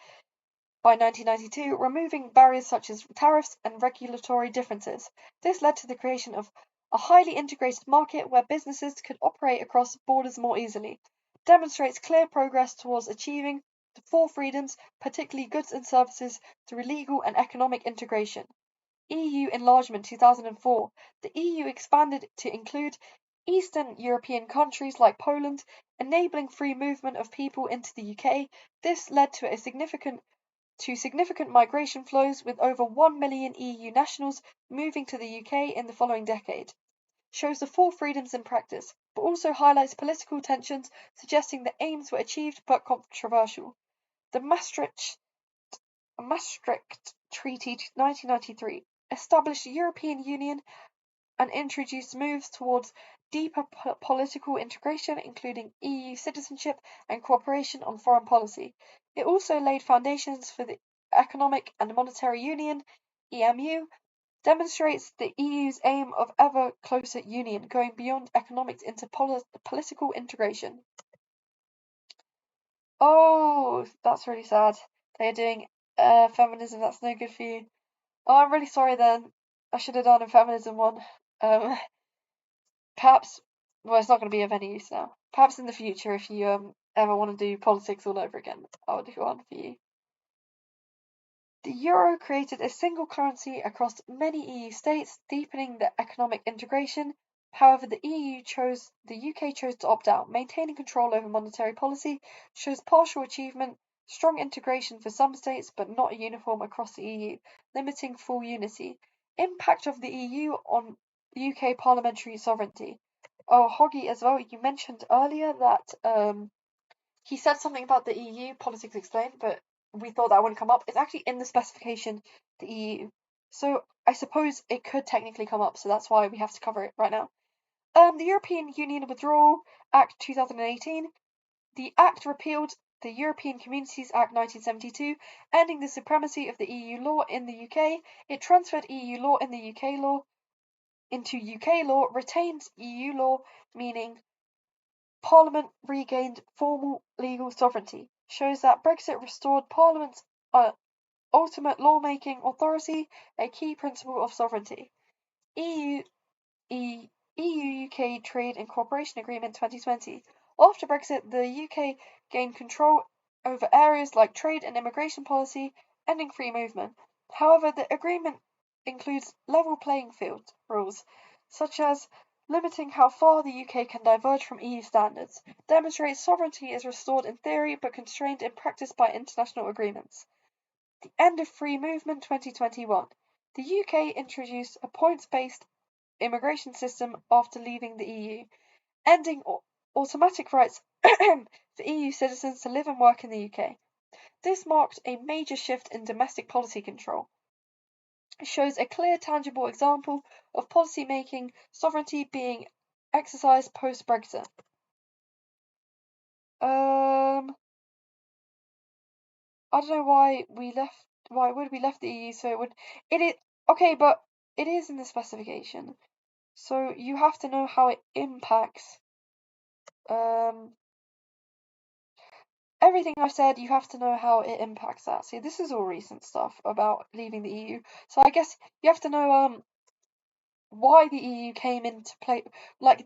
by 1992, removing barriers such as tariffs and regulatory differences. This led to the creation of a highly integrated market where businesses could operate across borders more easily. Demonstrates clear progress towards achieving the four freedoms, particularly goods and services, through legal and economic integration. EU enlargement 2004. The EU expanded to include Eastern European countries like Poland, enabling free movement of people into the UK. This led to significant migration flows, with over 1 million EU nationals moving to the UK in the following decade. Shows the four freedoms in practice, but also highlights political tensions, suggesting the aims were achieved but controversial. The Maastricht Treaty 1993 established the European Union and introduced moves towards deeper political integration, including EU citizenship and cooperation on foreign policy. It also laid foundations for the Economic and Monetary Union (EMU), demonstrates the EU's aim of ever closer union, going beyond economics into political integration. Oh, that's really sad. They are doing feminism. That's no good for you. Oh, I'm really sorry then. I should have done a feminism one. Perhaps, well, it's not going to be of any use now. Perhaps in the future, if you ever want to do politics all over again, I'll do one for you. The euro created a single currency across many EU states, deepening the economic integration. However, the UK chose to opt out. Maintaining control over monetary policy shows partial achievement, strong integration for some states, but not uniform across the EU, limiting full unity. Impact of the EU on UK parliamentary sovereignty. Oh, Hoggy, as well, you mentioned earlier that he said something about the EU, Politics Explained, but we thought that wouldn't come up. It's actually in the specification, the EU. So I suppose it could technically come up, so that's why we have to cover it right now. The European Union Withdrawal Act 2018. The Act repealed the European Communities Act 1972, ending the supremacy of the EU law in the UK. It transferred EU law in the UK law into UK law, retained EU law, meaning Parliament regained formal legal sovereignty. Shows that Brexit restored Parliament's ultimate lawmaking authority, a key principle of sovereignty. EU-UK Trade and Cooperation Agreement 2020. After Brexit, the UK gained control over areas like trade and immigration policy, ending free movement. However, the agreement includes level playing field rules, such as limiting how far the UK can diverge from EU standards. Demonstrates sovereignty is restored in theory but constrained in practice by international agreements. The end of free movement 2021. The UK introduced a points-based immigration system after leaving the EU, ending automatic rights for EU citizens to live and work in the UK. This marked a major shift in domestic policy control. It shows a clear, tangible example of policy-making sovereignty being exercised post-Brexit. I don't know why we left. Why would we left the EU? So it would. It is okay, but it is in the specification. So you have to know how it impacts. Everything I've said, you have to know how it impacts that. See, this is all recent stuff about leaving the EU. So I guess you have to know why the EU came into play, like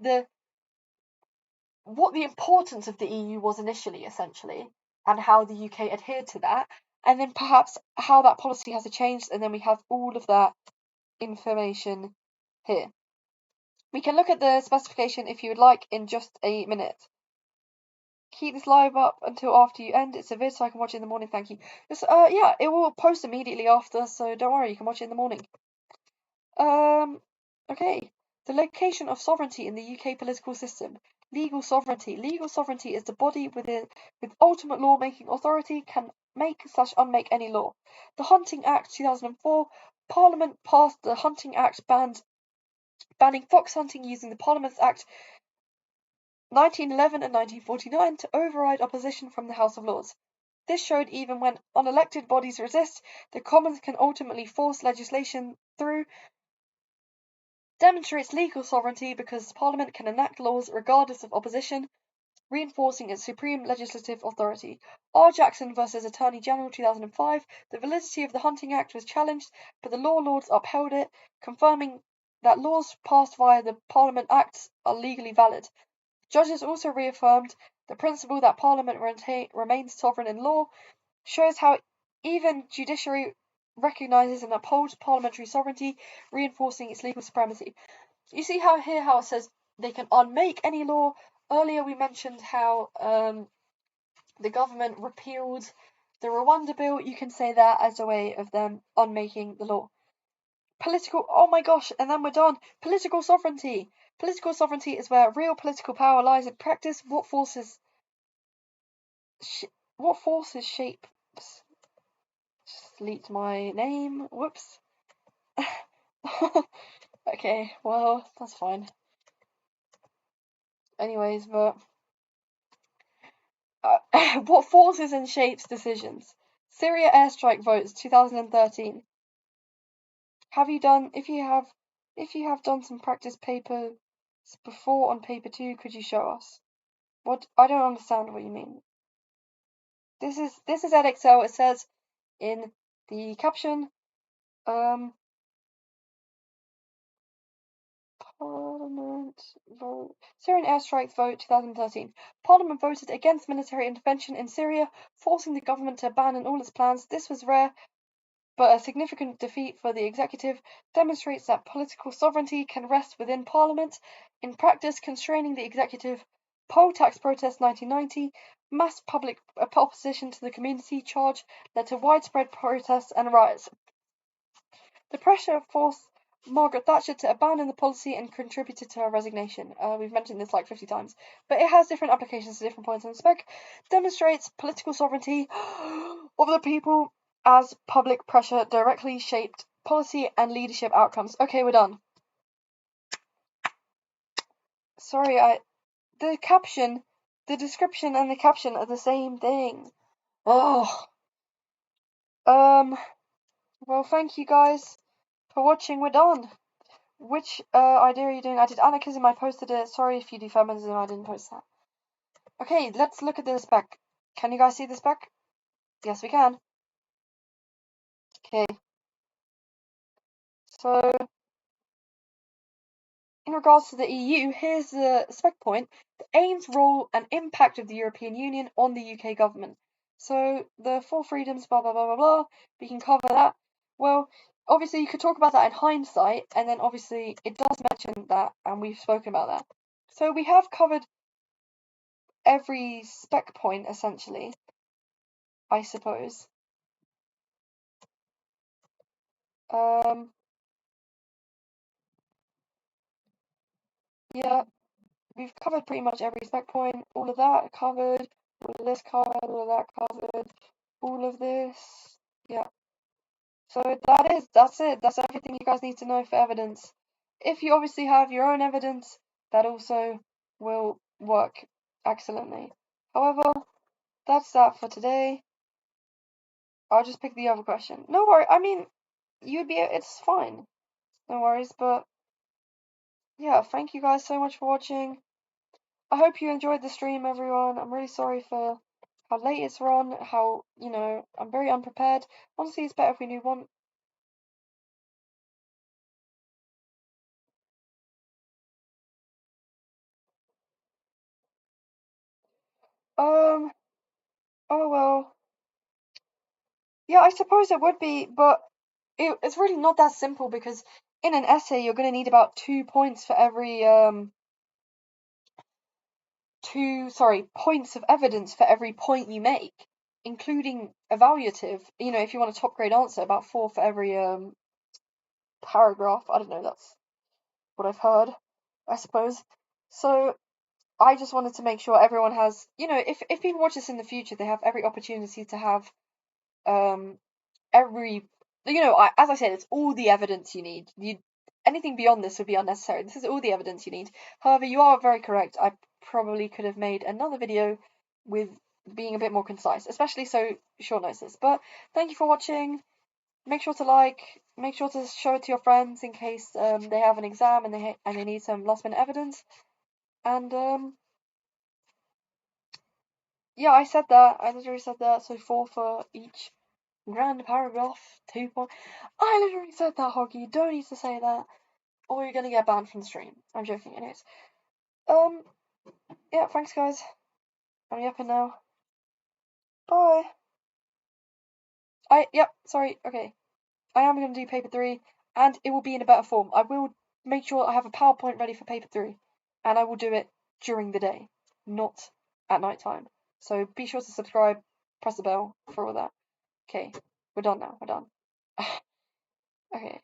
what the importance of the EU was initially, essentially, and how the UK adhered to that, and then perhaps how that policy has changed, and then we have all of that information here. We can look at the specification if you would like in just a minute. Keep this live up until after you end. It's a vid, so I can watch it in the morning. Thank you. Just, yeah, it will post immediately after, so don't worry, you can watch it in the morning. Okay. The location of sovereignty in the UK political system. Legal sovereignty. Legal sovereignty is the body with ultimate law-making authority, can make/unmake any law. The Hunting Act 2004. Parliament passed the Hunting Act banning fox hunting using the Parliaments Act 1911 and 1949 to override opposition from the House of Lords. This showed even when unelected bodies resist, the Commons can ultimately force legislation through. Demonstrates legal sovereignty because Parliament can enact laws regardless of opposition, reinforcing its supreme legislative authority. R. Jackson versus Attorney General 2005. The validity of the Hunting Act was challenged, but the law lords upheld it, confirming that laws passed via the Parliament Acts are legally valid. Judges also reaffirmed the principle that Parliament remains sovereign in law, shows how even judiciary recognises and upholds parliamentary sovereignty, reinforcing its legal supremacy. You see how it says they can unmake any law. Earlier we mentioned how the government repealed the Rwanda bill. You can say that as a way of them unmaking the law. Oh my gosh, and then we're done. Political sovereignty. Political sovereignty is where real political power lies in practice. What forces shape? Just delete my name. Whoops. Okay, well, that's fine. Anyways, but what forces and shapes decisions? Syria airstrike votes 2013. If you have done some practice papers before on paper 2, could you show us? What? I don't understand what you mean. This is Edexcel. It says in the caption, Parliament vote. Syrian airstrike vote 2013. Parliament voted against military intervention in Syria, forcing the government to abandon all its plans. This was rare, but a significant defeat for the executive, demonstrates that political sovereignty can rest within Parliament. In practice, constraining the executive. Poll tax protest 1990. Mass public opposition to the community charge led to widespread protests and riots. The pressure forced Margaret Thatcher to abandon the policy and contributed to her resignation. We've mentioned this like 50 times, but it has different applications to different points in the spec. Demonstrates political sovereignty of the people as public pressure directly shaped policy and leadership outcomes. Okay, we're done. Sorry, the description and the caption are the same thing. Oh. Well, thank you guys for watching. We're done. Which idea are you doing? I did anarchism, I posted it. Sorry if you do feminism, I didn't post that. Okay, let's look at the spec. Can you guys see the spec? Yes, we can. Okay. So, in regards to the EU, here's the spec point. The aims, role, and impact of the European Union on the UK government. So, the 4 freedoms, blah, blah, blah, blah, blah. We can cover that. Well, obviously, you could talk about that in hindsight, and then obviously, it does mention that, and we've spoken about that. So, we have covered every spec point, essentially, I suppose. Yeah, we've covered pretty much every spec point. All of that covered. All of this covered. All of that covered. All of this. Yeah. So that's it. That's everything you guys need to know for evidence. If you obviously have your own evidence, that also will work excellently. However, that's that for today. I'll just pick the other question. No worry. I mean, it's fine. No worries. But yeah, thank you guys so much for watching. I hope you enjoyed the stream, everyone. I'm really sorry for how late it's run, how, I'm very unprepared. Honestly, it's better if we knew one. Oh well. Yeah, I suppose it would be, but it's really not that simple because in an essay you're going to need about 2 points for every points of evidence for every point you make, including evaluative. If you want a top grade answer, about 4 for every paragraph. I don't know, that's what I've heard, I suppose. So I just wanted to make sure everyone has, if people watch this in the future, they have every opportunity to have every, as I said, it's all the evidence you need. Anything beyond this would be unnecessary. This is all the evidence you need. However, you are very correct. I probably could have made another video with being a bit more concise, especially so short notice. But thank you for watching. Make sure to like, make sure to show it to your friends in case they have an exam and they need some last minute evidence. And yeah, I said that. I literally said that. So 4 for each grand paragraph, 2 points. I literally said that, Hoggy. You don't need to say that, or you're gonna get banned from the stream. I'm joking, anyways. Yeah, thanks, guys. I'm yapping now. Bye. Sorry. Okay, I am gonna do paper 3, and it will be in a better form. I will make sure I have a PowerPoint ready for paper 3, and I will do it during the day, not at night time. So be sure to subscribe, press the bell for all that. Okay, we're done now. We're done. Okay.